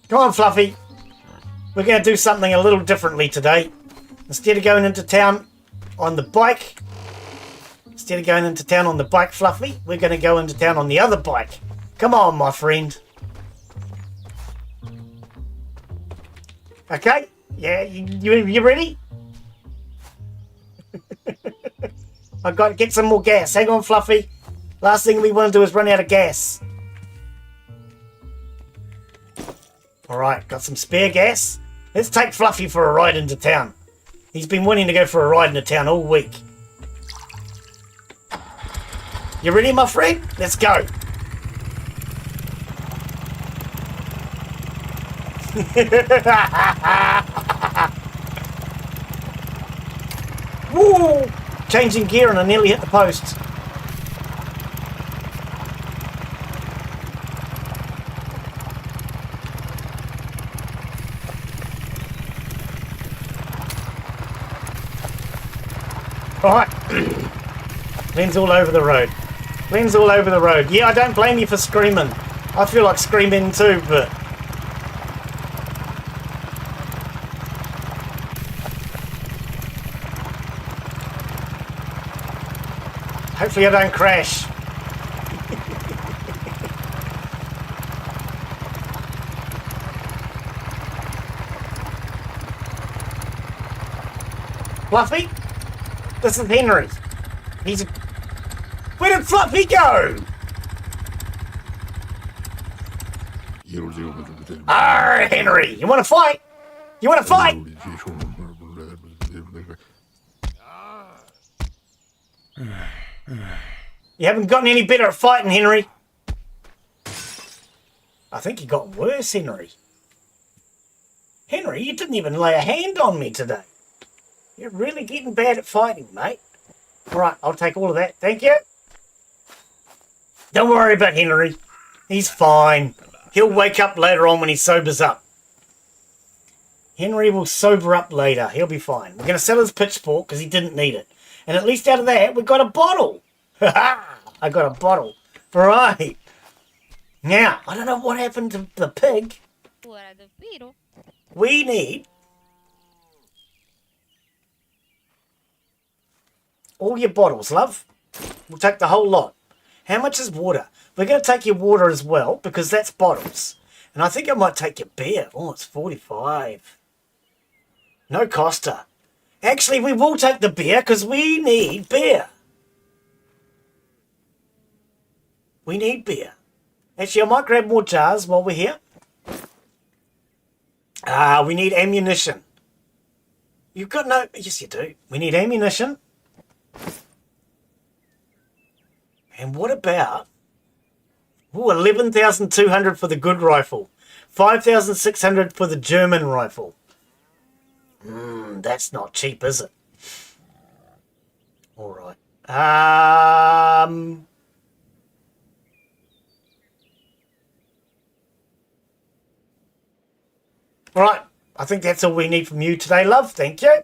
Come on, Fluffy. We're going to do something a little differently today. Instead of going into town on the bike, Fluffy, we're going to go into town on the other bike. Come on, my friend. Okay? Yeah, you ready? I've got to get some more gas. Hang on, Fluffy. Last thing we want to do is run out of gas. Alright, got some spare gas. Let's take Fluffy for a ride into town. He's been wanting to go for a ride into town all week. You ready, my friend? Let's go. Woo! Changing gear and I nearly hit the post. Alright. Glen's all over the road. Glen's all over the road. Yeah, I don't blame you for screaming. I feel like screaming too, but... hopefully I don't crash. Fluffy? This is Henry. He's a... Where did Fluffy go? Arr, Henry, you want to fight? You want to fight? You haven't gotten any better at fighting, Henry. I think you got worse, Henry. Henry, you didn't even lay a hand on me today. You're really getting bad at fighting, mate. Right, I'll take all of that. Thank you. Don't worry about Henry. He's fine. He'll wake up later on when he sobers up. Henry will sober up later. He'll be fine. We're going to sell his pitchfork because he didn't need it. And at least out of that, we got a bottle. I got a bottle. Right. Now, I don't know what happened to the pig. We need... all your bottles, love. We'll take the whole lot. How much is water? We're going to take your water as well, because that's bottles. And I think I might take your beer. Oh, it's 45. No Costa. Actually, we will take the beer, because we need beer. We need beer. Actually, I might grab more jars while we're here. We need ammunition. You've got no... yes, you do. We need ammunition. And what about... ooh, 11,200 for the good rifle. 5,600 for the German rifle. That's not cheap, is it? All right. All right. I think that's all we need from you today, love. Thank you.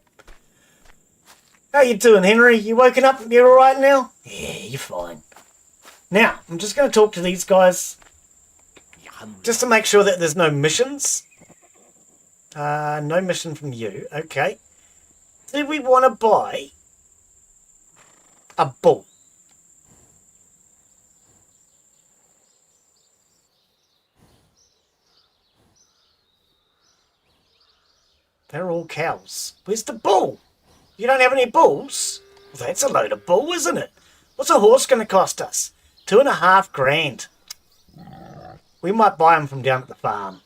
How you doing, Henry? You woken up? You all right now? Yeah, you're fine. Now, I'm just going to talk to these guys just to make sure that there's no missions. No mission from you. Okay. Do we want to buy a bull? They're all cows. Where's the bull? You don't have any bulls? Well, that's a load of bull, isn't it? What's a horse going to cost us? 2.5 grand. We might buy them from down at the farm.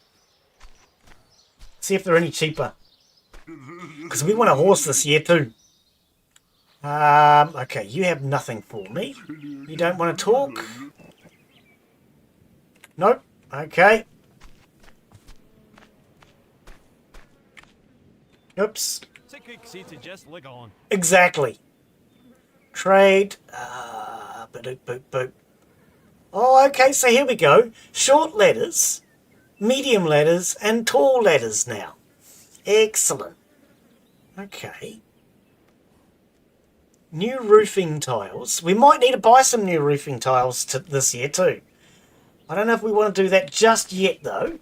See if they're any cheaper. Because we want a horse this year too. Okay, you have nothing for me. You don't want to talk? Nope. Okay. Oops. Exactly. Trade. Boop, boop, boop. Oh, okay, so here we go. Short ladders, medium ladders, and tall ladders now. Excellent. Okay. New roofing tiles. We might need to buy some new roofing tiles this year too. I don't know if we want to do that just yet though.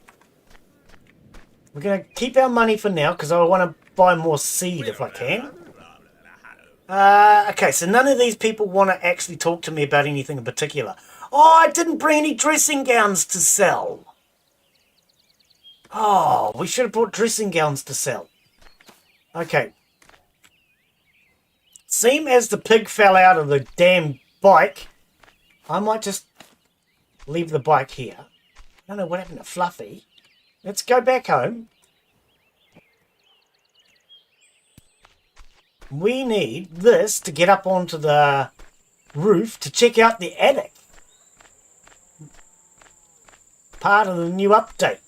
We're going to keep our money for now because I want to buy more seed if I can. Okay, so none of these people want to actually talk to me about anything in particular. Oh, I didn't bring any dressing gowns to sell. Oh, we should have brought dressing gowns to sell. Okay. Seem as the pig fell out of the damn bike, I might just leave the bike here. I don't know what happened to Fluffy. Let's go back home. We need this to get up onto the roof to check out the attic. Part of the new update.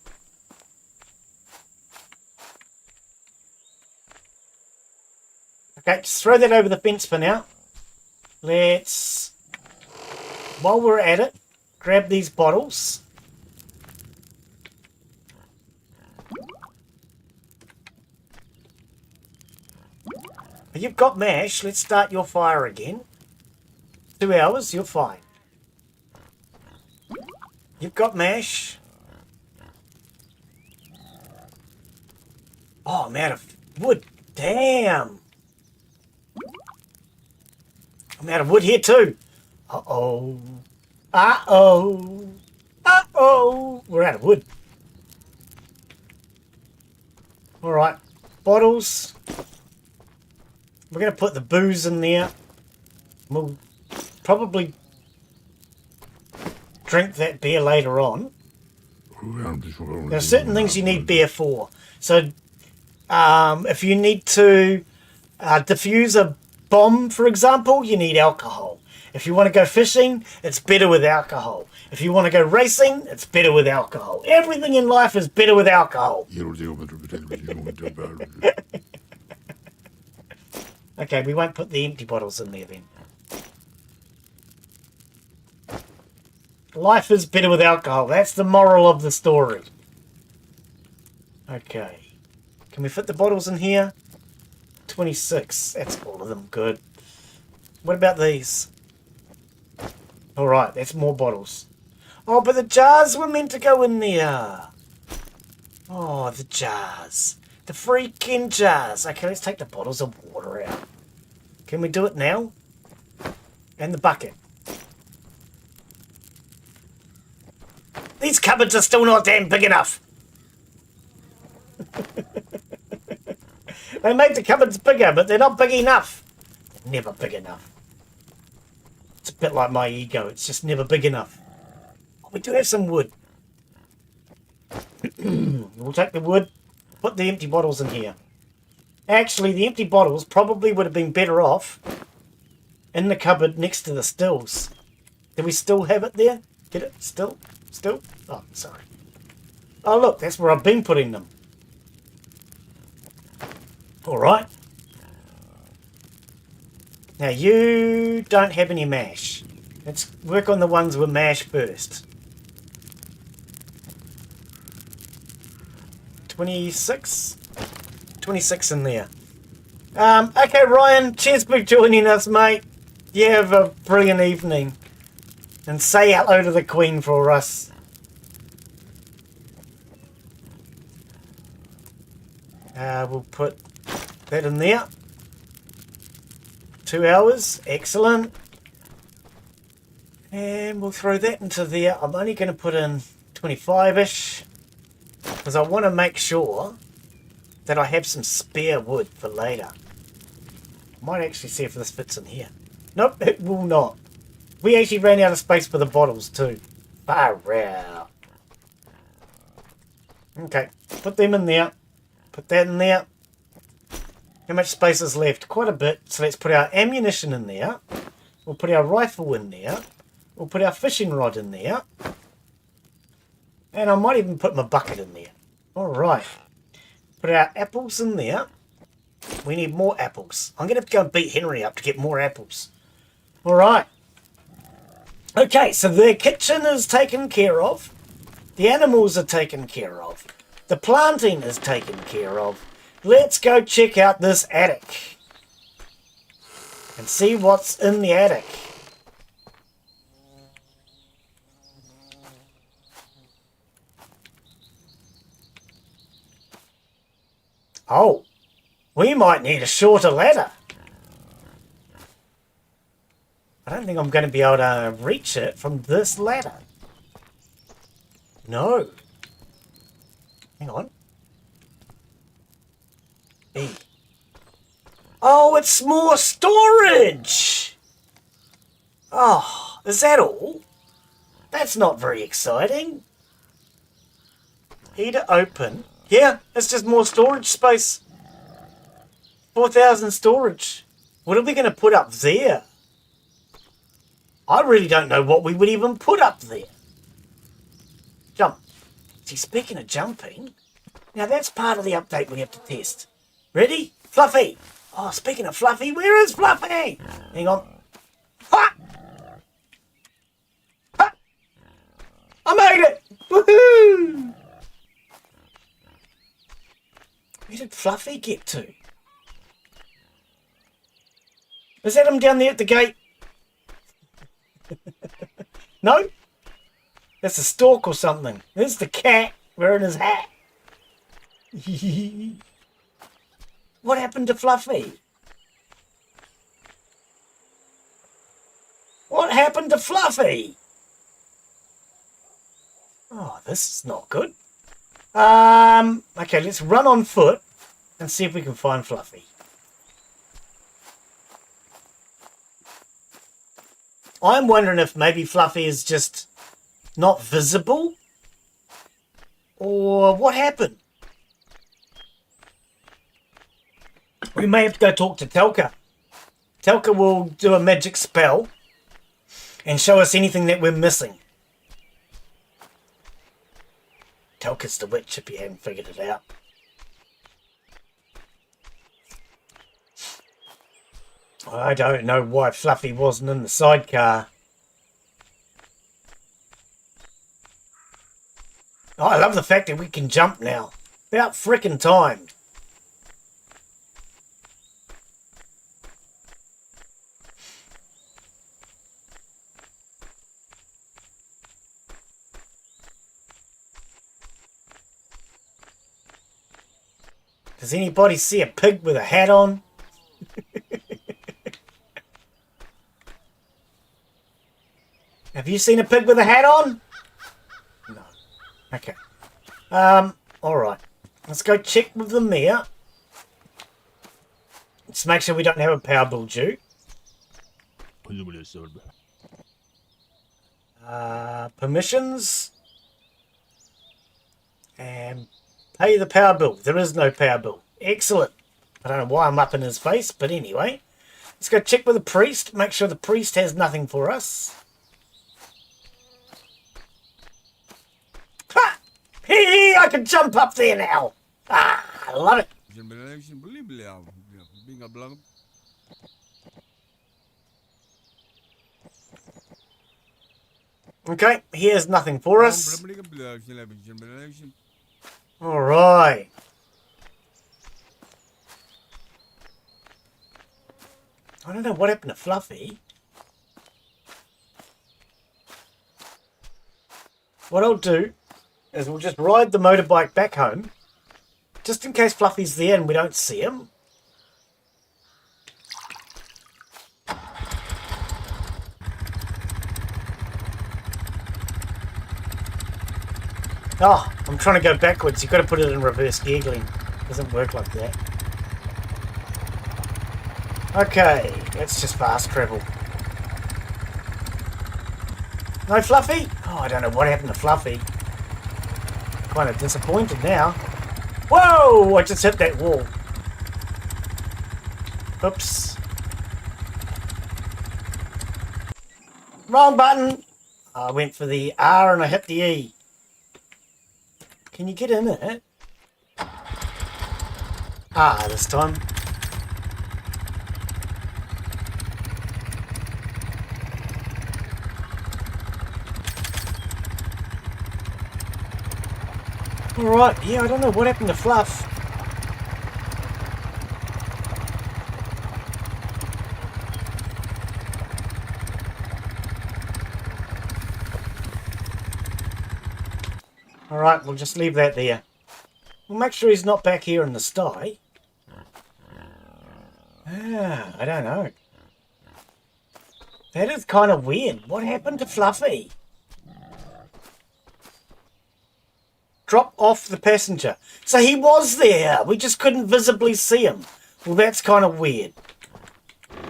Okay, just throw that over the fence for now. Let's, while we're at it, grab these bottles. You've got mash. Let's start your fire again. 2 hours, you're fine. You've got mash. Oh, I'm out of wood. Damn. I'm out of wood here too. Uh-oh. Uh-oh. Uh-oh. We're out of wood. All right. Bottles. We're going to put the booze in there. We'll probably drink that beer later on. There are certain things you need beer for. So if you need to defuse a bomb, for example, you need alcohol. If you want to go fishing, it's better with alcohol. If you want to go racing, it's better with alcohol. Everything in life is better with alcohol. Okay, we won't put the empty bottles in there then. Life is better with alcohol. That's the moral of the story. Okay. Can we fit the bottles in here? 26. That's all of them. Good. What about these? Alright, that's more bottles. Oh, but the jars were meant to go in there. Oh, the jars. The freaking jars. Okay, let's take the bottles of water out. Can we do it now? And the bucket. These cupboards are still not damn big enough. They made the cupboards bigger, but they're not big enough. They're never big enough. It's a bit like my ego. It's just never big enough. Oh, we do have some wood. We'll take the wood, put the empty bottles in here. Actually, the empty bottles probably would have been better off in the cupboard next to the stills. Do we still have it there? Get it? Still? Still? Oh, sorry. Oh, look, that's where I've been putting them. All right. Now, you don't have any mash. Let's work on the ones with mash first. 26? 26 in there. Okay, Ryan, cheers for joining us, mate. You have a brilliant evening. And say hello to the Queen for us. We'll put that in there. 2 hours, excellent. And we'll throw that into there. I'm only going to put in 25-ish. Because I want to make sure that I have some spare wood for later. Might actually see if this fits in here. Nope, it will not. We actually ran out of space for the bottles too. Far out. Okay, put them in there. Put that in there. How much space is left? Quite a bit. So let's put our ammunition in there. We'll put our rifle in there. We'll put our fishing rod in there. And I might even put my bucket in there. Alright. Put our apples in there. We need more apples. I'm going to have to go and beat Henry up to get more apples. Alright. Okay, so the kitchen is taken care of. The animals are taken care of. The planting is taken care of. Let's go check out this attic. And see what's in the attic. Oh, we might need a shorter ladder. I don't think I'm going to be able to reach it from this ladder. No. Hang on. E. Oh, it's more storage! Oh, is that all? That's not very exciting. Heater open. Yeah, it's just more storage space. 4,000 storage. What are we going to put up there? I really don't know what we would even put up there. Jump. See, speaking of jumping, now that's part of the update we have to test. Ready? Fluffy! Oh, speaking of Fluffy, where is Fluffy? Hang on. Ha! Ha! I made it! Woohoo! Where did Fluffy get to? Is that him down there at the gate? No? That's a stork or something. There's the cat wearing his hat. What happened to Fluffy? What happened to Fluffy? Oh, this is not good. Okay, let's run on foot and see if we can find Fluffy. I'm wondering if maybe Fluffy is just not visible, or what happened. We may have to go talk to Telka. Telka will do a magic spell and show us anything that we're missing. Telka's the witch if you haven't figured it out. I don't know why Fluffy wasn't in the sidecar. Oh, I love the fact that we can jump now. About frickin' time. Does anybody see a pig with a hat on? Have you seen a pig with a hat on? No. Okay. Alright. Let's go check with the mayor. Let's make sure we don't have a power bill due. Permissions. And pay the power bill. There is no power bill. Excellent. I don't know why I'm up in his face, but anyway. Let's go check with the priest. Make sure the priest has nothing for us. Ha! Hee! I can jump up there now. Ah, I love it. Okay, he has nothing for us. Alright. I don't know what happened to Fluffy. What I'll do is we'll just ride the motorbike back home, just in case Fluffy's there and we don't see him. Oh, I'm trying to go backwards. You've got to put it in reverse gear, Glen. Doesn't work like that. Okay, that's just fast travel. No Fluffy? Oh, I don't know what happened to Fluffy. Kind of disappointed now. Whoa! I just hit that wall. Oops. Wrong button! I went for the R and I hit the E. Can you get in it? Ah, this time. Alright, yeah, I don't know what happened to Fluff. Alright, we'll just leave that there. We'll make sure he's not back here in the sty. Ah, I don't know. That is kind of weird. What happened to Fluffy? Drop off the passenger. So he was there. We just couldn't visibly see him. Well, that's kind of weird.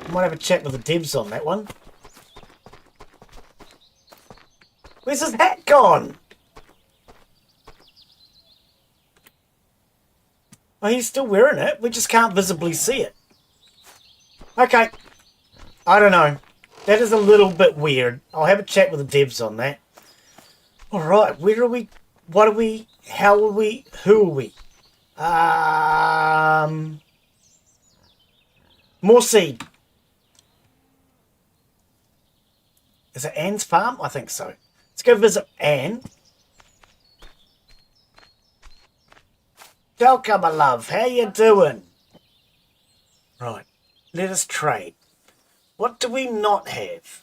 Might have a chat with the devs on that one. Where's his hat gone? Oh, he's still wearing it. We just can't visibly see it. Okay. I don't know. That is a little bit weird. I'll have a chat with the devs on that. Alright, where are we? What are we? How are we? Who are we? More seed. Is it Anne's farm? I think so. Let's go visit Anne. Welcome, my love. How you doing? Right. Let us trade. What do we not have?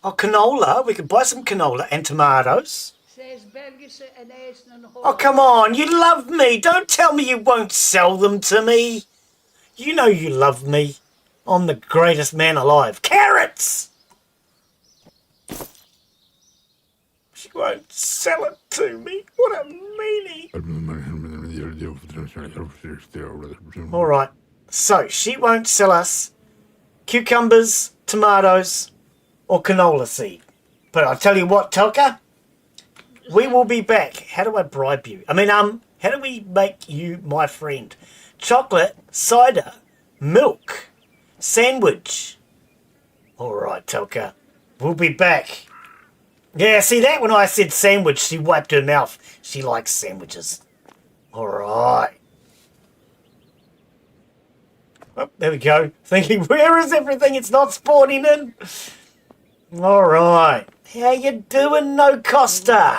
Oh, canola. We could buy some canola and tomatoes. Oh, come on. You love me. Don't tell me you won't sell them to me. You know you love me. I'm the greatest man alive. Carrots! She won't sell it to me. What a meanie. All right. So, she won't sell us cucumbers, tomatoes, or canola seed. But I'll tell you what, Telka, we will be back. How do I bribe you? How do we make you my friend? Chocolate, cider, milk, sandwich. All right, Telka, we'll be back. Yeah, see that? When I said sandwich, she wiped her mouth. She likes sandwiches. All right. Oh, there we go. Thinking, where is everything? It's not spawning in. All right. How you doing, No Costa?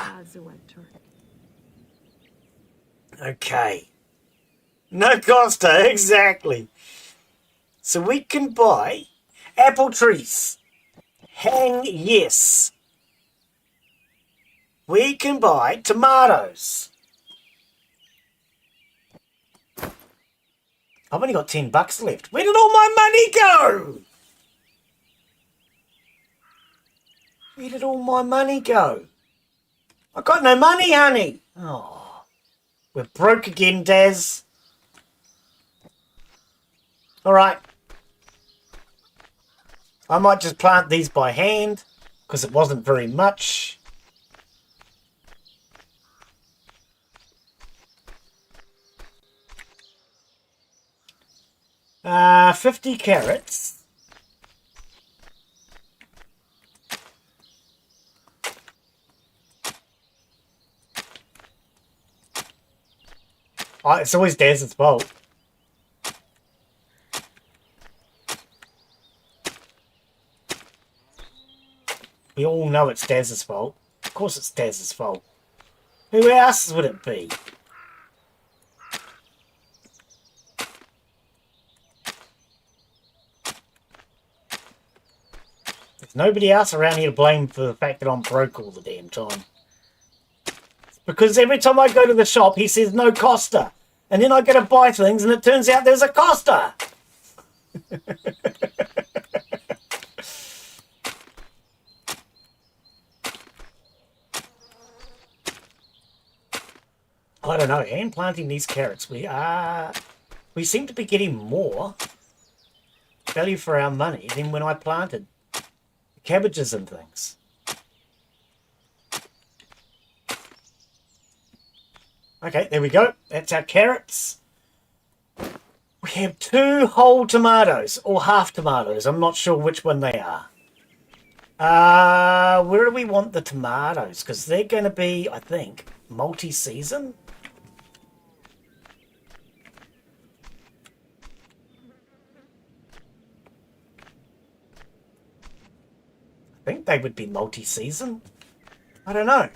Okay. No Costa, exactly. So we can buy apple trees. Hang yes. We can buy tomatoes. I've only got $10 left. Where did all my money go? Where did all my money go? I got no money, honey. Oh, we're broke again, Daz. All right. I might just plant these by hand because it wasn't very much. Uh, 50 carrots. Oh, it's always Daz's fault. We all know it's Daz's fault. Of course it's Daz's fault. Who else would it be? nobody else around here to blame for the fact that I'm broke all the damn time. Because every time I go to the shop, he says no Costa. And then I go to buy things and it turns out there's a Costa. I don't know, hand planting these carrots, we seem to be getting more value for our money than when I planted cabbages and things. Okay, there we go. That's our carrots. We have 2 whole tomatoes, or half tomatoes. I'm not sure which one they are. Where do we want the tomatoes? Because they're going to be, I think, multi-season. I think they would be multi-season. I don't know.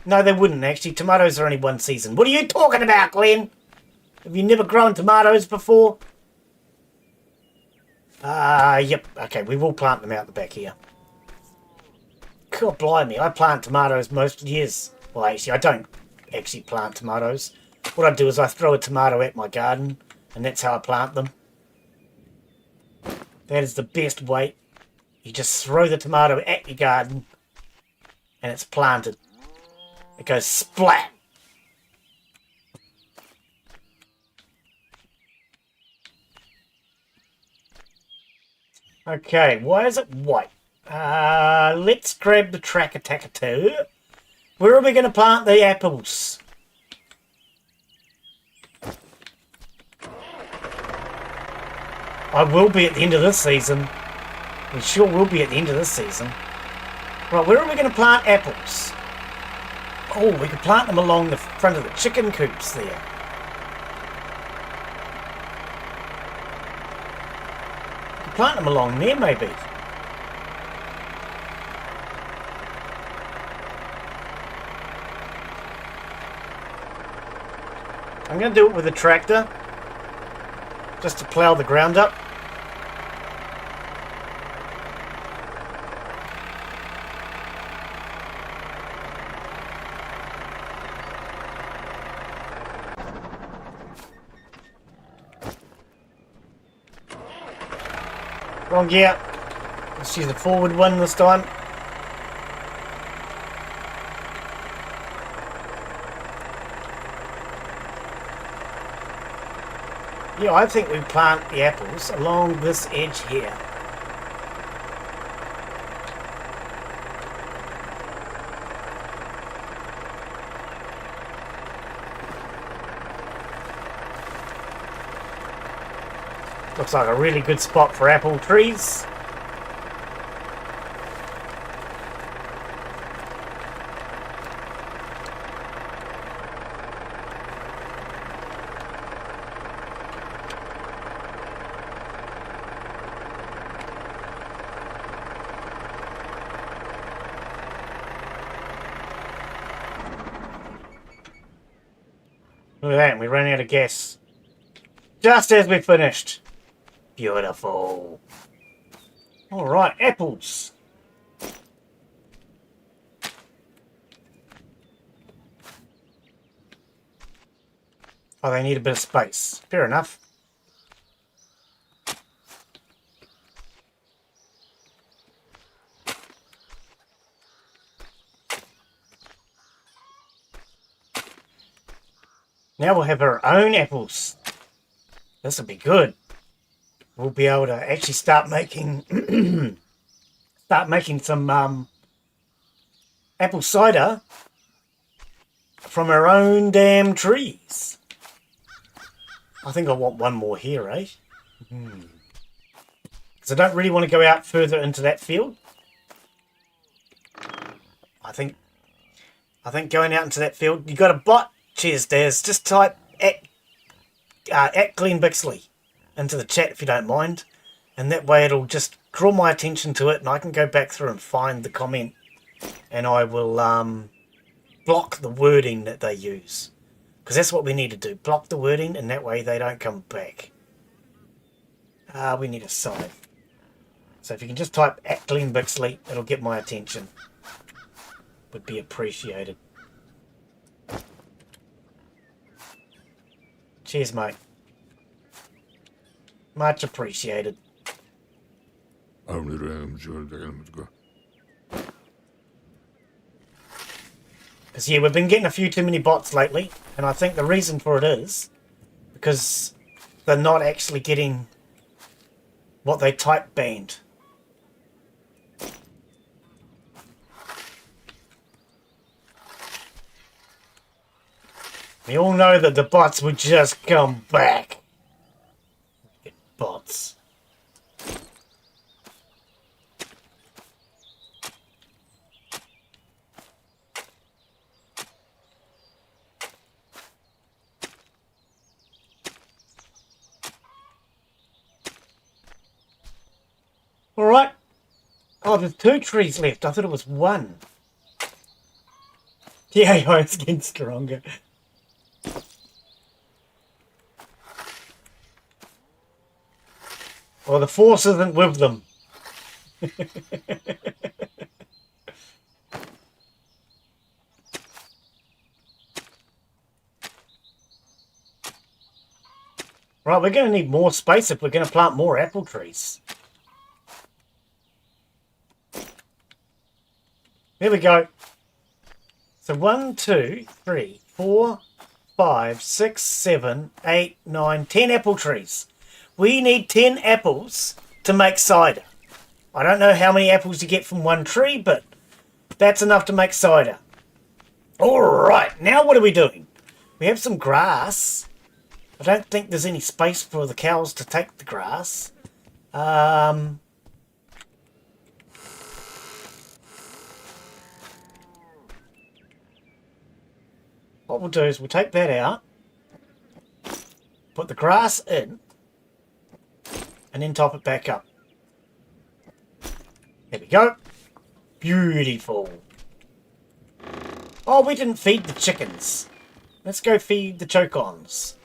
No, they wouldn't, actually. Tomatoes are only 1 season. What are you talking about, Glen? Have you never grown tomatoes before? Yep. Okay, we will plant them out the back here. God blimey, I plant tomatoes most years. Well, actually, I don't actually plant tomatoes. What I do is I throw a tomato at my garden, and that's how I plant them. That is the best way. You just throw the tomato at your garden, and it's planted. It goes splat. Okay, why is it white? Let's grab the tracker-tacker-too. Where are we going to plant the apples? I will be at the end of this season. We sure will be at the end of this season. Right, where are we going to plant apples? Oh, we could plant them along the front of the chicken coops there. We could plant them along there, maybe. I'm going to do it with a tractor, just to plough the ground up. Wrong gear. Let's use the forward one this time. Yeah, I think we plant the apples along this edge here. Looks like a really good spot for apple trees. Look at that, we ran out of gas. Just as we finished. Beautiful. Alright, apples. Oh, they need a bit of space. Fair enough. Now we'll have our own apples. This will be good. We'll be able to actually start making some apple cider from our own damn trees. I think I want one more here, eh? Because I don't really want to go out further into that field. I think going out into that field, you got a bot. Cheers, Daz. Just type at Glen Bixley into the chat if you don't mind, and that way it'll just draw my attention to it, and I can go back through and find the comment, and I will block the wording that they use, because that's what we need to do. Block the wording, and that way they don't come back. We need a scythe. So if you can just type at Glen Bixley, it'll get my attention. Would be appreciated. Cheers, mate. Much appreciated. Because, yeah, we've been getting a few too many bots lately, and I think the reason for it is because they're not actually getting what they type banned. We all know that the bots would just come back. Get bots. Alright. Oh, there's 2 trees left. I thought it was 1. The AI is getting stronger. Well, the force isn't with them. Right, we're going to need more space if we're going to plant more apple trees. There we go. So 1, 2, 3, 4, 5, 6, 7, 8, 9, 10 apple trees. We need 10 apples to make cider. I don't know how many apples you get from 1 tree, but that's enough to make cider. Alright, now what are we doing? We have some grass. I don't think there's any space for the cows to take the grass. What we'll do is we'll take that out, put the grass in, and then top it back up. There we go. Beautiful. Oh, we didn't feed the chickens. Let's go feed the choke-ons.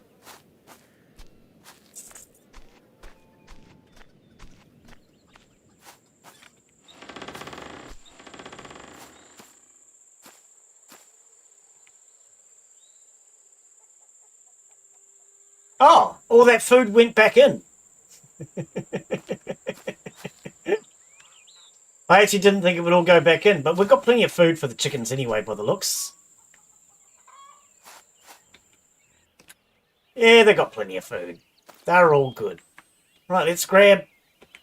Oh, all that food went back in. I actually didn't think it would all go back in, but we've got plenty of food for the chickens anyway, by the looks. Yeah, they got plenty of food. They're all good. Right, let's grab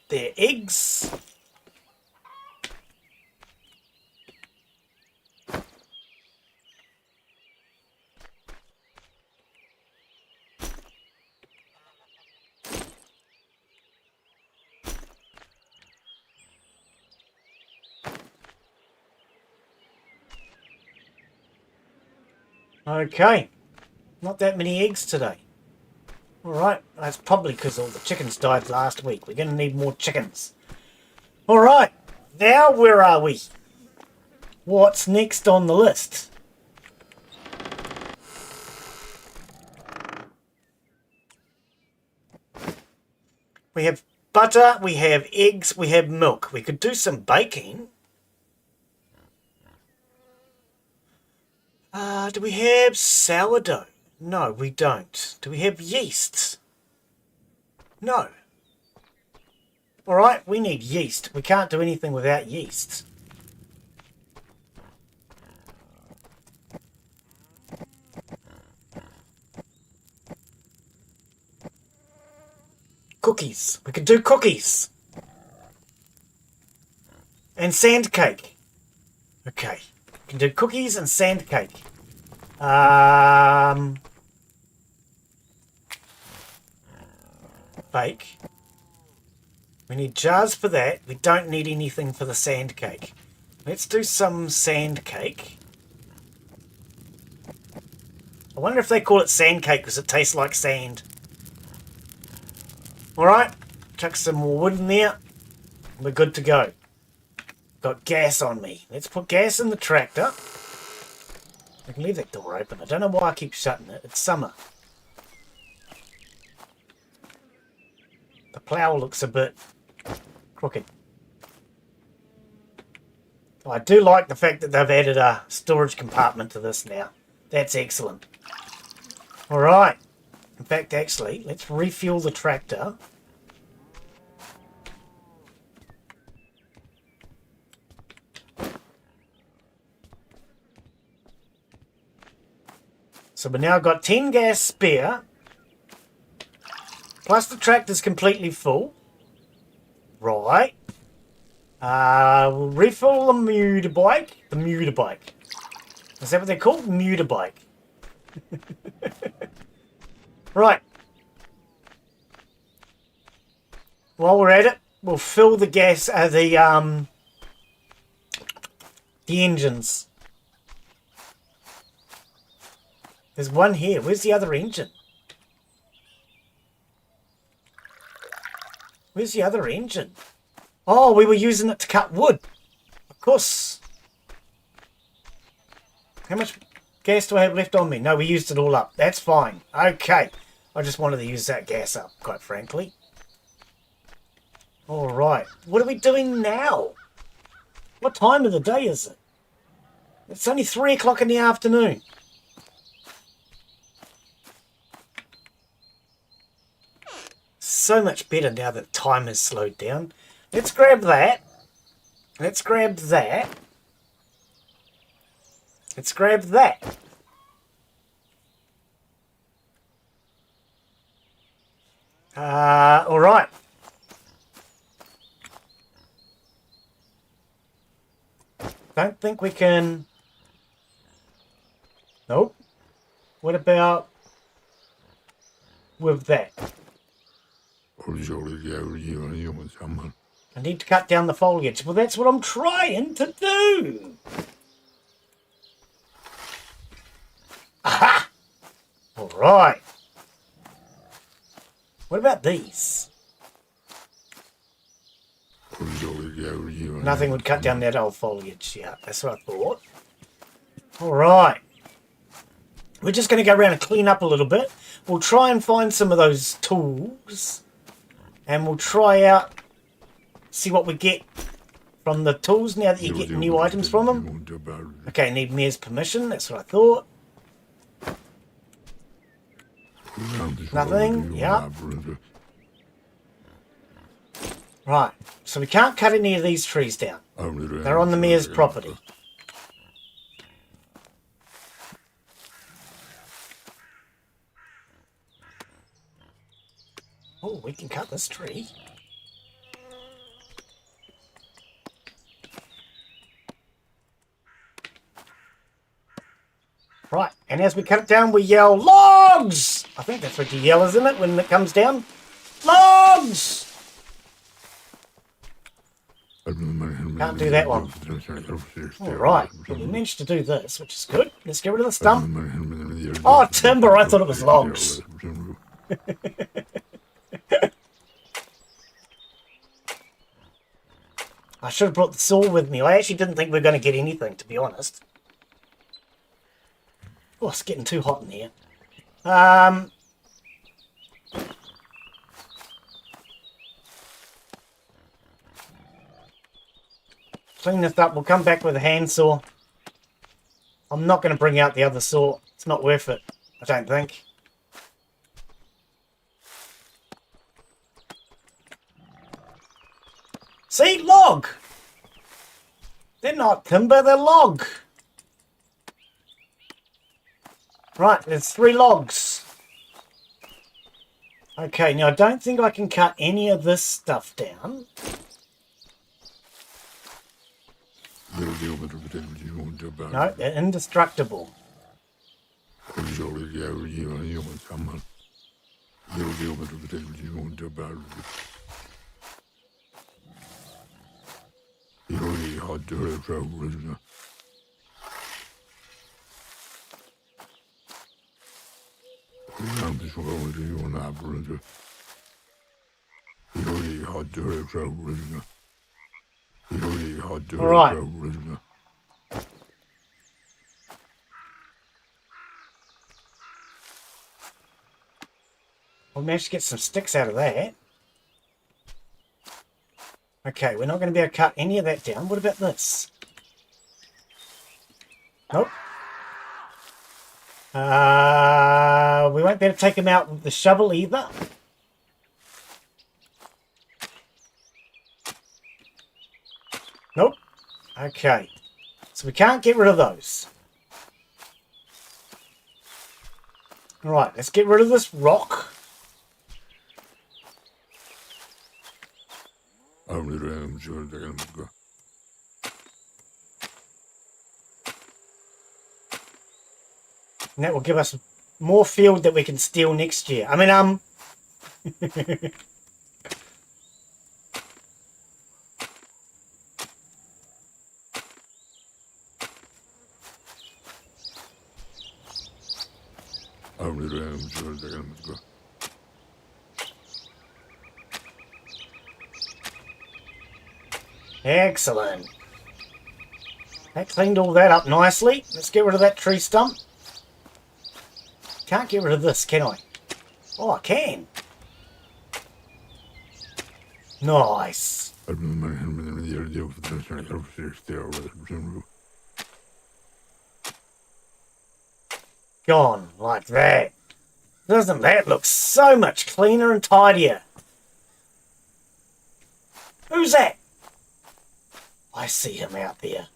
their eggs. Okay, not that many eggs today. Alright, that's probably because all the chickens died last week. We're going to need more chickens. Alright, now where are we? What's next on the list? We have butter, we have eggs, we have milk. We could do some baking. Do we have sourdough? No, we don't. Do we have yeast? No. Alright, we need yeast. We can't do anything without yeast. Cookies. We could do cookies. And sand cake. Okay. We can do cookies and sand cake. Bake. We need jars for that. We don't need anything for the sand cake. Let's do some sand cake. I wonder if they call it sand cake because it tastes like sand. Alright, chuck some more wood in there. We're good to go. Got gas on me. Let's put gas in the tractor. I can leave that door open. I don't know why I keep shutting it. It's summer. The plough looks a bit crooked. I do like the fact that they've added a storage compartment to this now. That's excellent. All right. In fact, actually, let's refuel the tractor. So we've now got 10 gas spare. Plus the tractor's completely full. Right. We'll refill the motorbike. The motorbike. Is that what they're called? Motorbike. Right. While we're at it, we'll fill the gas, the engines. There's one here. Where's the other engine? Where's the other engine? Oh, we were using it to cut wood. Of course. How much gas do I have left on me? No, we used it all up. That's fine. Okay. I just wanted to use that gas up, quite frankly. All right. What are we doing now? What time of the day is it? It's only 3 o'clock in the afternoon. So much better now that time has slowed down. Let's grab that. Let's grab that. Let's grab that. All right. Don't think we can... Nope. What about with that? I need to cut down the foliage. Well, that's what I'm trying to do. Aha! All right. What about these? Nothing would cut down that old foliage. Yeah, that's what I thought. All right. We're just going to go around and clean up a little bit. We'll try and find some of those tools. And we'll try out, see what we get from the tools now that you get new items from them. Okay, need Mayor's permission. That's what I thought. Nothing. Yeah. Right. So we can't cut any of these trees down. They're on the Mayor's property. Oh, we can cut this tree. Right, and as we cut it down, we yell, "Logs!" I think that's what you yell, isn't it, when it comes down? Logs! Can't do that one. Alright, well, we managed to do this, which is good. Let's get rid of the stump. Oh, timber! I thought it was logs. I should have brought the saw with me. I actually didn't think we were going to get anything, to be honest. Oh, it's getting too hot in here. Clean this up. We'll come back with a handsaw. I'm not going to bring out the other saw. It's not worth it, I don't think. See? Log! They're not timber, they're log. Right, there's 3 logs. Okay, now I don't think I can cut any of this stuff down. No, they're indestructible. All right. We managed to get some sticks out of that. Okay, we're not going to be able to cut any of that down. What about this? Nope. We won't be able to take him out with the shovel either. Nope. Okay. So we can't get rid of those. Right, let's get rid of this rock. And that will give us more field that we can steal next year. I mean, excellent. That cleaned all that up nicely. Let's get rid of that tree stump. Can't get rid of this, can I? Oh, I can. Nice. Gone like that. Doesn't that look so much cleaner and tidier? Who's that? I see him out there.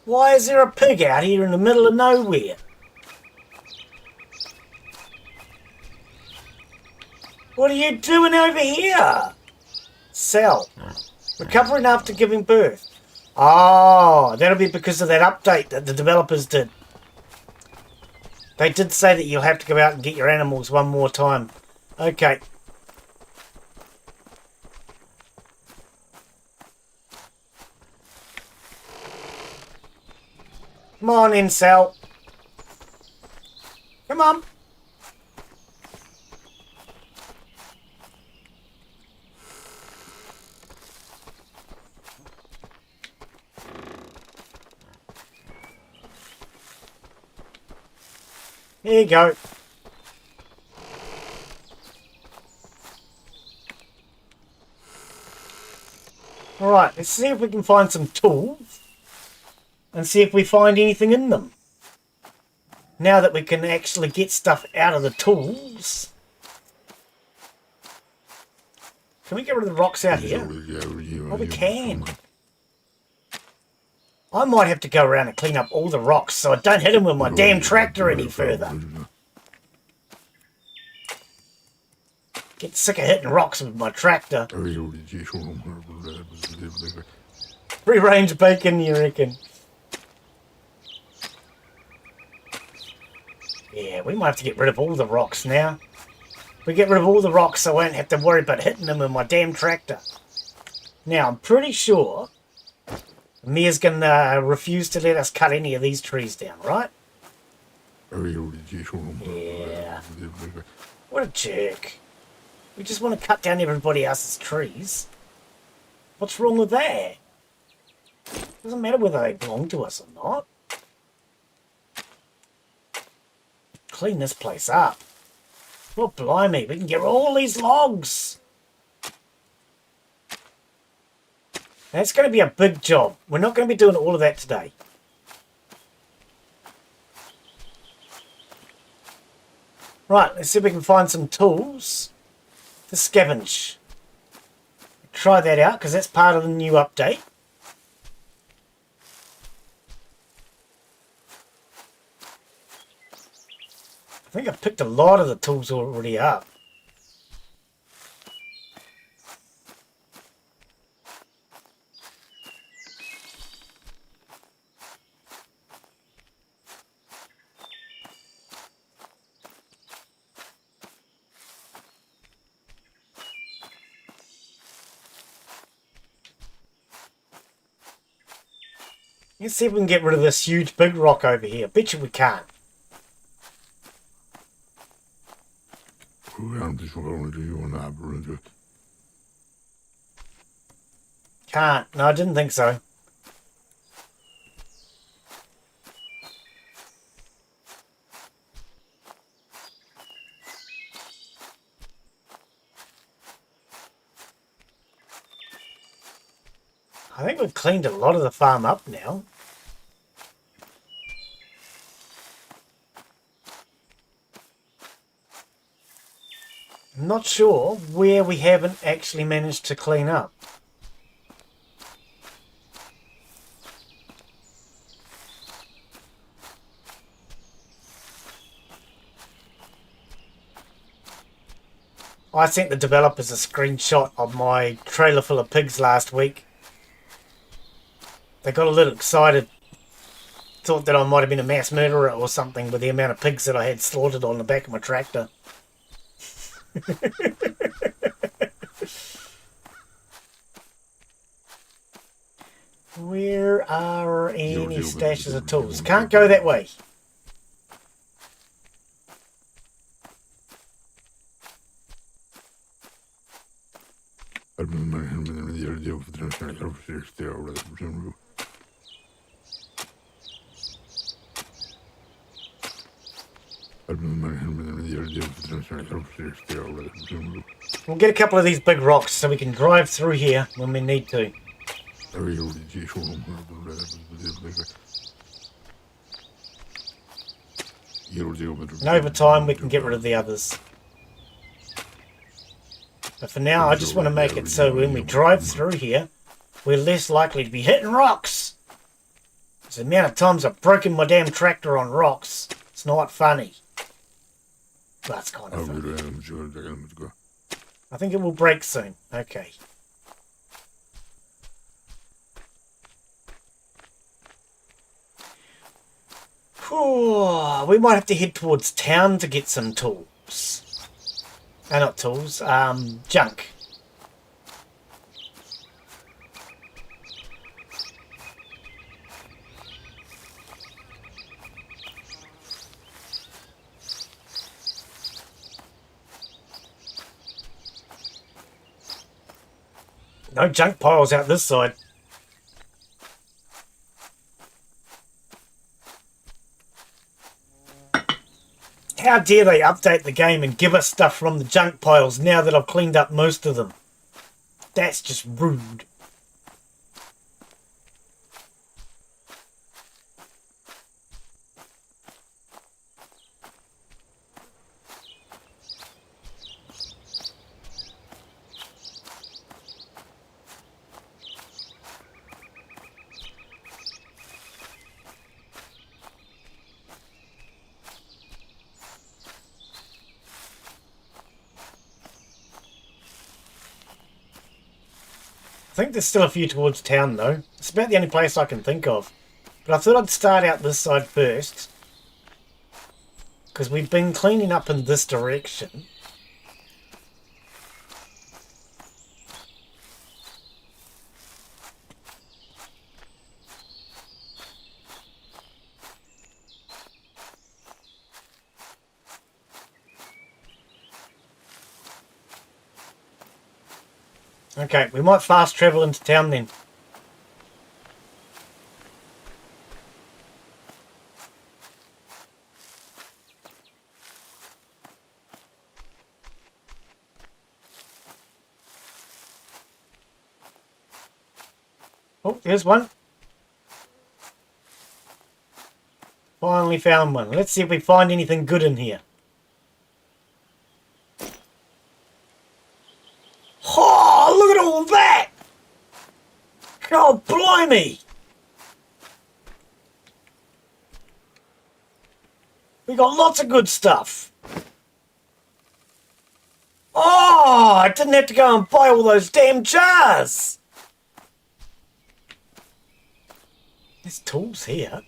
Why is there a pig out here in the middle of nowhere? What are you doing over here? Sell. Recovering after giving birth. Oh, that'll be because of that update that the developers did. They did say that you'll have to go out and get your animals one more time. Okay. Come on in, Sal. Come on. Here you go. Alright, let's see if we can find some tools and see if we find anything in them. Now that we can actually get stuff out of the tools. Can we get rid of the rocks out here? Oh, we can. I might have to go around and clean up all the rocks so I don't hit them with my damn tractor any further. Get sick of hitting rocks with my tractor. Free range bacon, you reckon? Yeah, we might have to get rid of all the rocks now. We get rid of all the rocks so I won't have to worry about hitting them with my damn tractor. Now, I'm pretty sure Mia's going to refuse to let us cut any of these trees down, right? Yeah. What a jerk. We just want to cut down everybody else's trees. What's wrong with that? Doesn't matter whether they belong to us or not. Clean this place up. Well, blimey, we can get all these logs. That's going to be a big job. We're not going to be doing all of that today. Right, let's see if we can find some tools to scavenge. Try that out, because that's part of the new update. I think I've picked a lot of the tools already up. Let's see if we can get rid of this huge big rock over here. Bet you we can't. Can't. No, I didn't think so. I think we've cleaned a lot of the farm up now. I'm not sure where we haven't actually managed to clean up. I sent the developers a screenshot of my trailer full of pigs last week. They got a little excited. Thought that I might have been a mass murderer or something with the amount of pigs that I had slaughtered on the back of my tractor. Where are any stashes of tools? Can't go that way. We'll get a couple of these big rocks so we can drive through here when we need to. And over time we can get rid of the others. But for now I just want to make it so when we drive through here we're less likely to be hitting rocks. Because the amount of times I've broken my damn tractor on rocks, it's not funny. That's kind of funny. I think it will break soon. Okay. Whew, we might have to head towards town to get some tools. Not tools, junk. No junk piles out this side. How dare they update the game and give us stuff from the junk piles now that I've cleaned up most of them? That's just rude. I think there's still a few towards town though. It's about the only place I can think of. But I thought I'd start out this side first. Because we've been cleaning up in this direction. Okay, we might fast travel into town then. Oh, there's one. Finally found one. Let's see if we find anything good in here. Oh, look at all that! God blimey! We got lots of good stuff. Oh, I didn't have to go and buy all those damn jars. There's tools here.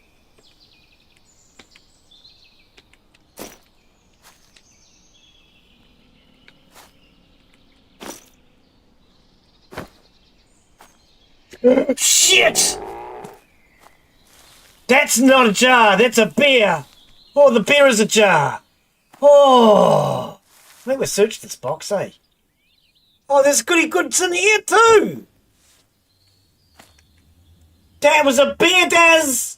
Shit! That's not a jar, that's a beer! Oh, the beer is a jar! Oh! I think we searched this box, eh? Oh, there's goody goods in here too! That was a beer, Daz!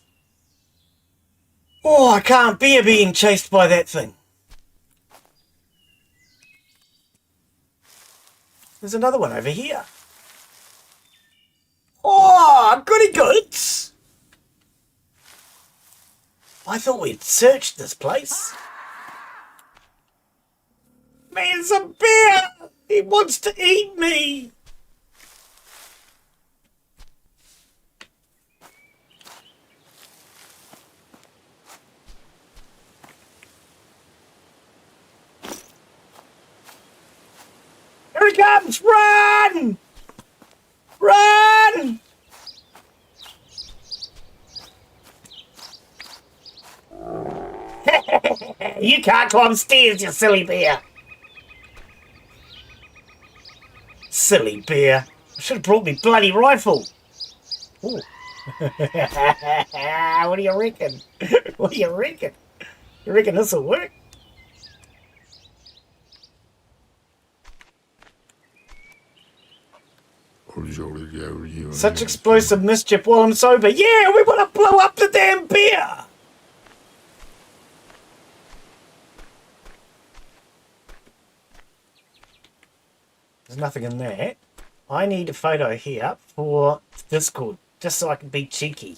Oh, I can't bear being chased by that thing. There's another one over here. Oh, I thought we'd searched this place. There's a bear! He wants to eat me! Here he comes! Run! Run! You can't climb stairs, you silly bear! Silly bear. I should have brought me bloody rifle. Ooh. What do you reckon? What do you reckon? You reckon this'll work? Such explosive mischief while I'm sober. Yeah, we want to blow up the damn beer! There's nothing in there. I need a photo here for Discord, just so I can be cheeky.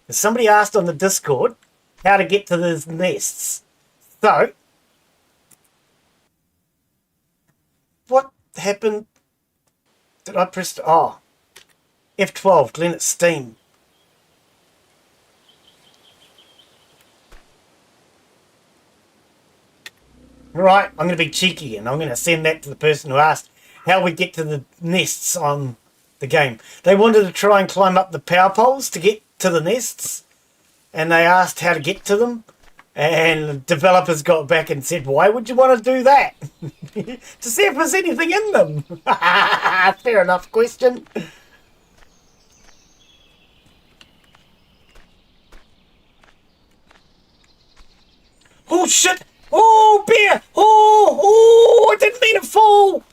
Somebody asked on the Discord how to get to those nests. So, what happened? Did I press... Oh. F12, Glen at Steam. Right, I'm going to be cheeky and I'm going to send that to the person who asked how we get to the nests on the game. They wanted to try and climb up the power poles to get to the nests, and they asked how to get to them, and the developers got back and said, why would you want to do that? To see if there's anything in them. Fair enough question. Oh shit! Oh beer! Oh, I didn't mean to fall!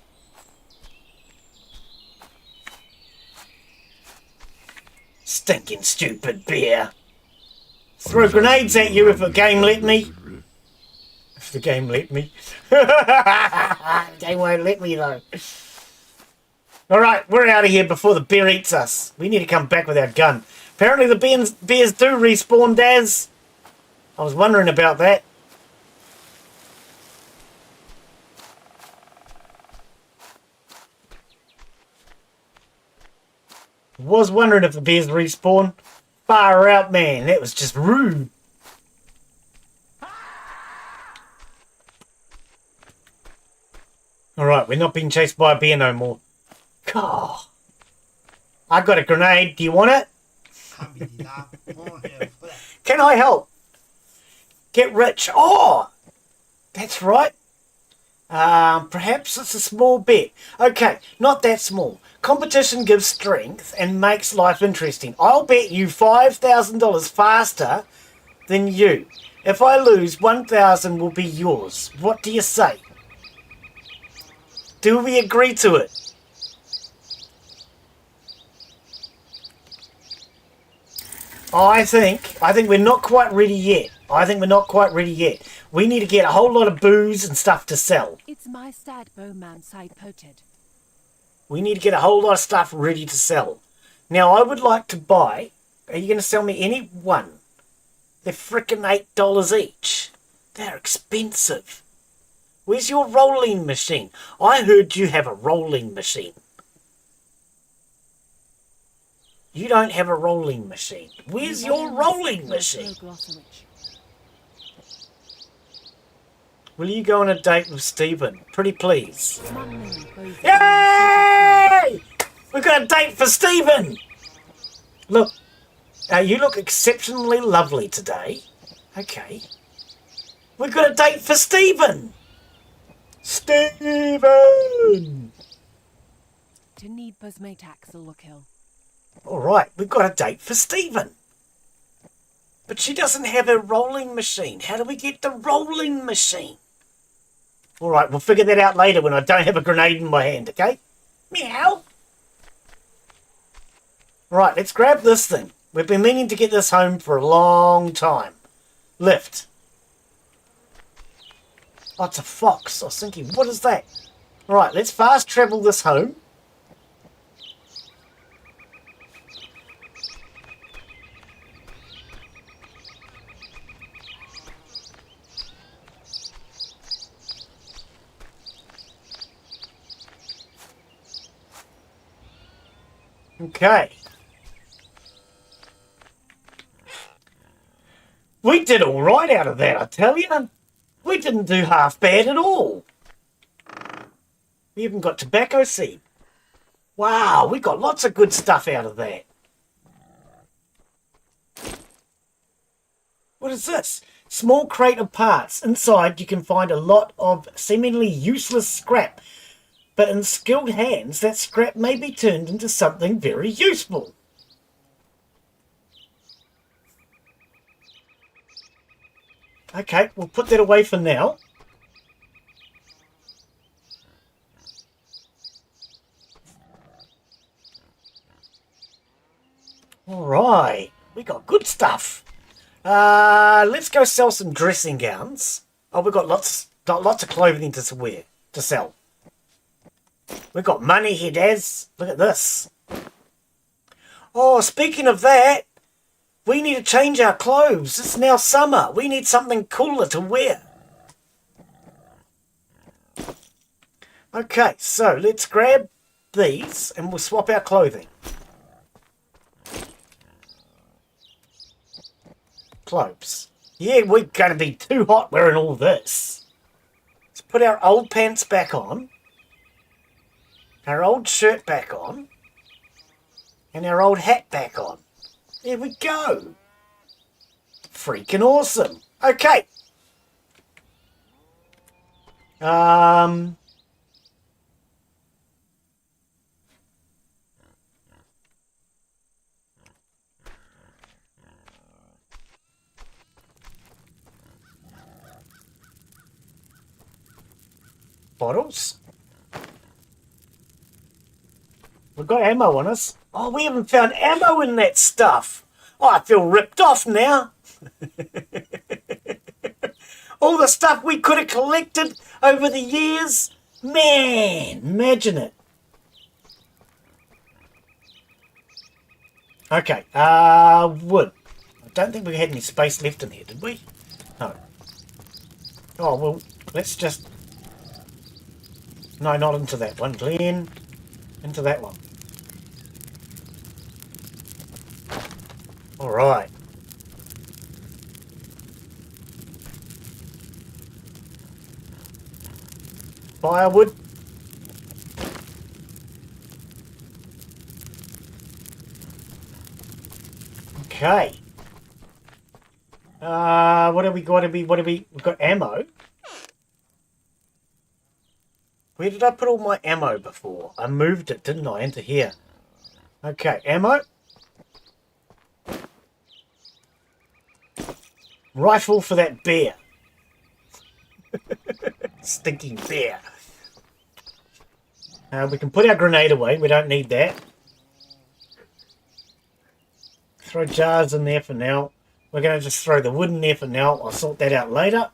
Stinking stupid beer. Throw grenades at you if the game let me. If the game let me. The game won't let me though. Alright, we're out of here before the bear eats us. We need to come back with our gun. Apparently the bears do respawn, Daz. I was wondering about that. Was wondering if the bears respawn. Far out, man. That was just rude. Alright, we're not being chased by a bear no more. God. I got a grenade. Do you want it? Can I help? Get rich. Oh! That's right. Perhaps it's a small bet. Okay, not that small. Competition gives strength and makes life interesting. I'll bet you $5,000 faster than you. If I lose, $1,000 will be yours. What do you say? Do we agree to it? I think we're not quite ready yet. We need to get a whole lot of booze and stuff to sell. It's my stad bowman side poted. We need to get a whole lot of stuff ready to sell. Now, I would like to buy... Are you going to sell me any one? They're frickin' $8 each. They're expensive. Where's your rolling machine? I heard you have a rolling machine. You don't have a rolling machine. Where's your rolling machine? Will you go on a date with Stephen? Pretty please. Yay! We've got a date for Stephen! Look, you look exceptionally lovely today. Okay. We've got a date for Stephen! Stephen! To need Busmate look hill. Alright, we've got a date for Stephen. But she doesn't have a rolling machine. How do we get the rolling machine? Alright, we'll figure that out later when I don't have a grenade in my hand, okay? Meow! Right, let's grab this thing. We've been meaning to get this home for a long time. Lift. Oh, it's a fox. I was thinking, what is that? Alright, let's fast travel this home. Okay. We did all right out of that, I tell you. We didn't do half bad at all. We even got tobacco seed. Wow, we got lots of good stuff out of that. What is this? Small crate of parts. Inside you can find a lot of seemingly useless scrap. But in skilled hands, that scrap may be turned into something very useful. Okay, we'll put that away for now. Alright, we got good stuff. Let's go sell some dressing gowns. Oh, we've got lots of clothing to sell. We've got money here, Daz. Look at this. Oh, speaking of that, we need to change our clothes. It's now summer. We need something cooler to wear. Okay, so let's grab these and we'll swap our clothing. Clothes. Yeah, we're going to be too hot wearing all this. Let's put our old pants back on. Our old shirt back on. And our old hat back on. There we go. Freaking awesome. Okay. Bottles. We've got ammo on us. Oh, we haven't found ammo in that stuff. Oh, I feel ripped off now. All the stuff we could have collected over the years. Man, imagine it. Okay, wood. I don't think we had any space left in here, did we? No. Oh, well, let's just... No, not into that one, Glen. Into that one. Alright. Firewood. Okay. What have we got? We've got ammo. Where did I put all my ammo before? I moved it, didn't I, into here? Okay, ammo. Rifle for that bear. Stinking bear. We can put our grenade away. We don't need that. Throw jars in there for now. We're going to just throw the wood in there for now. I'll sort that out later.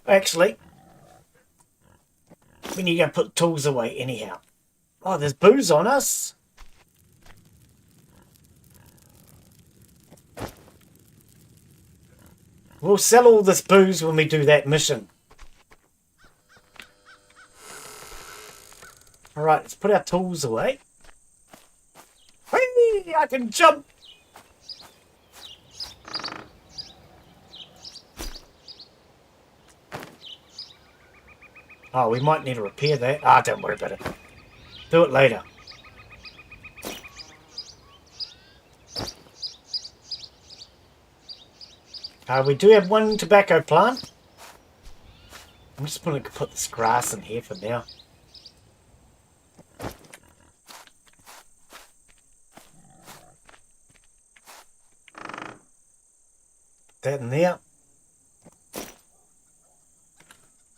Actually, we need to go put tools away anyhow. Oh, there's booze on us. We'll sell all this booze when we do that mission. Alright, let's put our tools away. Whee! I can jump! Oh, we might need to repair that. Ah, don't worry about it. Do it later. We do have one tobacco plant. I'm just going to put this grass in here for now. Put that in there.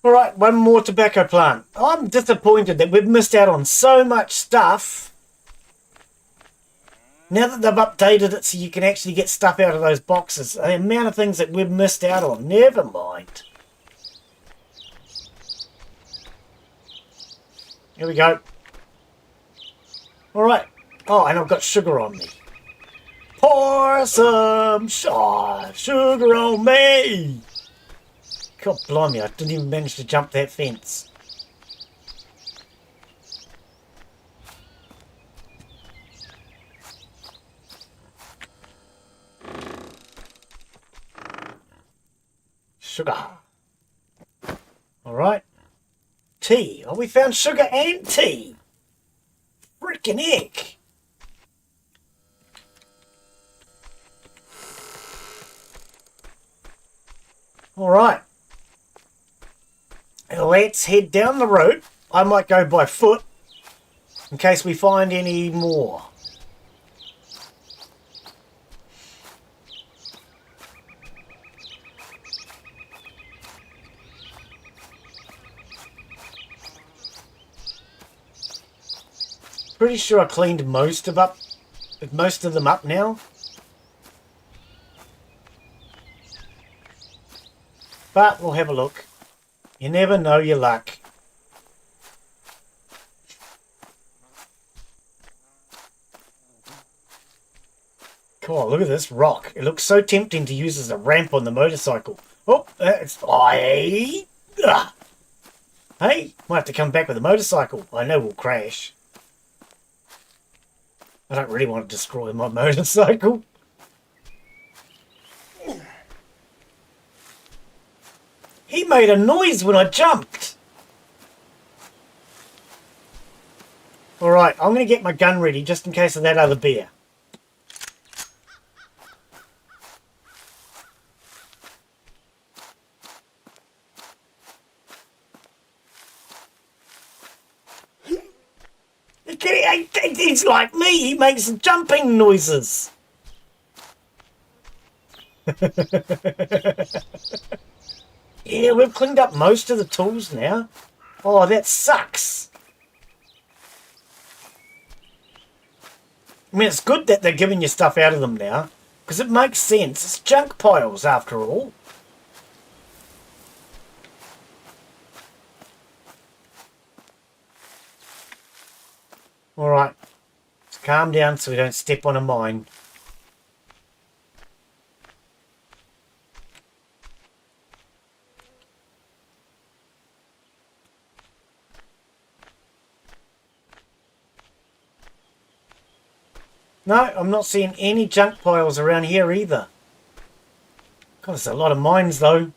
Alright, one more tobacco plant. I'm disappointed that we've missed out on so much stuff. Now that they've updated it so you can actually get stuff out of those boxes, the amount of things that we've missed out on, never mind. Here we go. Alright. Oh, and I've got sugar on me. Pour some sugar on me. God blimey, I didn't even manage to jump that fence. Sugar. Alright. Tea. Oh, we found sugar and tea. Freaking heck. Alright. Let's head down the road. I might go by foot in case we find any more. Pretty sure I cleaned most of them up now. But we'll have a look. You never know your luck. Come on, look at this rock. It looks so tempting to use as a ramp on the motorcycle. Oh, it's... Hey, might have to come back with a motorcycle. I know we'll crash. I don't really want to destroy my motorcycle. He made a noise when I jumped. Alright, I'm going to get my gun ready just in case of that other bear. He's like me, he makes jumping noises. Yeah, we've cleaned up most of the tools now. Oh, that sucks. I mean, it's good that they're giving you stuff out of them now, because it makes sense. It's junk piles, after all. Alright, let's calm down so we don't step on a mine. No, I'm not seeing any junk piles around here either. God, there's a lot of mines though.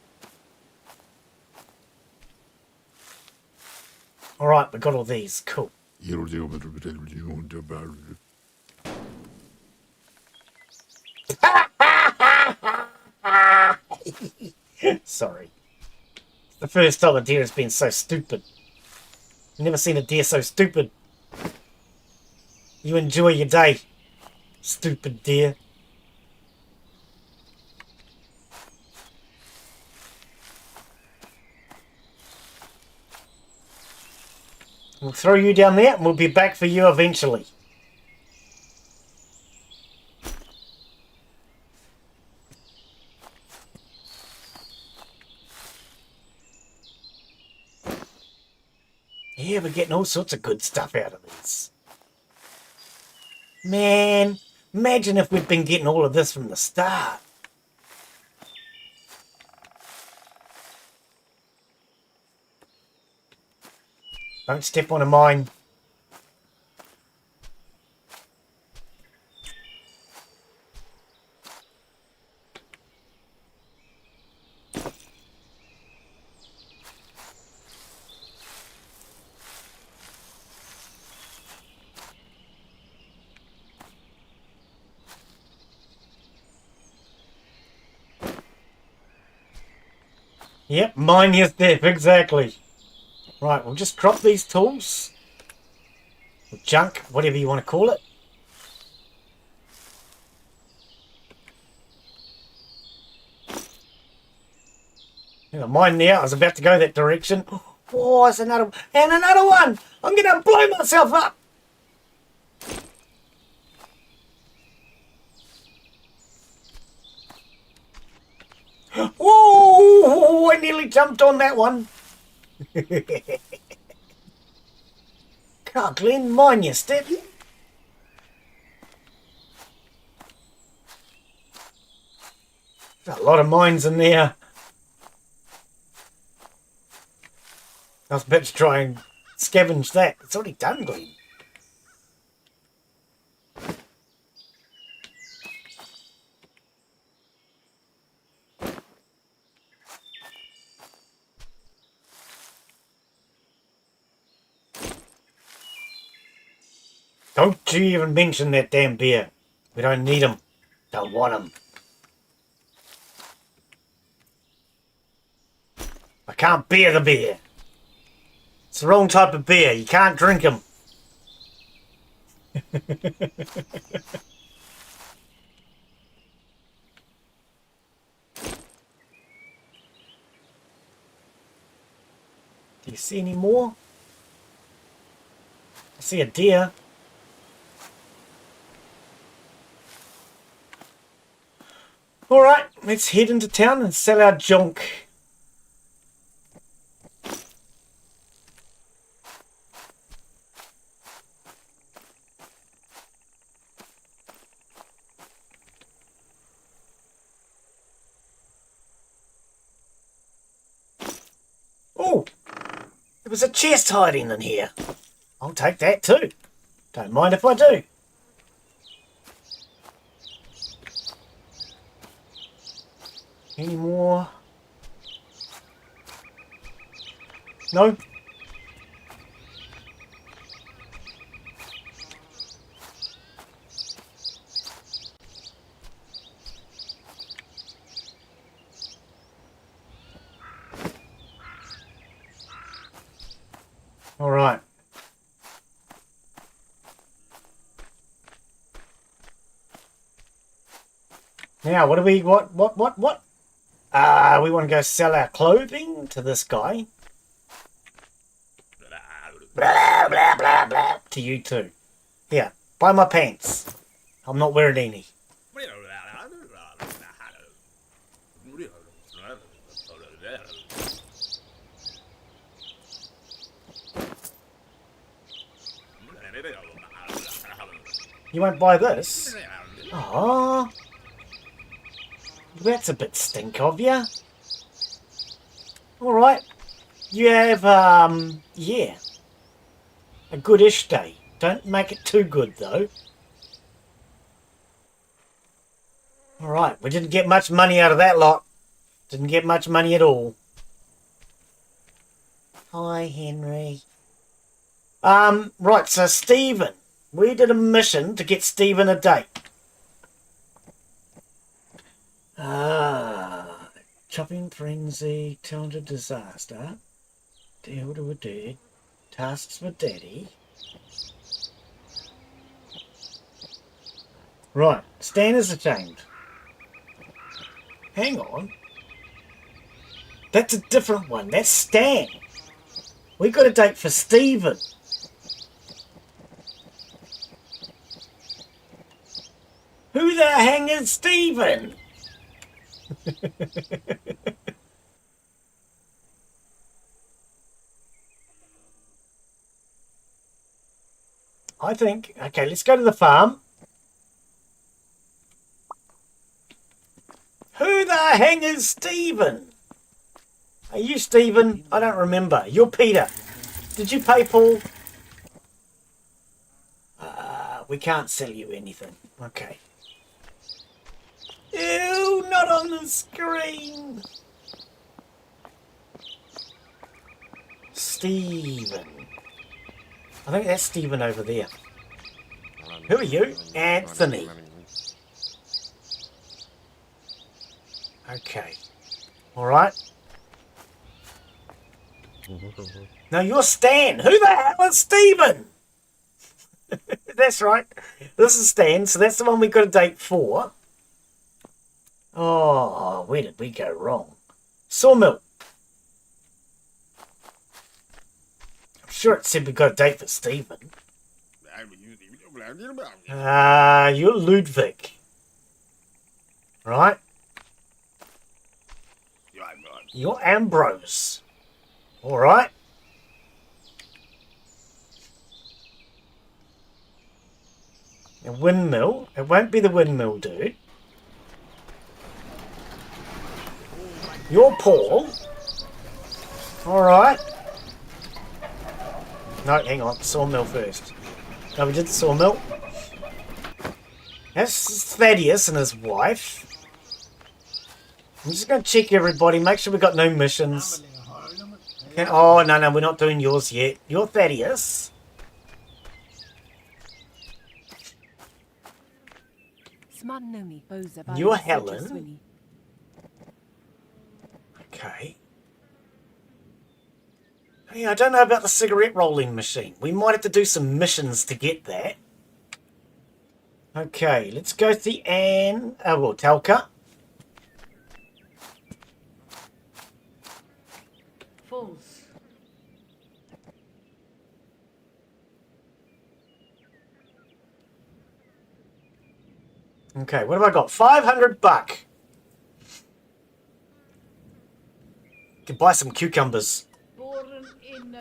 Alright, we got all these. Cool. Sorry. It's the first time a deer has been so stupid. I've never seen a deer so stupid. You enjoy your day, stupid deer. We'll throw you down there and we'll be back for you eventually. Yeah, we're getting all sorts of good stuff out of this. Man, imagine if we'd been getting all of this from the start. Don't step on a mine. Yep, mine your step, exactly. Right, we'll just drop these tools. Or junk, whatever you want to call it. There's a mine there. I was about to go that direction. Oh, it's another one. And another one! I'm going to blow myself up! Whoa! I nearly jumped on that one. God, Glen, mind your step. There's a lot of mines in there. I was about to try and scavenge that. It's already done, Glen. Don't you even mention that damn beer. We don't need him. Don't want him. I can't bear the beer. It's the wrong type of beer. You can't drink him. Do you see any more? I see a deer. Alright, let's head into town and sell our junk. Oh, there was a chest hiding in here. I'll take that too. Don't mind if I do. Any more? No? All right. Now, what do we, what? We want to go sell our clothing to this guy. Blah, blah, blah, blah. To you too. Here, buy my pants. I'm not wearing any. You won't buy this? Oh, that's a bit stink of you. Alright. You have, yeah. A goodish day. Don't make it too good, though. Alright, we didn't get much money out of that lot. Didn't get much money at all. Hi, Henry. Right, so Stephen. We did a mission to get Stephen a date. Chopping frenzy, talented disaster, deal to a dude, tasks with daddy. Right, Stan is ashamed. Hang on. That's a different one. That's Stan. We got a date for Stephen. Who the hang is Stephen? I think, okay, let's go to the farm. Who the hang is Stephen? Are you Stephen? I don't remember. You're Peter. Did you pay Paul? We can't sell you anything. Okay. Ew, not on the screen. Stephen. I think that's Stephen over there. Who are you? Anthony. Okay. Alright. No, you're Stan. Who the hell is Stephen? That's right. This is Stan, so that's the one we got a date for. Oh, where did we go wrong? Sawmill. I'm sure it said we got a date for Stephen. You're Ludwig. Right? You're Ambrose. Alright. A windmill. It won't be the windmill, dude. You're Paul. Alright. No, hang on. Sawmill first. No, we did the sawmill. That's Thaddeus and his wife. I'm just going to check everybody. Make sure we got no missions. Oh, no, we're not doing yours yet. You're Thaddeus. You're Helen. Okay. Hey, I don't know about the cigarette rolling machine. We might have to do some missions to get that. Okay, let's go to the Telka. False. Okay, what have I got? 500 buck. Can buy some cucumbers.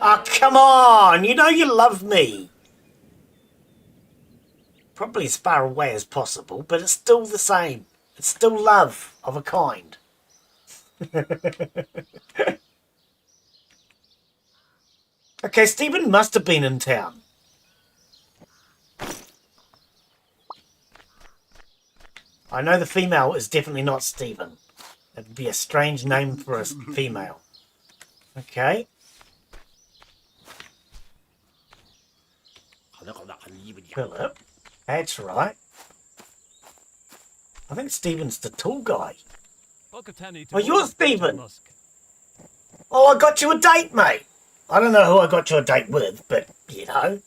Oh, come on! You know you love me. Probably as far away as possible, but it's still the same. It's still love of a kind. Okay, Stephen must have been in town. I know the female is definitely not Stephen. That'd be a strange name for a female. Okay. Philip. That's right. I think Stephen's the tall guy. Oh, you're Stephen. Oh, I got you a date, mate. I don't know who I got you a date with, but, you know.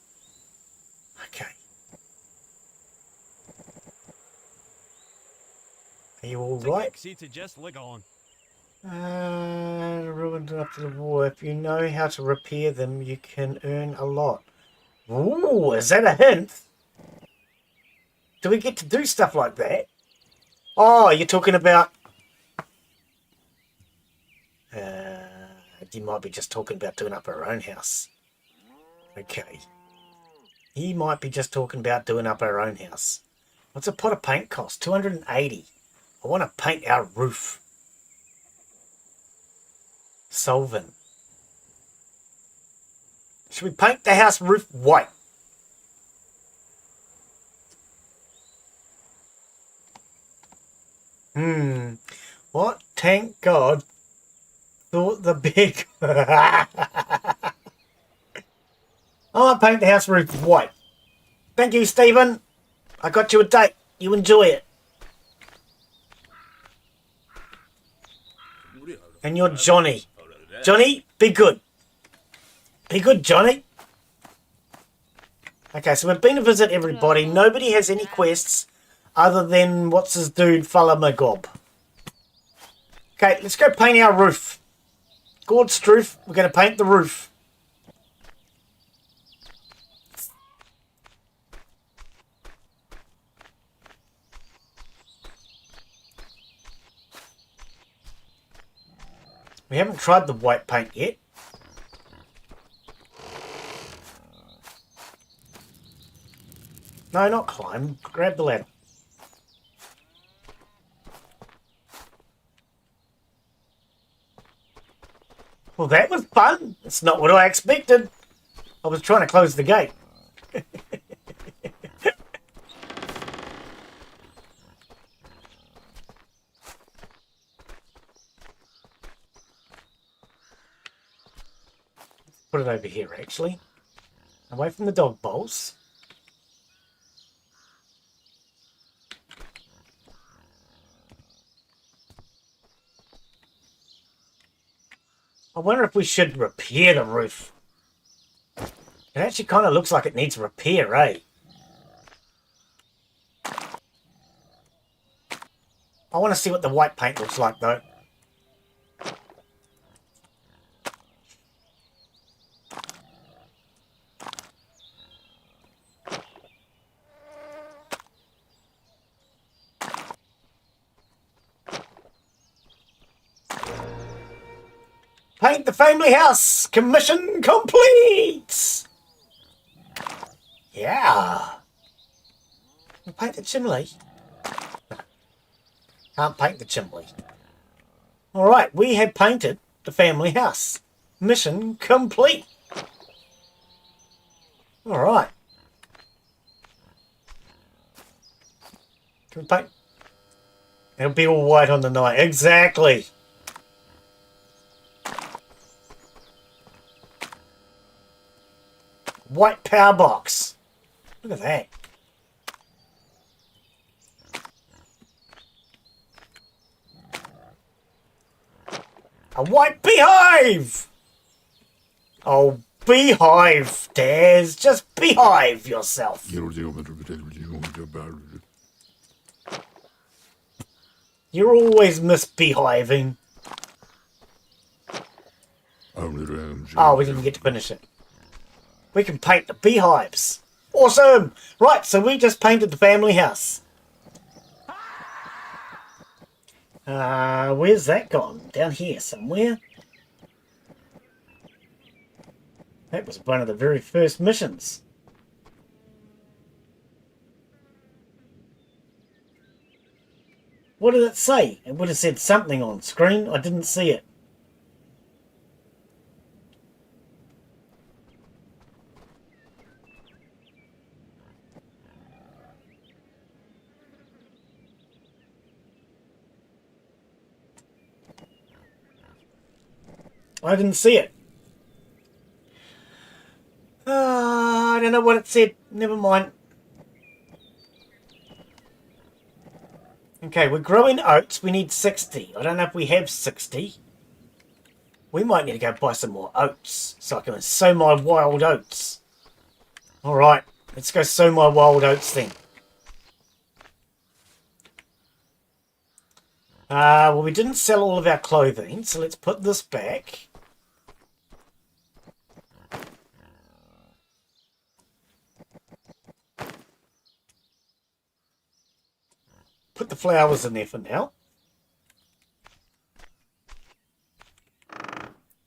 Okay. Are you all right? Ruined after the war. If you know how to repair them, you can earn a lot. Ooh, is that a hint? Do we get to do stuff like that? Oh, you're talking about... you might be just talking about doing up our own house. Okay. He might be just talking about doing up our own house. What's a pot of paint cost? 280. I want to paint our roof. Solvent. Should we paint the house roof white? What? Thank God. Thought the big... I want to paint the house roof white. Thank you, Stephen. I got you a date. You enjoy it. And you're Johnny. Johnny, be good. Be good, Johnny. Okay, so we've been to visit everybody. Nobody has any quests other than what's his dude, Fella Magob. Okay, let's go paint our roof. Gord's roof. We're going to paint the roof. We haven't tried the white paint yet. No, not climb. Grab the ladder. Well, that was fun. It's not what I expected. I was trying to close the gate. Put it over here, actually. Away from the dog bowls. I wonder if we should repair the roof. It actually kind of looks like it needs repair, eh? I want to see what the white paint looks like, though. Paint the family house! Commission complete! Yeah! We'll paint the chimney. No. Can't paint the chimney. Alright, we have painted the family house. Mission complete! Alright. Can we paint? It'll be all white on the night. Exactly! White power box. Look at that. A white beehive! Oh, beehive, Daz. Just beehive yourself. You're always misbehaving. Oh, we didn't get to finish it. We can paint the beehives. Awesome! Right, so we just painted the family house. Where's that gone? Down here somewhere. That was one of the very first missions. What did it say? It would have said something on screen. I didn't see it. I didn't see it. I don't know what it said. Never mind. Okay, we're growing oats. We need 60. I don't know if we have 60. We might need to go buy some more oats so I can sow my wild oats. Alright, let's go sow my wild oats then. Well, we didn't sell all of our clothing, so let's put this back. Put the flowers in there for now.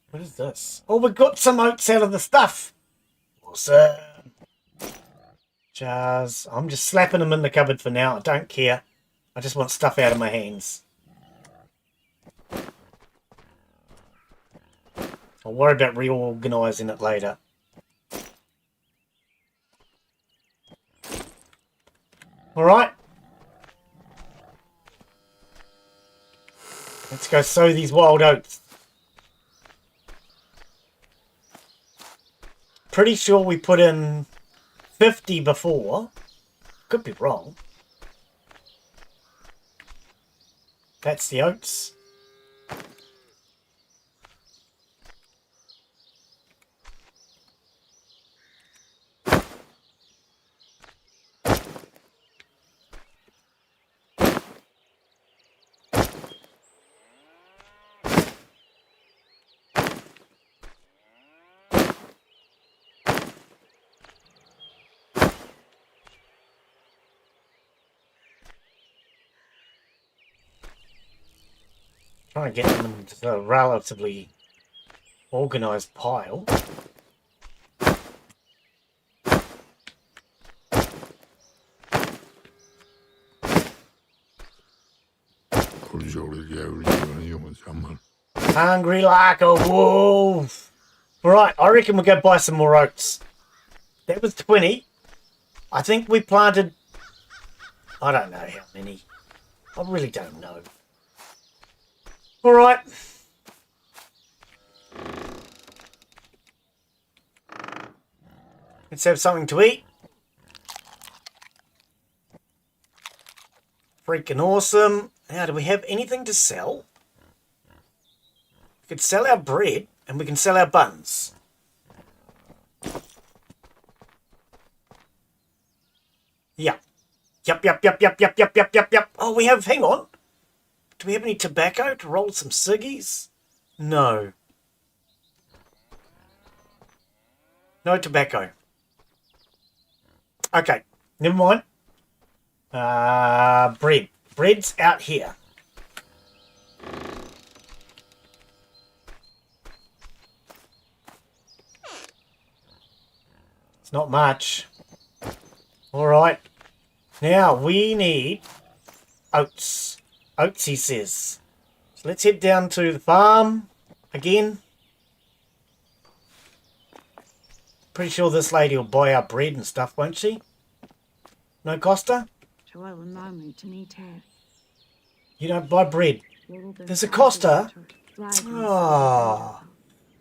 What is this? Oh, we got some oats out of the stuff. Awesome. Jars. I'm just slapping them in the cupboard for now. I don't care. I just want stuff out of my hands. I'll worry about reorganising it later. Alright. Let's go sow these wild oats. Pretty sure we put in 50 before. Could be wrong. That's the oats. Trying to get them into a relatively organised pile. Hungry like a wolf. Right, I reckon we'll go buy some more oats. That was 20. I think we planted... I don't know how many. I really don't know. Alright. Let's have something to eat. Freaking awesome. Now, do we have anything to sell? We could sell our bread and we can sell our buns. Yep. Yep. Oh, we have, hang on. Do we have any tobacco to roll some ciggies? No. No tobacco. Okay, never mind. Bread. Bread's out here. It's not much. Alright. Now we need oats. Oats, he says. So let's head down to the farm again. Pretty sure this lady will buy our bread and stuff, won't she? No, Costa? You don't buy bread. There's a Costa. Oh.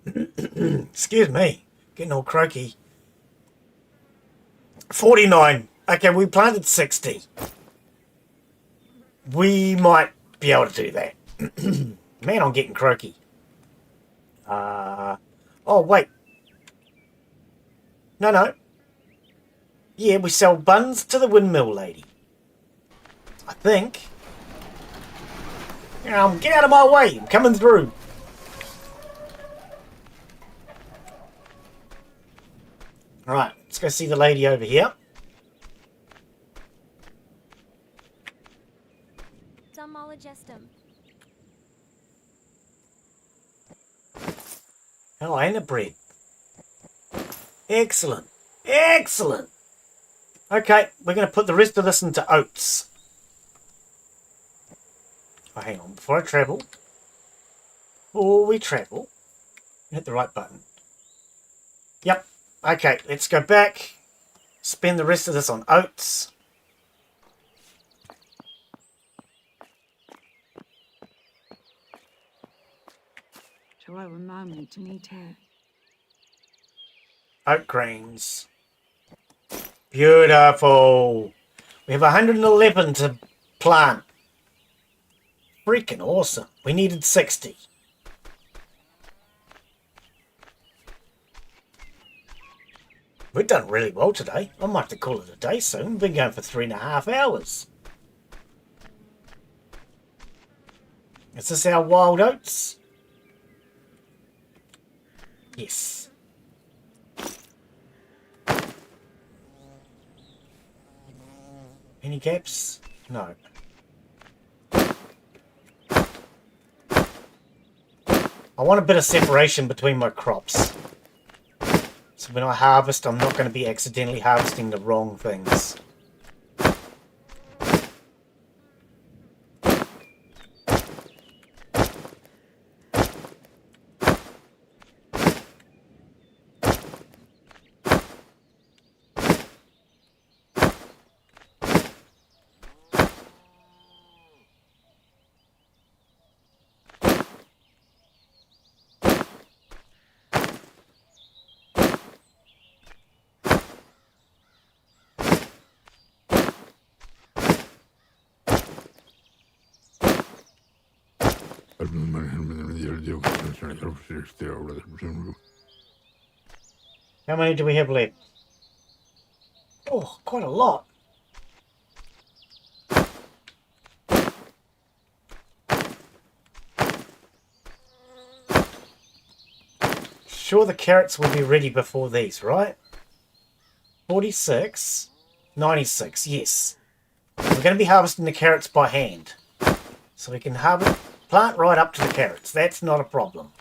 Excuse me. Getting all croaky. 49. Okay, we planted 60. We might be able to do that. Man, I'm getting croaky. Oh, wait. No. Yeah, we sell buns to the windmill lady. I think. Get out of my way. I'm coming through. Alright, let's go see the lady over here. Oh, and a bread. Excellent. Excellent. Okay, we're going to put the rest of this into oats. Oh, hang on. Before we travel, hit the right button. Yep. Okay, let's go back. Spend the rest of this on oats. Oat grains. Beautiful. We have 111 to plant. Freaking awesome. We needed 60. We've done really well today. I might have to call it a day soon. We've been going for 3.5 hours. Is this our wild oats? Yes. Any gaps? No. I want a bit of separation between my crops. So when I harvest, I'm not going to be accidentally harvesting the wrong things. How many do we have left? Oh, quite a lot. Sure, the carrots will be ready before these, right? 46, 96, yes. We're going to be harvesting the carrots by hand. So we can plant right up to the carrots. That's not a problem.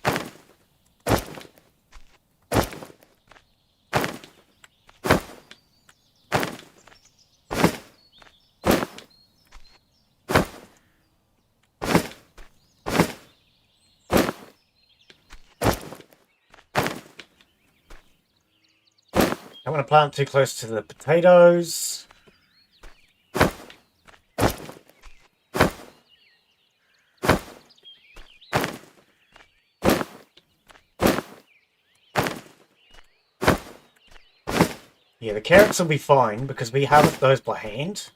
I don't want to plant too close to the potatoes. Yeah, the carrots will be fine because we harvest those by hand.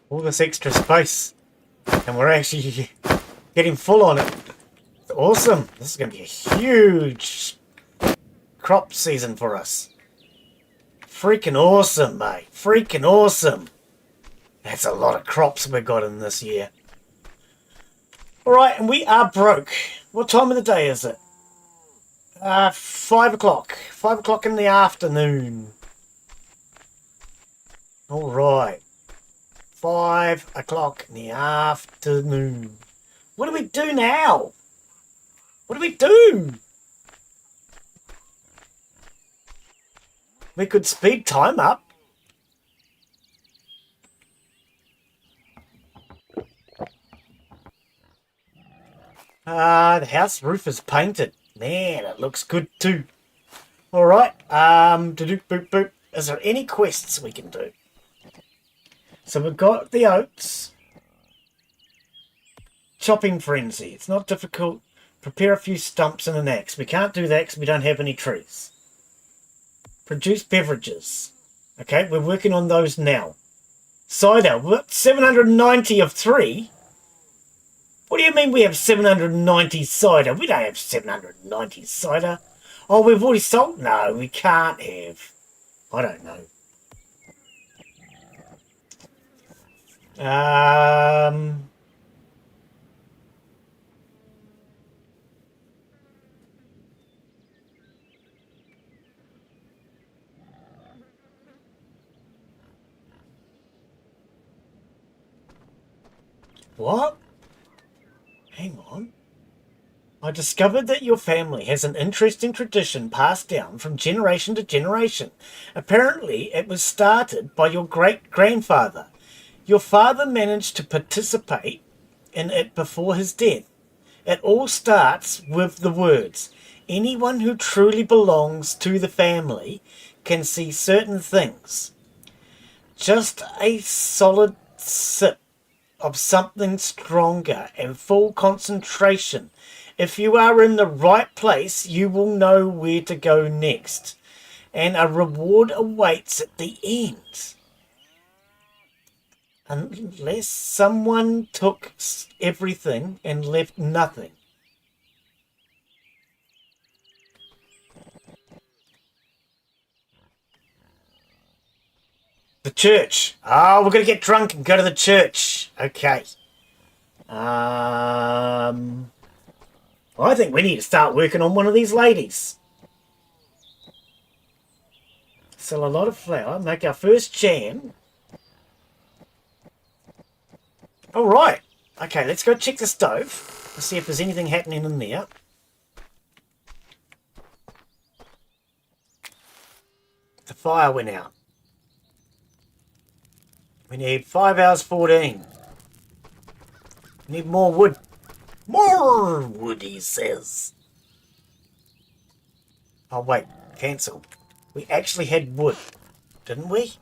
All this extra space, and we're actually getting full on it. It's awesome. This is going to be a huge crop season for us. Freaking awesome, mate. Freaking awesome. That's a lot of crops we've got in this year. Alright, and we are broke. What time of the day is it? 5 o'clock. 5 o'clock in the afternoon. Alright. 5 o'clock in the afternoon. What do we do now? What do we do? We could speed time up. The house roof is painted. Man, it looks good too. All right. Boop boop. Is there any quests we can do? So we've got the oats. Chopping frenzy. It's not difficult. Prepare a few stumps and an axe. We can't do that because we don't have any trees. Produce beverages. Okay, we're working on those now. Cider. We've got 790 of 3. What do you mean we have 790 cider? We don't have 790 cider. Oh, we've already sold? No, we can't have. I don't know. What? Hang on. I discovered that your family has an interesting tradition passed down from generation to generation. Apparently, it was started by your great-grandfather. Your father managed to participate in it before his death. It all starts with the words, anyone who truly belongs to the family can see certain things. Just a solid sip of something stronger and full concentration. If you are in the right place, you will know where to go next. And a reward awaits at the end. Unless someone took everything and left nothing. The church. Oh, we're going to get drunk and go to the church. Okay. I think we need to start working on one of these ladies. Sell a lot of flour. Make our first jam. All right. Okay, let's go check the stove. Let's see if there's anything happening in there. The fire went out. We need 5 hours 14. We need more wood. More wood, he says. Oh, wait. Cancel. We actually had wood, didn't we?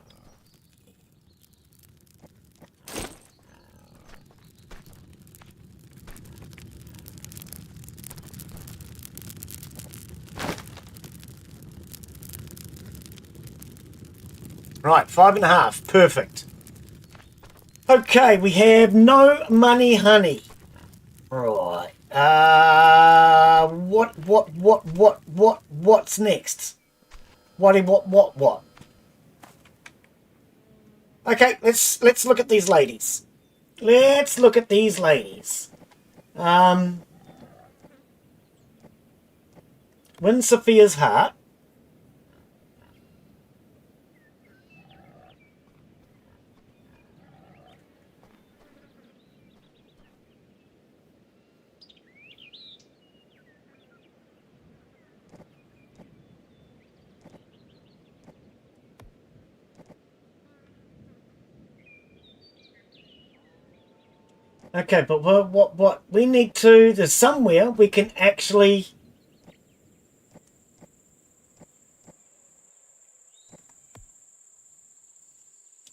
Right, 5.5. Perfect. Okay, we have no money, honey. Right. What's next? What? Okay, let's look at these ladies. Let's look at these ladies. Win Sophia's heart. Okay, but what we need to, there's somewhere we can actually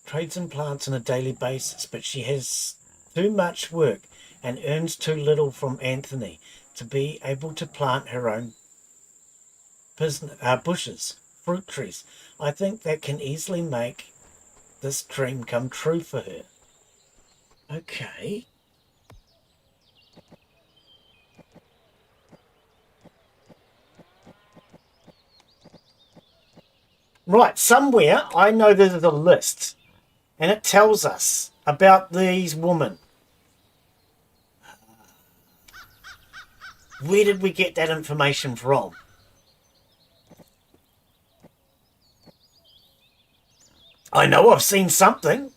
trades and plants on a daily basis, but she has too much work and earns too little from Anthony to be able to plant her own bushes, fruit trees. I think that can easily make this dream come true for her. Okay. Right, somewhere I know there's a list and it tells us about these women. Where did we get that information from? I know I've seen something.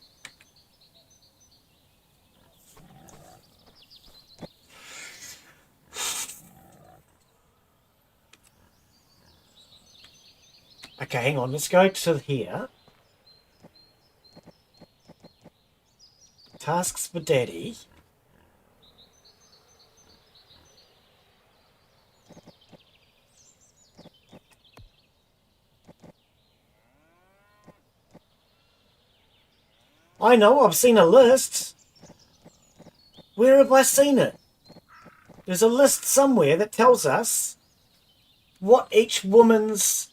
Okay, hang on. Let's go to here. Tasks for Daddy. I know, I've seen a list. Where have I seen it? There's a list somewhere that tells us what each woman's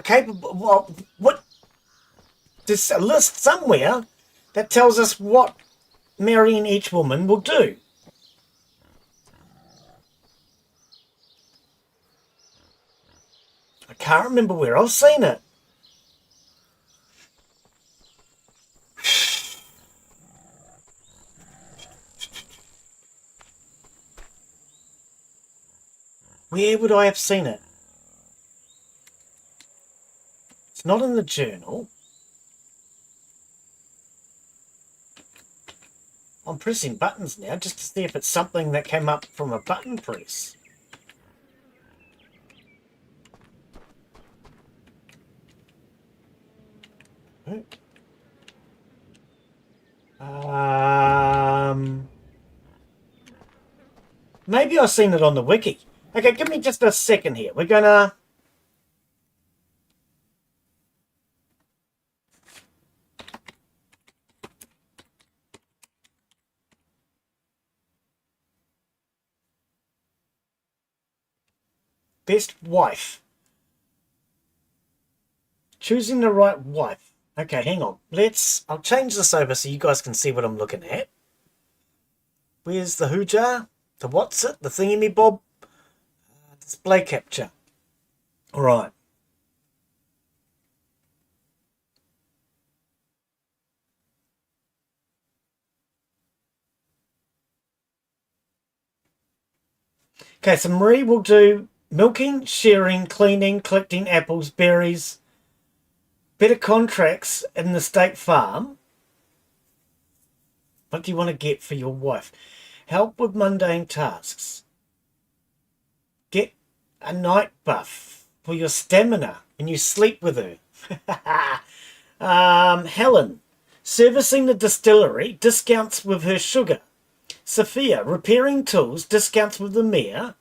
capable. Well, what? There's a list somewhere that tells us what marrying each woman will do. I can't remember where I've seen it. Where would I have seen it? It's not in the journal. I'm pressing buttons now just to see if it's something that came up from a button press. Maybe I've seen it on the wiki. Okay, give me just a second here. We're gonna... Best wife. Choosing the right wife. Okay, hang on. I'll change this over so you guys can see what I'm looking at. Where's the hoojar? The what's it? The thingy-me-bob? Display capture. All right. Okay, so Marie will do milking, shearing, cleaning, collecting apples, berries, better contracts in the state farm. What do you want to get for your wife? Help with mundane tasks. Get a night buff for your stamina when you sleep with her. Helen, servicing the distillery, discounts with her sugar. Sophia, repairing tools, discounts with the mayor.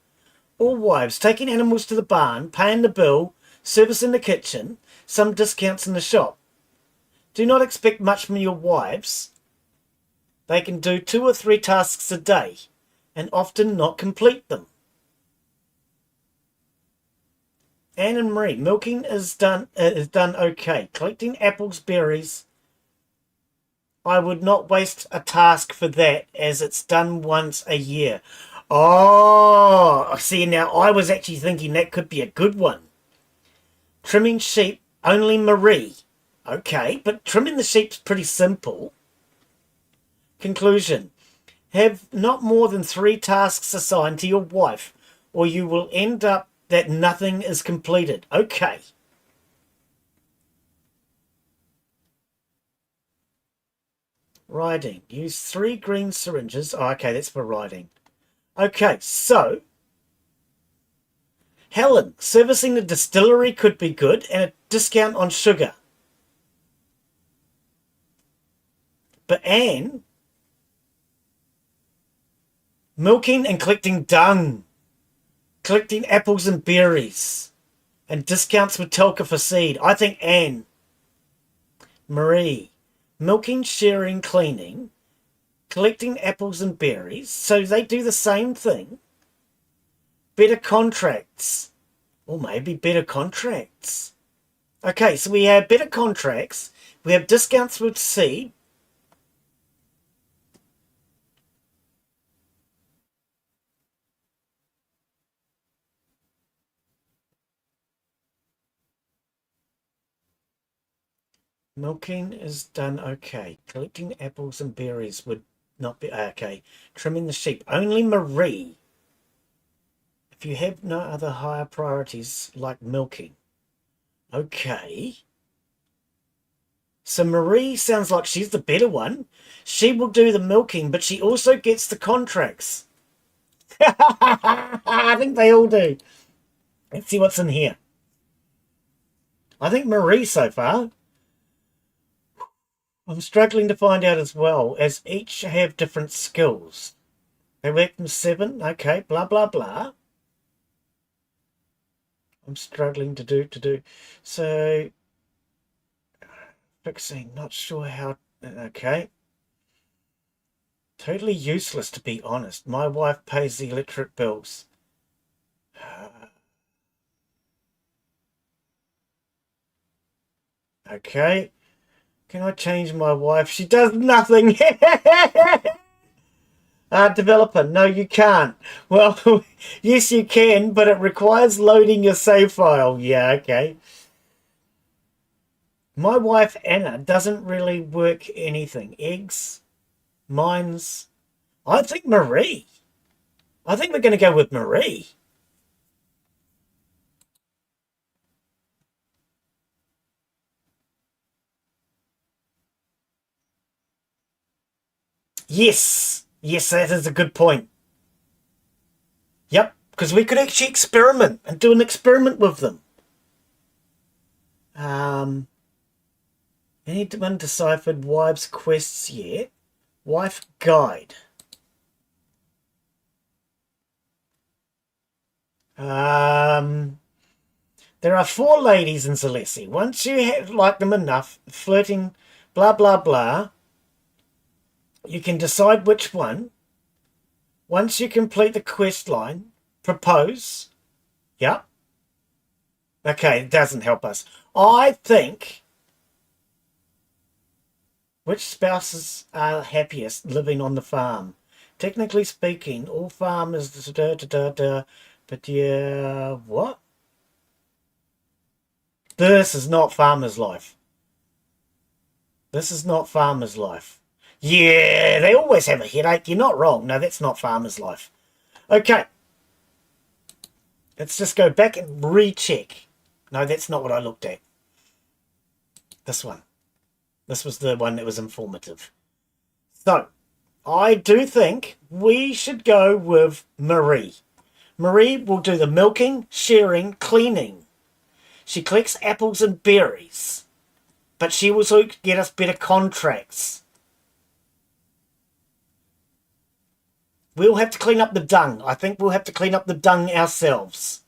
All wives, taking animals to the barn, paying the bill, servicing the kitchen, some discounts in the shop. Do not expect much from your wives. They can do 2 or 3 tasks a day and often not complete them. Anne and Marie, milking is done okay. Collecting apples, berries. I would not waste a task for that as it's done once a year. Oh, see, now I was actually thinking that could be a good one. Trimming sheep, only Marie. Okay, but trimming the sheep's pretty simple. Conclusion. Have not more than 3 tasks assigned to your wife, or you will end up that nothing is completed. Okay. Riding. Use 3 green syringes. Oh, okay, that's for riding. Okay, so Helen, servicing the distillery could be good and a discount on sugar. But Anne, milking and collecting dung, collecting apples and berries, and discounts with Telka for seed. I think Anne. Marie, milking, shearing, cleaning, collecting apples and berries. So they do the same thing. Better contracts. Or maybe better contracts. Okay, so we have better contracts. We have discounts with seed. Milking is done okay. Collecting apples and berries would not be okay. Trimming the sheep. Only Marie. If you have no other higher priorities like milking. Okay. So Marie sounds like she's the better one. She will do the milking, but she also gets the contracts. I think they all do. Let's see what's in here. I think Marie so far. I'm struggling to find out as well, as each have different skills. They work from 7, okay, blah, blah, blah. I'm struggling to do. So, fixing, not sure how, okay. Totally useless, to be honest. My wife pays the electric bills. Okay. Can I change my wife? She does nothing. Developer, no, you can't. Well, yes, you can, but it requires loading your save file. Yeah, okay. My wife, Anna, doesn't really work anything. Eggs, mines. I think Marie. I think we're going to go with Marie. Yes. Yes, that is a good point. Yep, because we could actually experiment and do an experiment with them. Anyone deciphered wife's quests yet? Wife guide. There are 4 ladies in Celeste. Once you like them enough, flirting, blah, blah, blah, you can decide which one. Once you complete the quest line, propose. Yep. Okay, it doesn't help us. I think... Which spouses are happiest living on the farm? Technically speaking, all farmers... But yeah, what? This is not farmer's life. This is not farmer's life. Yeah, they always have a headache. You're not wrong. No, that's not farmer's life. Okay. Let's just go back and recheck. No, that's not what I looked at. This one. This was the one that was informative. So, I do think we should go with Marie. Marie will do the milking, shearing, cleaning. She collects apples and berries. But she will also get us better contracts. We'll have to clean up the dung. I think we'll have to clean up the dung ourselves.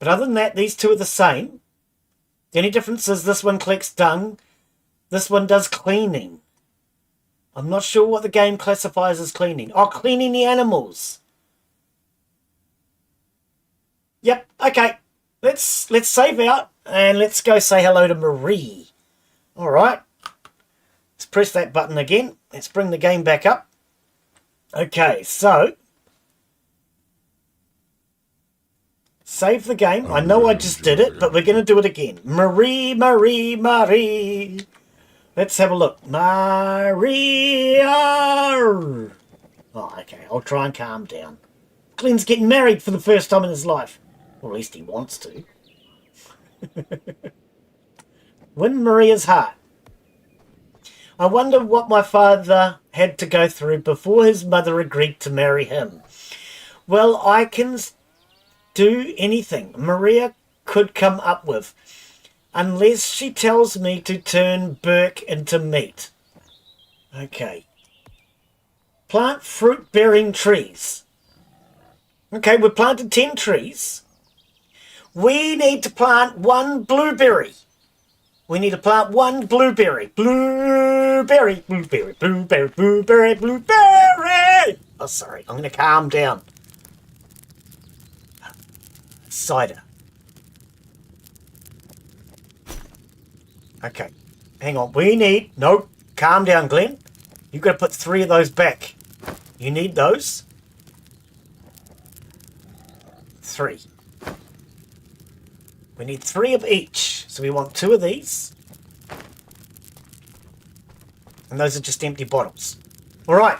But other than that, these two are the same. The only difference is this one collects dung. This one does cleaning. I'm not sure what the game classifies as cleaning. Oh, cleaning the animals. Yep, okay. Let's save out and let's go say hello to Marie. All right. Let's press that button again. Let's bring the game back up. Okay, so save the game. I know I just did it, but we're going to do it again. Marie, Marie, Marie. Let's have a look. Maria. Oh, okay. I'll try and calm down. Glen's getting married for the first time in his life. Or at least he wants to. Win Maria's heart. I wonder what my father had to go through before his mother agreed to marry him. Well, I can do anything Maria could come up with, unless she tells me to turn Burke into meat. Okay. Plant fruit-bearing trees. Okay, we planted 10 trees. We need to plant 1 blueberry. We need to plant 1 blueberry. Blueberry, blueberry, blueberry, blueberry, blueberry. Oh, sorry. I'm going to calm down. Cider. Okay. Hang on. We need... No. Calm down, Glen. You've got to put 3 of those back. You need those. 3. We need 3 of each. So we want 2 of these. And those are just empty bottles. All right.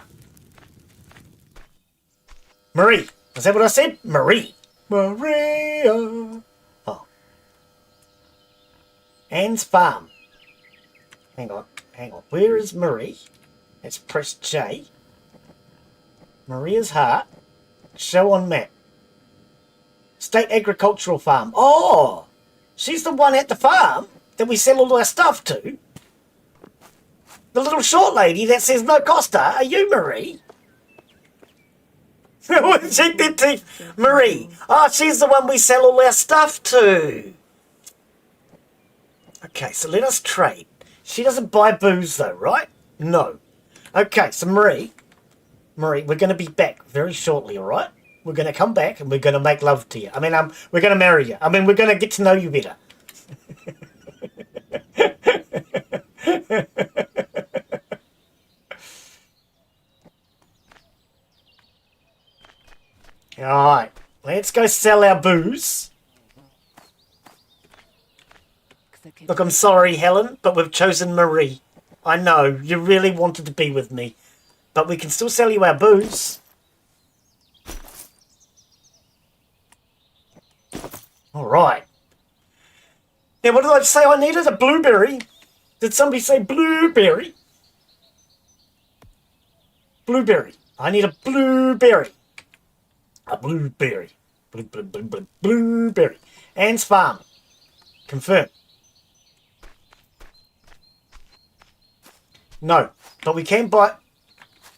Marie. Is that what I said? Marie. Maria. Oh. Anne's farm. Hang on. Hang on. Where is Marie? Let's press J. Maria's heart. Show on map. State agricultural farm. Oh! She's the one at the farm that we sell all our stuff to. The little short lady that says no Costa. Are you Marie? Check their teeth. Marie. Oh, she's the one we sell all our stuff to. Okay, so let us trade. She doesn't buy booze though, right? No. Okay, so Marie, we're going to be back very shortly, all right? We're going to come back and we're going to make love to you. I mean, we're going to marry you. I mean, we're going to get to know you better. All right, let's go sell our booze. Look, I'm sorry, Helen, but we've chosen Marie. I know, you really wanted to be with me, but we can still sell you our booze. All right. Now, what did I say I needed? A blueberry? Did somebody say blueberry? Blueberry. I need a blueberry. A blueberry. Blueberry. Anne's Farm. Confirm. No, but we can buy...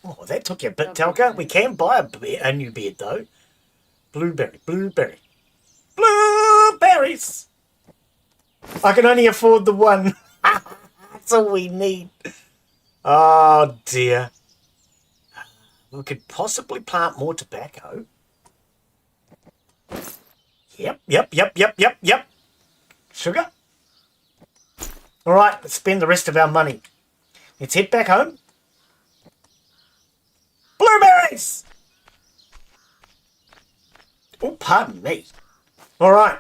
Oh, that took you a bit, Telka. We can buy a new bed, though. Blueberry. Blueberries! I can only afford the one. That's all we need. Oh, dear. We could possibly plant more tobacco. Yep. Sugar. All right, let's spend the rest of our money. Let's head back home. Blueberries! Oh, pardon me. All right.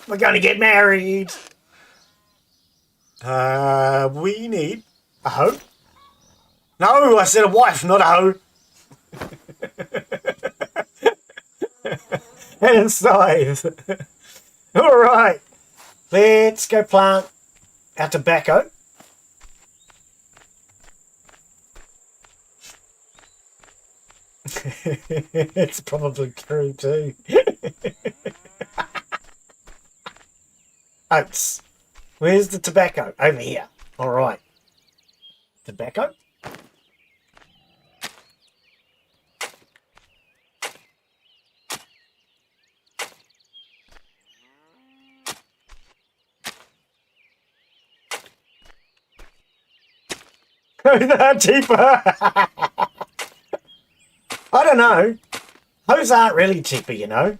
We're going to get married. We need a hoe. No, I said a wife, not a hoe. And a scythe. All right. Let's go plant our tobacco. It's probably true too. Oats. Where's the tobacco? Over here. All right. Tobacco. They're cheaper. I don't know. Hoes aren't really cheaper, you know.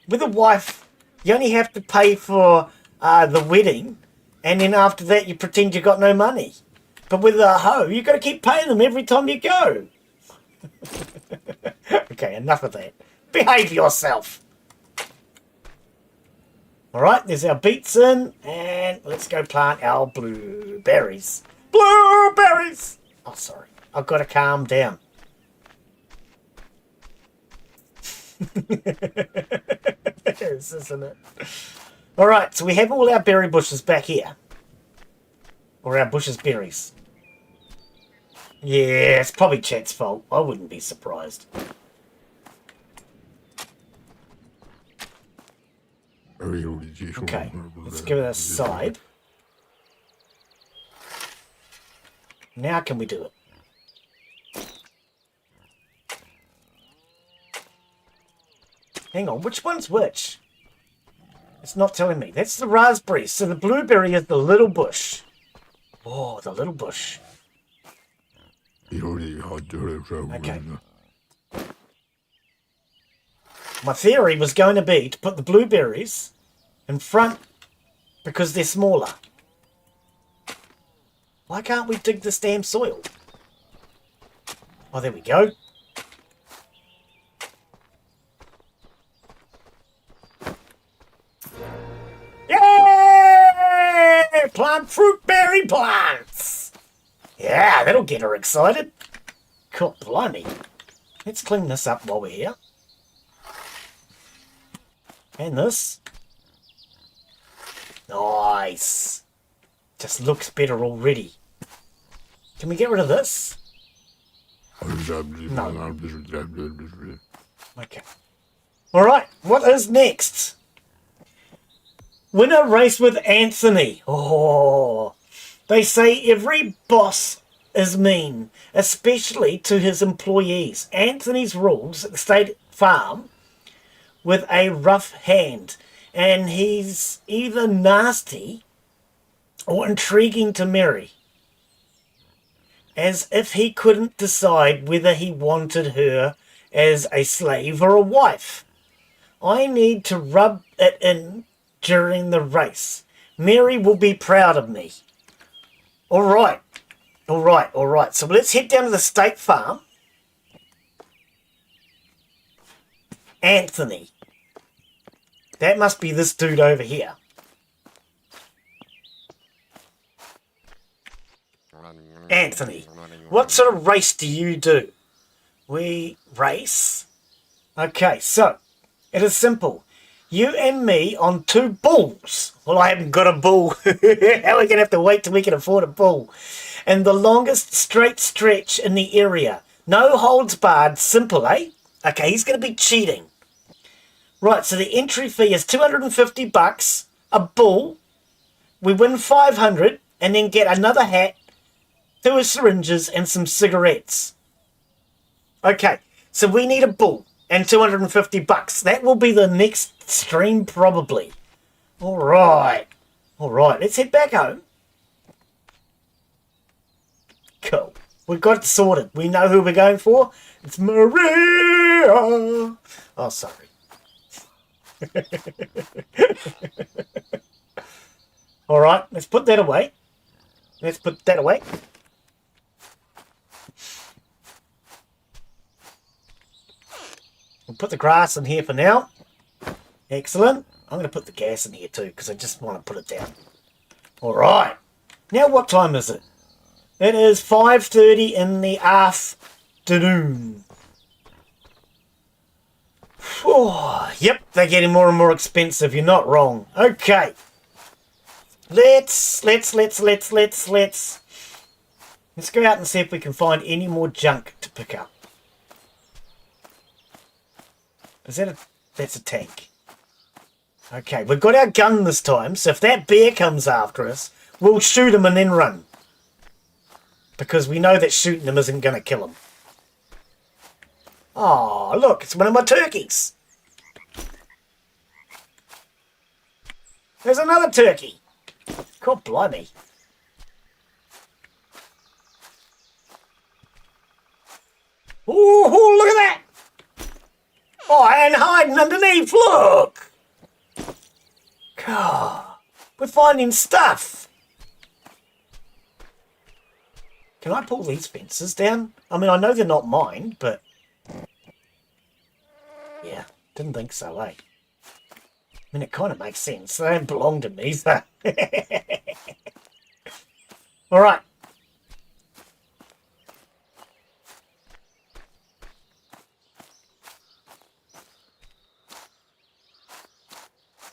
With a wife, you only have to pay for the wedding, and then after that you pretend you got no money. But with a hoe, you've got to keep paying them every time you go. Okay, enough of that. Behave yourself. All right, there's our beets in, and let's go plant our blueberries. Blueberries! Oh, sorry. I've got to calm down. It is, isn't it? All right, so we have all our berry bushes back here. Or our bushes berries. Yeah, it's probably Chet's fault. I wouldn't be surprised. Okay, let's give it a side. Now can we do it? Hang on, which one's which? It's not telling me. That's the raspberry. So the blueberry is the little bush. Oh, the little bush. Okay. My theory was going to be to put the blueberries in front because they're smaller. Why can't we dig this damn soil? Oh, there we go. Yay! Plant fruit berry plants! Yeah, that'll get her excited. God blimey. Let's clean this up while we're here. And this. Nice. Just looks better already. Can we get rid of this? No. Okay. Alright, what is next? Winner race with Anthony. Oh. They say every boss is mean, especially to his employees. Anthony's rules at the state farm with a rough hand, and he's either nasty or intriguing to Mary, as if he couldn't decide whether he wanted her as a slave or a wife. I need to rub it in during the race. Mary will be proud of me. All right. So let's head down to the state farm. Anthony. That must be this dude over here. Anthony, what sort of race do you do? We race? Okay, so it is simple. You and me on 2 bulls. Well, I haven't got a bull. How are we going to have to wait till we can afford a bull? And the longest straight stretch in the area. No holds barred. Simple, eh? Okay, he's going to be cheating. Right, so the entry fee is $250. A bull. We win 500 and then get another hat, 2 syringes and some cigarettes. Okay, so we need a bull and $250. That will be the next stream probably. All right, let's head back home. Cool, we've got it sorted. We know who we're going for. It's Maria. Oh, sorry. All right, let's put that away. We'll put the grass in here for now. Excellent. I'm going to put the gas in here too because I just want to put it down. All right. Now what time is it? It is 5:30 in the afternoon. Oh, yep, they're getting more and more expensive. You're not wrong. Okay. Let's go out and see if we can find any more junk to pick up. Is that that's a tank. Okay, we've got our gun this time, so if that bear comes after us, we'll shoot him and then run. Because we know that shooting him isn't going to kill him. Oh, look, it's one of my turkeys. There's another turkey. God blimey. Oh, look at that. Oh, and hiding underneath, look. God, we're finding stuff. Can I pull these fences down? I mean, I know they're not mine, but... yeah, didn't think so, eh? I mean, it kind of makes sense. They don't belong to me, so... All right.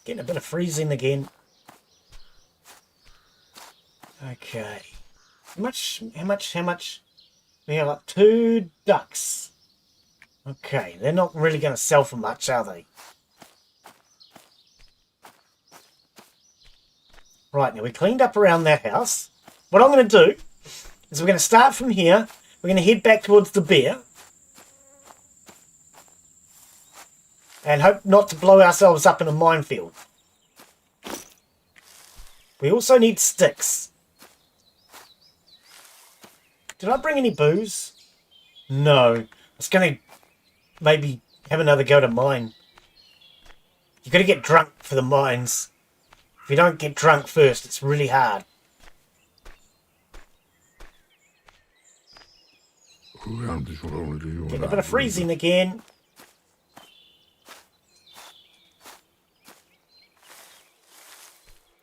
Getting a bit of freezing again. Okay. How much? We have like 2 ducks. Okay, they're not really going to sell for much, are they? Right, now we cleaned up around that house. What I'm going to do is we're going to start from here. We're going to head back towards the bear. And hope not to blow ourselves up in a minefield. We also need sticks. Did I bring any booze? No. I was going to maybe have another go to mine. You've got to get drunk for the mines. If you don't get drunk first, it's really hard. Getting a bit of freezing again.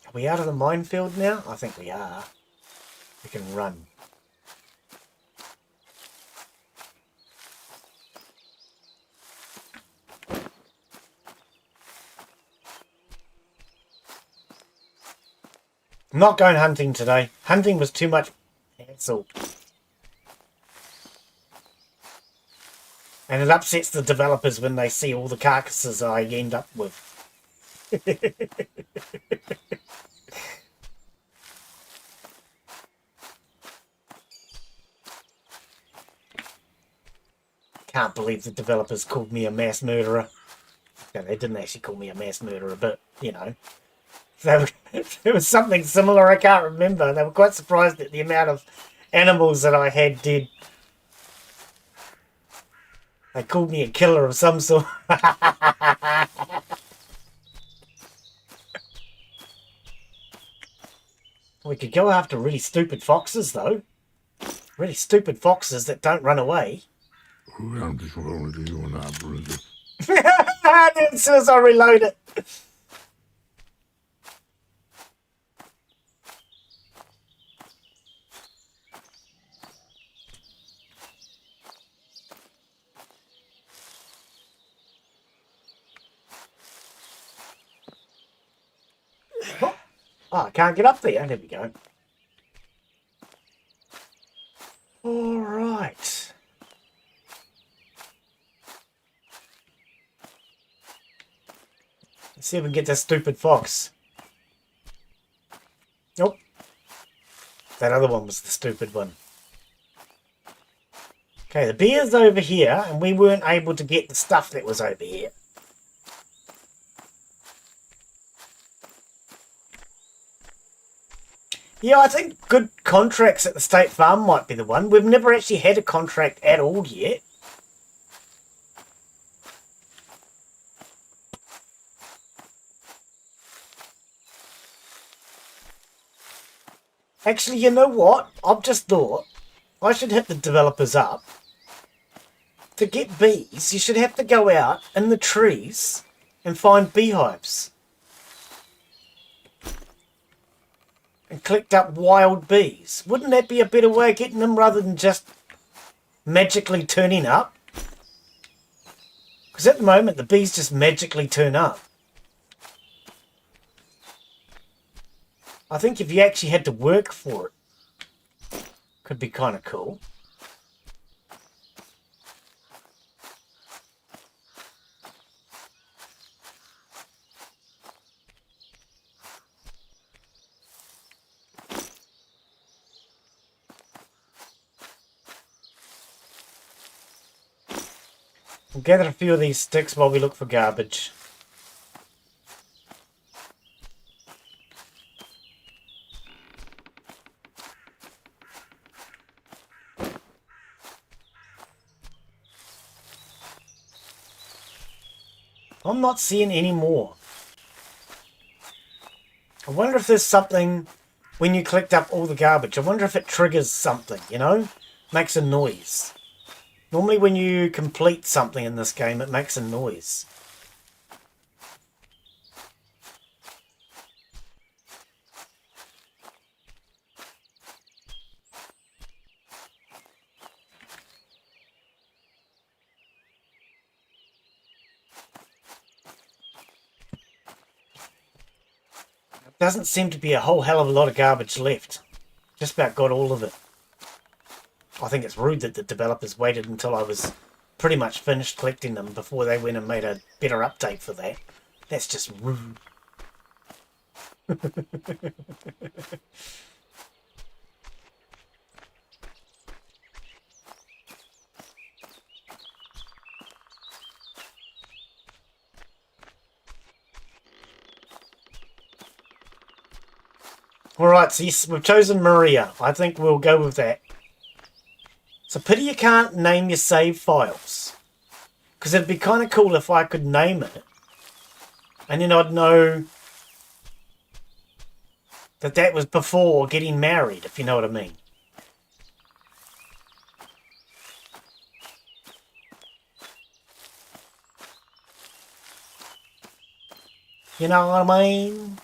Are we out of the minefield now? I think we are. We can run. I'm not going hunting today. Hunting was too much hassle. And it upsets the developers when they see all the carcasses I end up with. Can't believe the developers called me a mass murderer. No, they didn't actually call me a mass murderer, but, you know. There was something similar, I can't remember. They were quite surprised at the amount of animals that I had dead. They called me a killer of some sort. We could go after really stupid foxes, though. Really stupid foxes that don't run away. As soon as I reload it. Oh, I can't get up there. There we go. All right. Let's see if we can get that stupid fox. Nope. That other one was the stupid one. Okay, the beer's over here, and we weren't able to get the stuff that was over here. Yeah, I think good contracts at the State Farm might be the one. We've never actually had a contract at all yet. Actually, you know what? I've just thought I should hit the developers up. To get bees, you should have to go out in the trees and find beehives. And collect up wild bees. Wouldn't that be a better way of getting them rather than just magically turning up? Because at the moment the bees just magically turn up. I think if you actually had to work for it, could be kind of cool. We'll gather a few of these sticks while we look for garbage. I'm not seeing any more. I wonder if there's something when you collect up all the garbage. I wonder if it triggers something, you know? Makes a noise. Normally when you complete something in this game, it makes a noise. Doesn't seem to be a whole hell of a lot of garbage left. Just about got all of it. I think it's rude that the developers waited until I was pretty much finished collecting them before they went and made a better update for that. That's just rude. Alright, so yes, we've chosen Maria. I think we'll go with that. It's a pity you can't name your save files. Because it'd be kind of cool if I could name it. And then I'd know that that was before getting married, if you know what I mean. You know what I mean?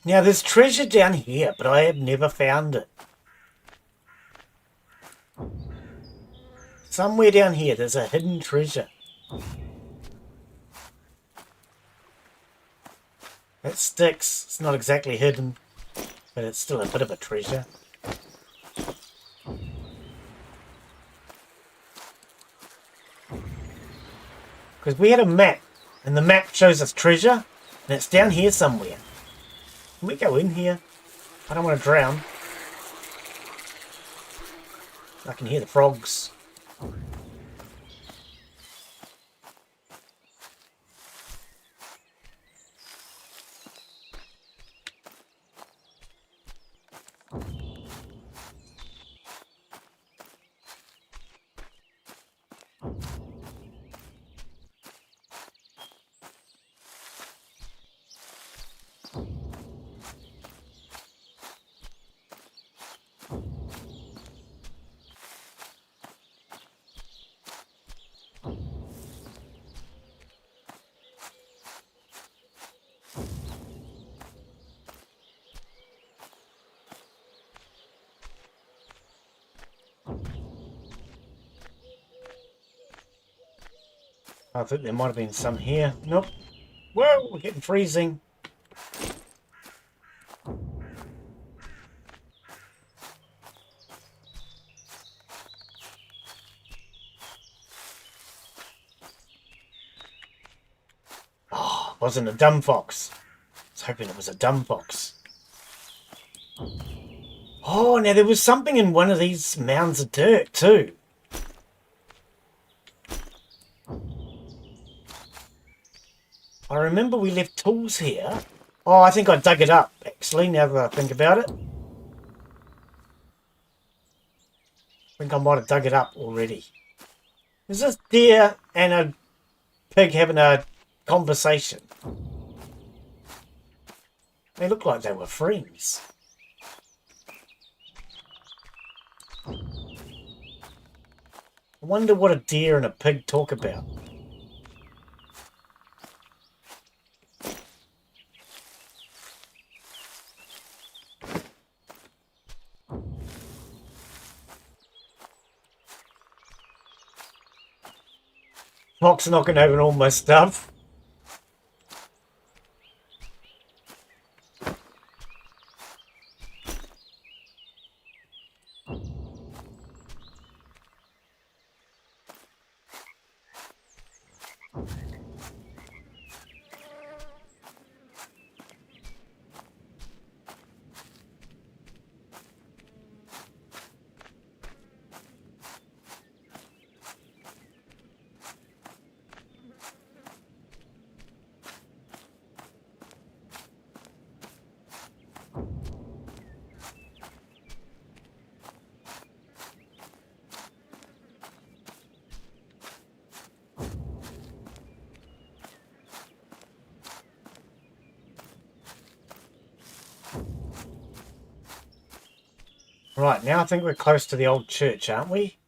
Now, there's treasure down here, but I have never found it. Somewhere down here, there's a hidden treasure. That sticks. It's not exactly hidden, but it's still a bit of a treasure. Because we had a map, and the map shows us treasure, and And it's down here somewhere. Can we go in here? I don't want to drown. I can hear the frogs. I think there might have been some here. Nope. Whoa, we're getting freezing. Oh, wasn't a dumb fox. I was hoping it was a dumb fox. Oh, now there was something in one of these mounds of dirt too. I remember we left tools here. Oh, I think I dug it up, actually, now that I think about it. I think I might have dug it up already. Is this deer and a pig having a conversation? They look like they were friends. I wonder what a deer and a pig talk about. Fox knocking over all my stuff. Right, now I think we're close to the old church, aren't we?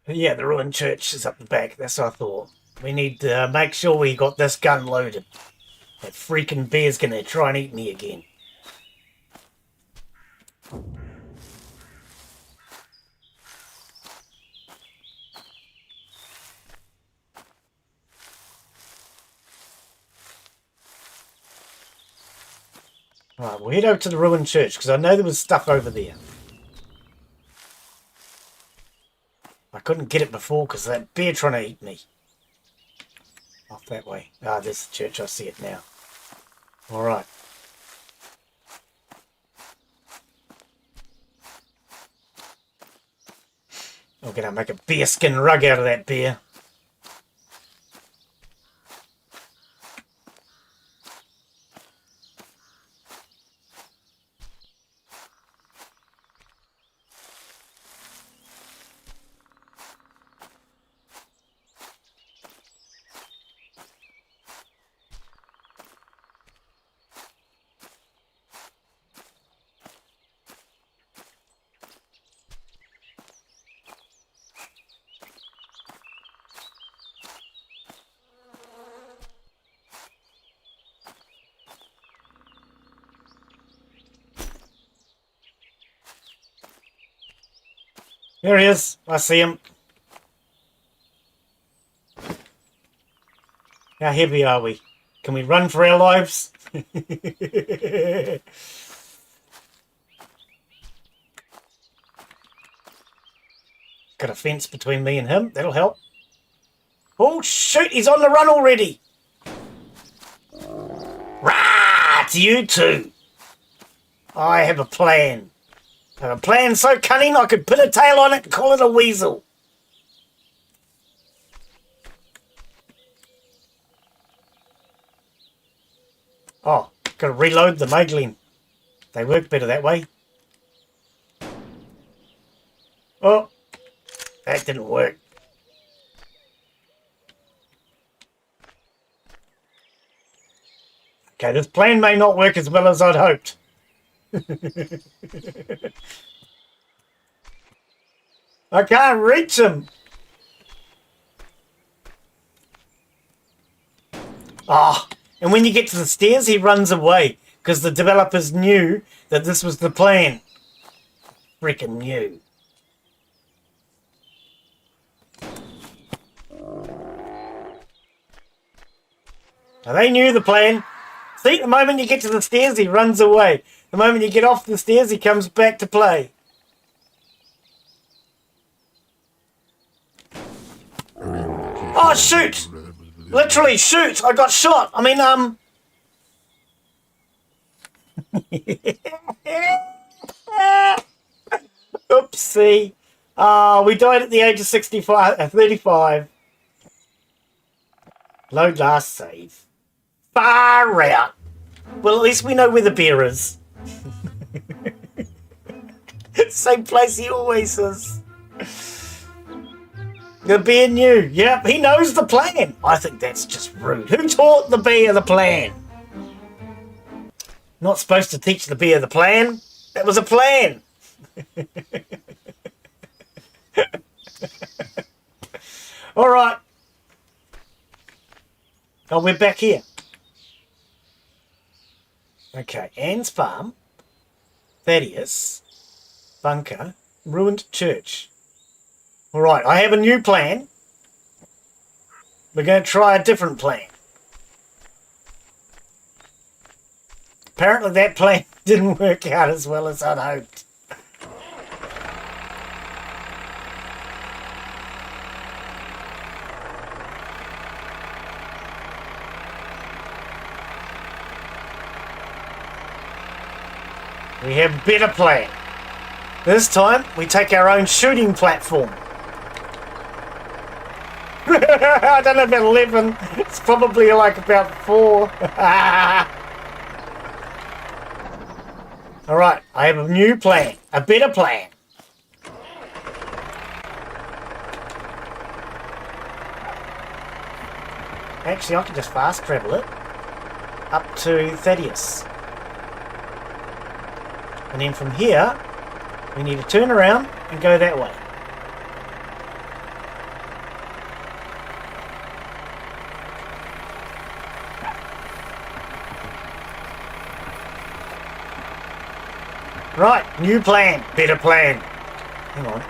Yeah, the ruined church is up the back. That's what I thought. We need to make sure we got this gun loaded. That freaking bear's going to try and eat me again. Right, we'll head over to the ruined church because I know there was stuff over there. I couldn't get it before because that bear trying to eat me. Off that way. Ah, there's the church. I see it now. Alright. I'm going to make a bear skin rug out of that bear. There he is. I see him. How heavy are we? Can we run for our lives? Got a fence between me and him. That'll help. Oh, shoot, he's on the run already. Rah, it's you two. I have a plan. I have a plan so cunning I could pin a tail on it and call it a weasel. Oh, gotta reload them, eh, Glen? They work better that way. Oh, that didn't work. Okay, this plan may not work as well as I'd hoped. I can't reach him. Ah, and when you get to the stairs, he runs away because the developers knew that this was the plan. Freaking knew. Now they knew the plan. See, the moment you get to the stairs, he runs away. The moment you get off the stairs, he comes back to play. Oh, shoot! Literally, shoot! I got shot! I mean, Oopsie. We died at the age of 35. Load last save. Far out. Well, at least we know where the bear is. Same place he always is. The bear knew. Yep, he knows the plan. I think that's just rude. Who taught the bear the plan? Not supposed to teach the bear the plan. That was a plan. All right. Oh, we're back here. Okay, Anne's farm, Thaddeus, bunker, ruined church. All right, I have a new plan. We're going to try a different plan. Apparently that plan didn't work out as well as I'd hoped. We have a better plan. This time, we take our own shooting platform. I don't know about 11. It's probably like about 4. Alright, I have a new plan. A better plan. Actually, I can just fast travel it up to Thaddeus. And then from here, we need to turn around and go that way. Right, new plan, better plan. Hang on.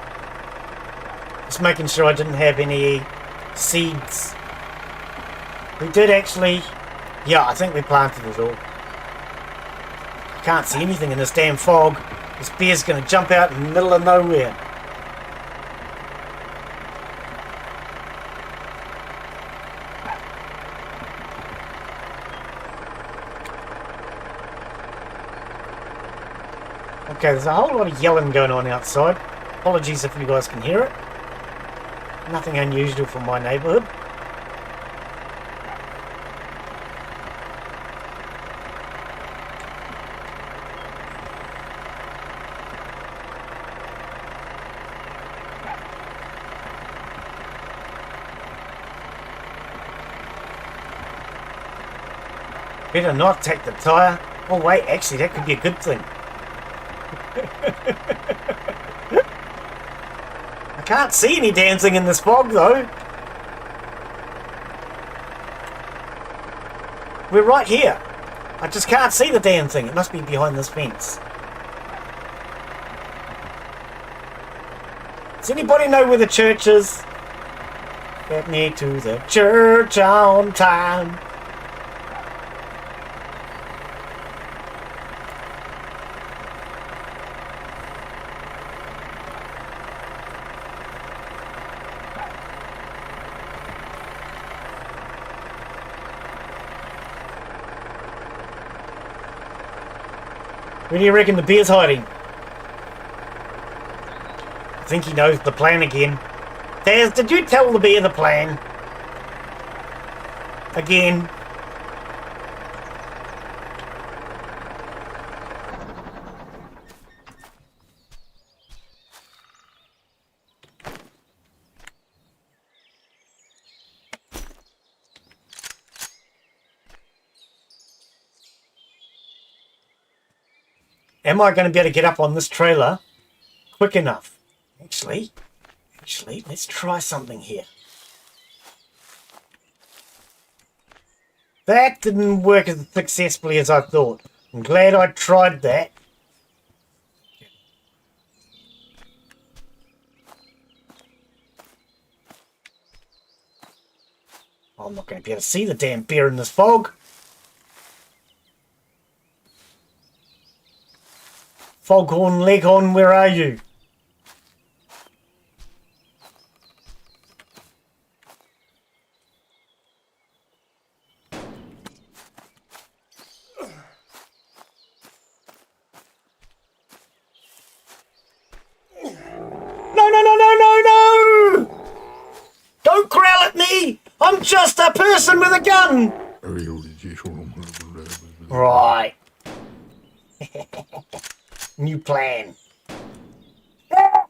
Just making sure I didn't have any seeds. We did actually... Yeah, I think we planted it all. Can't see anything in this damn fog. This bear's going to jump out in the middle of nowhere. Okay, there's a whole lot of yelling going on outside. Apologies if you guys can hear it. Nothing unusual from my neighbourhood. Better not take the tyre. Oh wait, actually that could be a good thing. I can't see any damn thing in this fog though. We're right here. I just can't see the damn thing. It must be behind this fence. Does anybody know where the church is? Get me to the church on time. Where do you reckon the bear's hiding? I think he knows the plan again. Taz, did you tell the bear the plan? Again. Am I going to be able to get up on this trailer quick enough? Actually, let's try something here. That didn't work as successfully as I thought. I'm glad I tried that. I'm not going to be able to see the damn bear in this fog. Foghorn Leghorn, where are you? No! Don't growl at me! I'm just a person with a gun! Right. New plan. I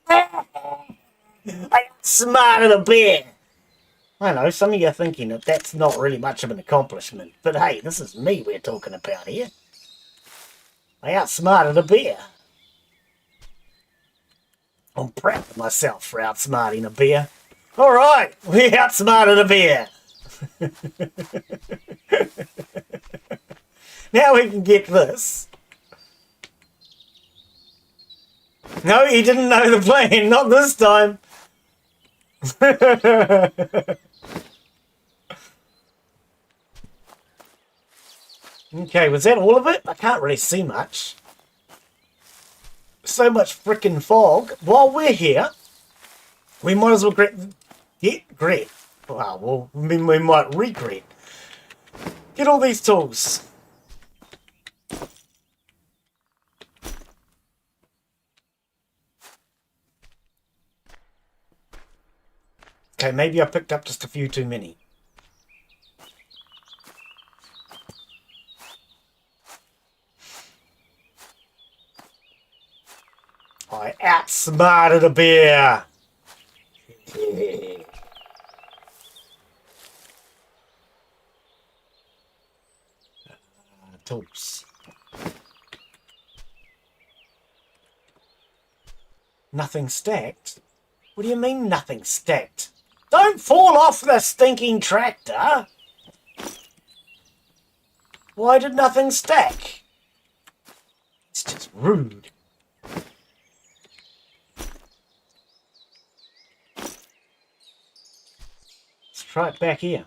outsmarted a bear! I know, some of you are thinking that that's not really much of an accomplishment, but hey, this is me we're talking about here. I outsmarted a bear. I'm proud of myself for outsmarting a bear. Alright, we outsmarted a bear. Now we can get this. No, he didn't know the plan, not this time. Okay, was that all of it? I can't really see much. So much frickin' fog. While we're here, we might as well regret. Wow, well, we might regret. Get all these tools. Okay, maybe I picked up just a few too many. I outsmarted a bear. Tools. Nothing stacked? What do you mean nothing stacked? Don't fall off the stinking tractor! Why did nothing stack? It's just rude. Let's try it back here.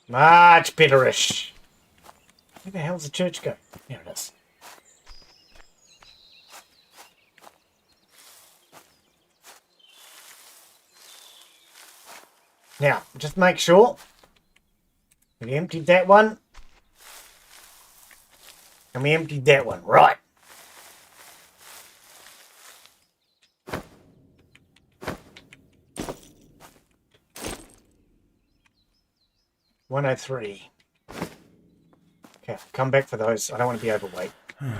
Much betterish. Where the hell's the church go? There it is. Now, just make sure we emptied that one. And we emptied that one. Right. $103. Okay, come back for those. I don't want to be overweight. I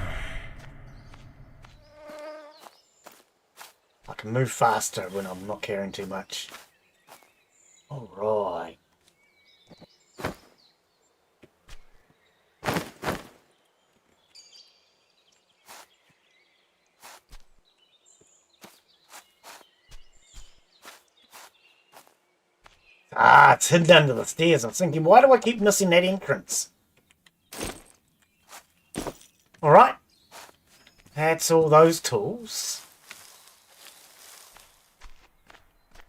can move faster when I'm not caring too much. All right. Ah, it's hidden under the stairs. I was thinking, why do I keep missing that entrance? All right. That's all those tools.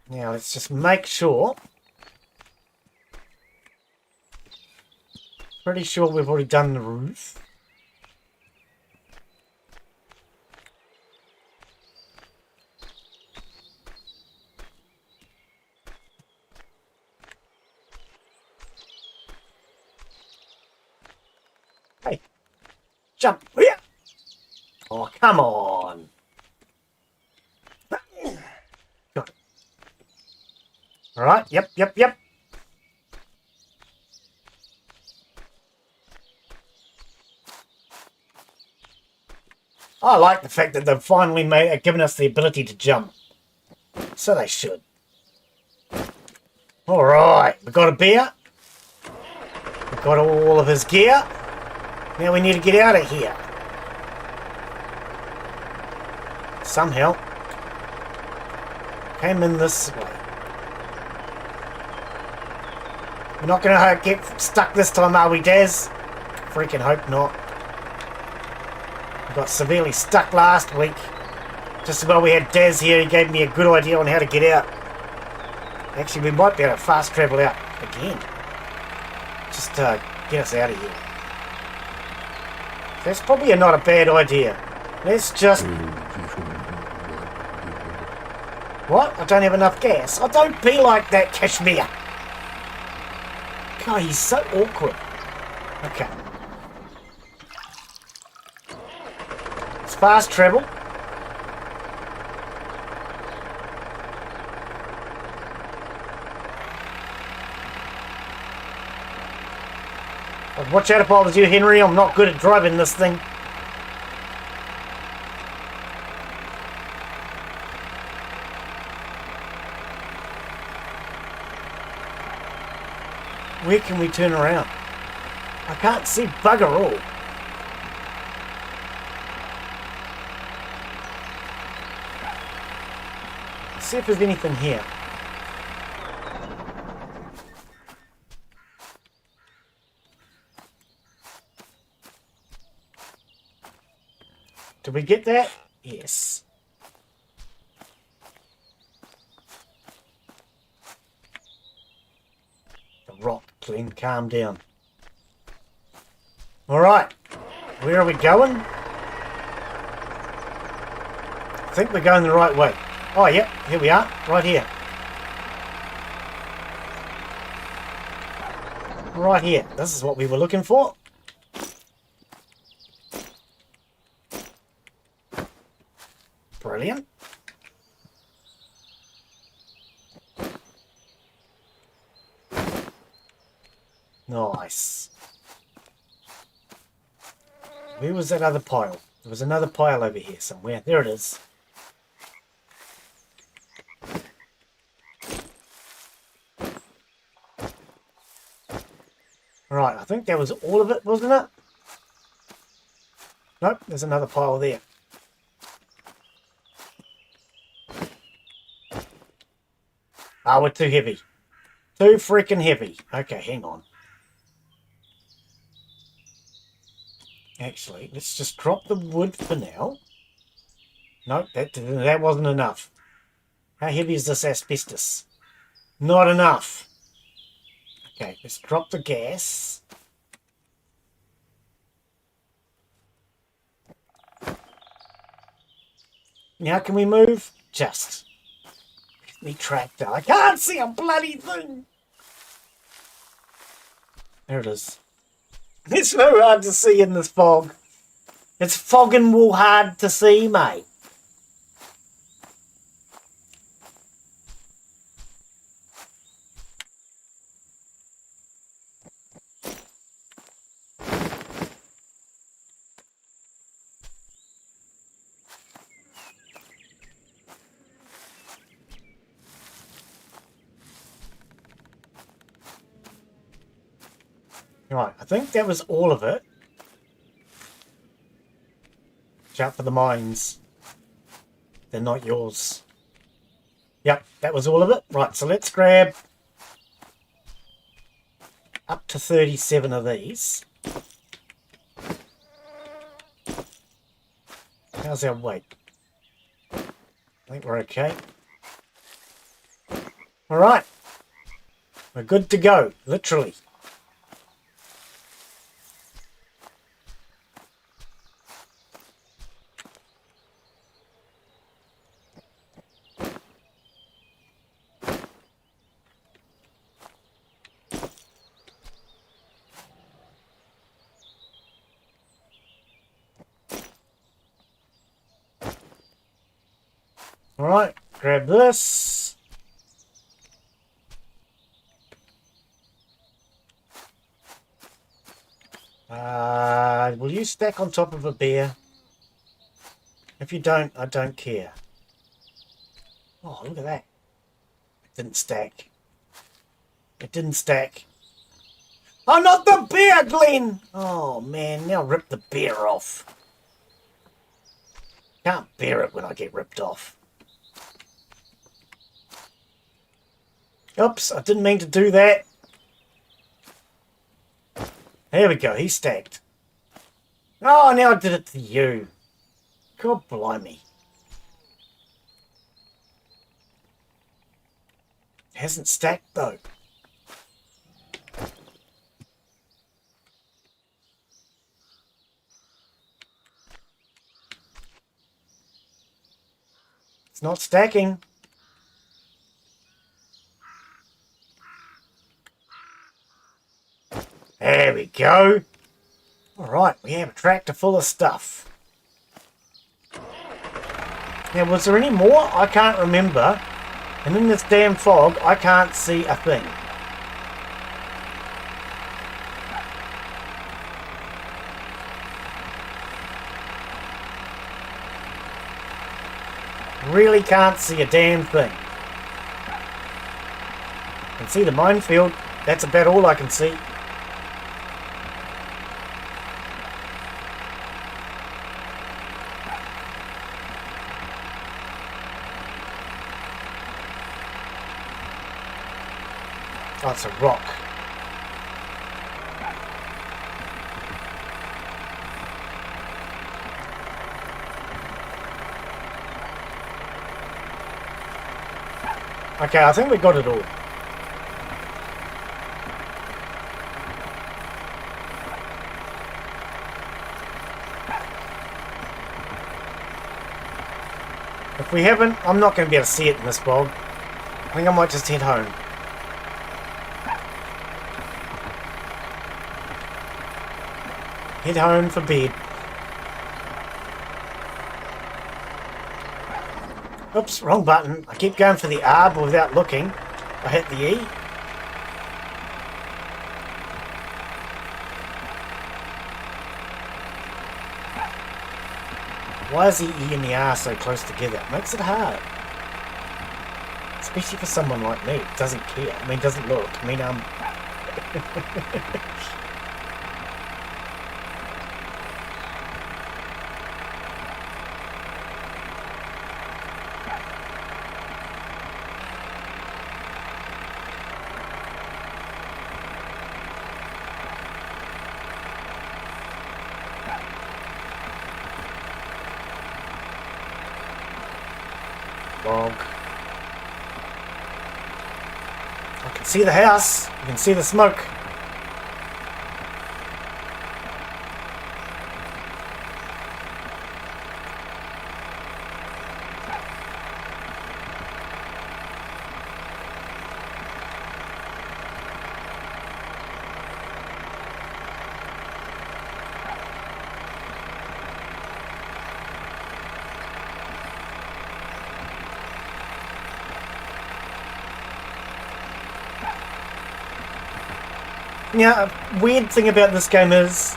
Now, let's just make sure. Pretty sure we've already done the roof. Jump. Yeah. Oh, come on. Got it. All right. Yep. I like the fact that they've finally given us the ability to jump. So they should. All right. We've got a bear. We've got all of his gear. Now we need to get out of here. Somehow. Came in this way. We're not going to get stuck this time, are we, Daz? Freaking hope not. We got severely stuck last week. Just about we had Daz here, he gave me a good idea on how to get out. Actually, we might be able to fast travel out again. Just to get us out of here. That's probably not a bad idea. Let's just... What? I don't have enough gas. Oh, don't be like that, Kashmir. God, he's so awkward. Okay. It's fast travel. Watch out if I was you, Henry. I'm not good at driving this thing. Where can we turn around? I can't see bugger all. Let's see if there's anything here. Did we get that? Yes. The rock, Glen, calm down. Alright. Where are we going? I think we're going the right way. Oh, yep. Here we are. Right here. Right here. This is what we were looking for. Brilliant. Nice. Where was that other pile? There was another pile over here somewhere. There it is. Right, I think that was all of it, wasn't it? Nope, there's another pile there. Ah, we're too heavy. Too freaking heavy. Okay, hang on. Actually, let's just drop the wood for now. Nope, that wasn't enough. How heavy is this asbestos? Not enough. Okay, let's drop the gas. Now can we move? Just. Me tractor. I can't see a bloody thing. There it is. It's so hard to see in this fog. It's fogging wool hard to see, mate. Right, I think that was all of it. Watch out for the mines. They're not yours. Yep, that was all of it. Right, so let's grab up to 37 of these. How's our weight? I think we're okay. Alright. We're good to go, literally. Alright, grab this. Will you stack on top of a bear? If you don't, I don't care. Oh, look at that. It didn't stack. It didn't stack. Oh, not the bear, Glen! Oh, man, now rip the bear off. Can't bear it when I get ripped off. Oops, I didn't mean to do that. There we go, he's stacked. Oh, now I did it to you. God blimey. Hasn't stacked though. It's not stacking. There we go. Alright, we have a tractor full of stuff. Now, was there any more? I can't remember. And in this damn fog, I can't see a thing. Really can't see a damn thing. I can see the minefield. That's about all I can see. Oh, it's a rock. Okay, I think we got it all. If we haven't, I'm not going to be able to see it in this fog. I think I might just head home. Head home for bed. Oops, wrong button. I keep going for the R, but without looking. I hit the E. Why is the E and the R so close together? It makes it hard. Especially for someone like me. Doesn't care. I mean, doesn't look. I mean, log. I can see the house. You can see the smoke. Yeah, a weird thing about this game is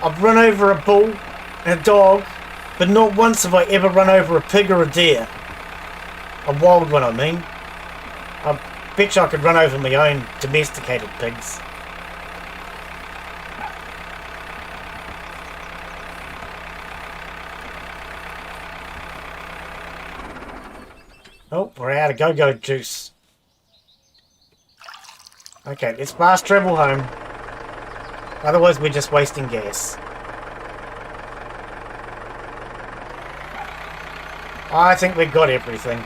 I've run over a bull and a dog, but not once have I ever run over a pig or a deer. A wild one, I mean. I bet you I could run over my own domesticated pigs. Oh, we're out of go-go juice. Okay, let's fast travel home. Otherwise we're just wasting gas. I think we've got everything.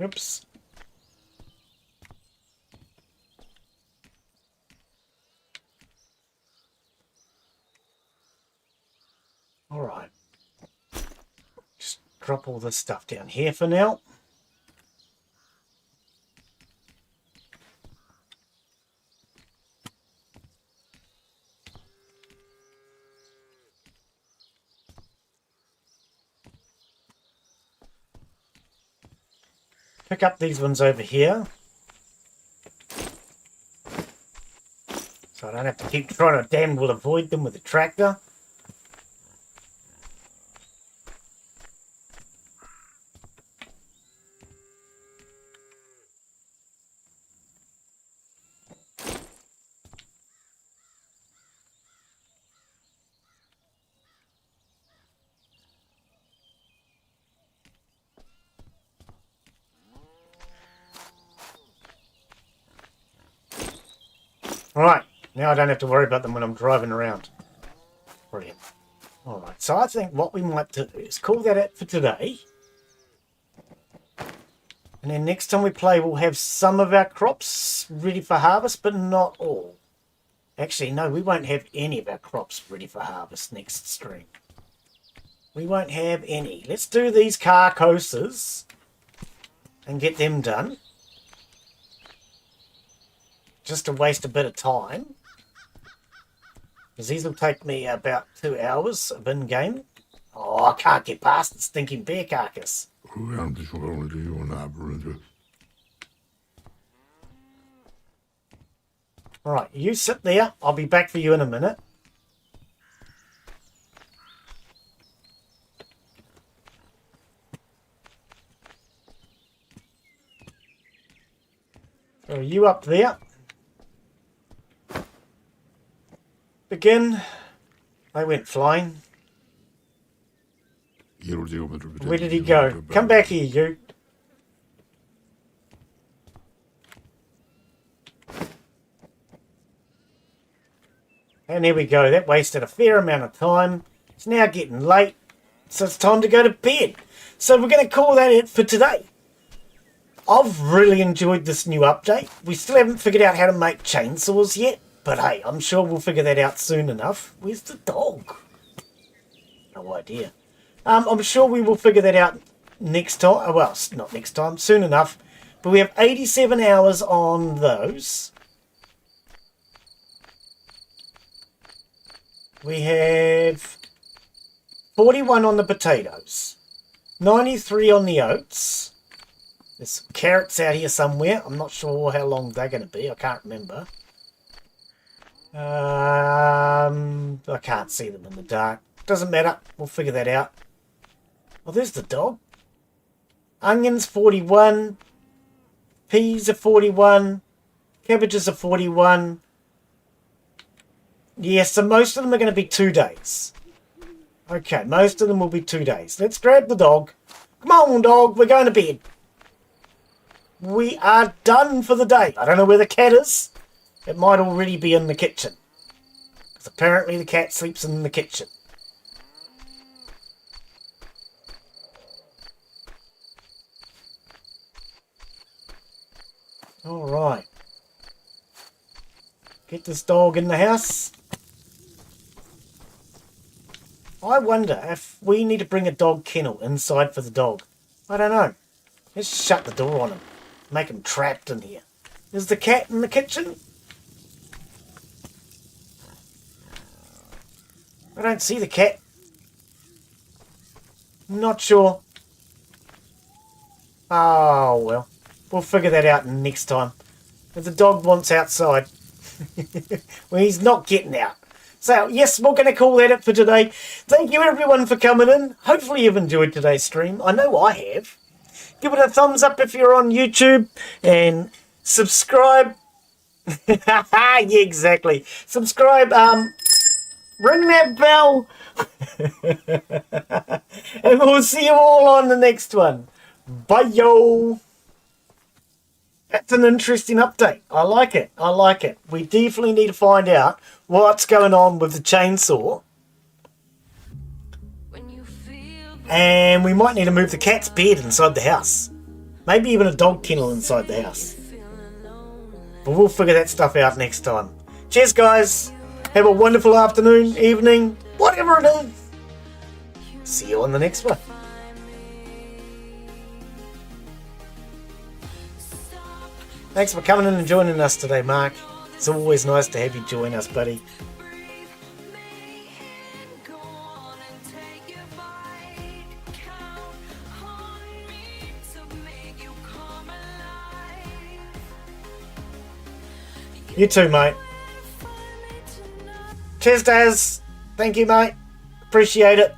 Oops. Alright. Just drop all this stuff down here for now. Pick up these ones over here. So I don't have to keep trying to damn well avoid them with the tractor. Right, now I don't have to worry about them when I'm driving around. Brilliant. Alright, so I think what we might do is call that it for today. And then next time we play, we'll have some of our crops ready for harvest, but not all. Actually, no, we won't have any of our crops ready for harvest next stream. We won't have any. Let's do these carcasses and get them done. Just to waste a bit of time. Because these will take me about 2 hours of in-game. Oh, I can't get past the stinking bear carcass. Alright, you sit there. I'll be back for you in a minute. So you up there. Begin. They went flying. Where did he go? Come back here, you. And there we go. That wasted a fair amount of time. It's now getting late, so it's time to go to bed. So we're going to call that it for today. I've really enjoyed this new update. We still haven't figured out how to make chainsaws yet, but hey, I'm sure we'll figure that out soon enough. Where's the dog? No idea. I'm sure we will figure that out next time. Well, not next time, soon enough. But we have 87 hours on those. We have 41 on the potatoes, 93 on the oats. There's some carrots out here somewhere. I'm not sure how long they're going to be. I can't remember. I can't see them in the dark. Doesn't matter. We'll figure that out. Oh, there's the dog. Onions 41. Peas are 41. Cabbages are 41. Yes, so most of them are going to be 2 days. Okay, most of them will be 2 days. Let's grab the dog. Come on, dog. We're going to bed. We are done for the day. I don't know where the cat is. It might already be in the kitchen. Because apparently the cat sleeps in the kitchen. Alright. Get this dog in the house. I wonder if we need to bring a dog kennel inside for the dog. I don't know. Let's shut the door on him. Make him trapped in here. Is the cat in the kitchen? I don't see the cat. Not sure. Oh, well. We'll figure that out next time. If the dog wants outside. Well, he's not getting out. So, yes, we're going to call that it for today. Thank you, everyone, for coming in. Hopefully you've enjoyed today's stream. I know I have. Give it a thumbs up if you're on YouTube. And subscribe. Yeah, exactly. Subscribe. Ring that bell. And we'll see you all on the next one. Bye, yo. That's an interesting update. I like it. I like it. We definitely need to find out what's going on with the chainsaw. And we might need to move the cat's bed inside the house. Maybe even a dog kennel inside the house. But we'll figure that stuff out next time. Cheers, guys. Have a wonderful afternoon, evening, whatever it is. see you on the next one. Thanks for coming in and joining us today, Mark. It's always nice to have you join us, buddy. You too, mate. Cheers, Daz. Thank you, mate. Appreciate it.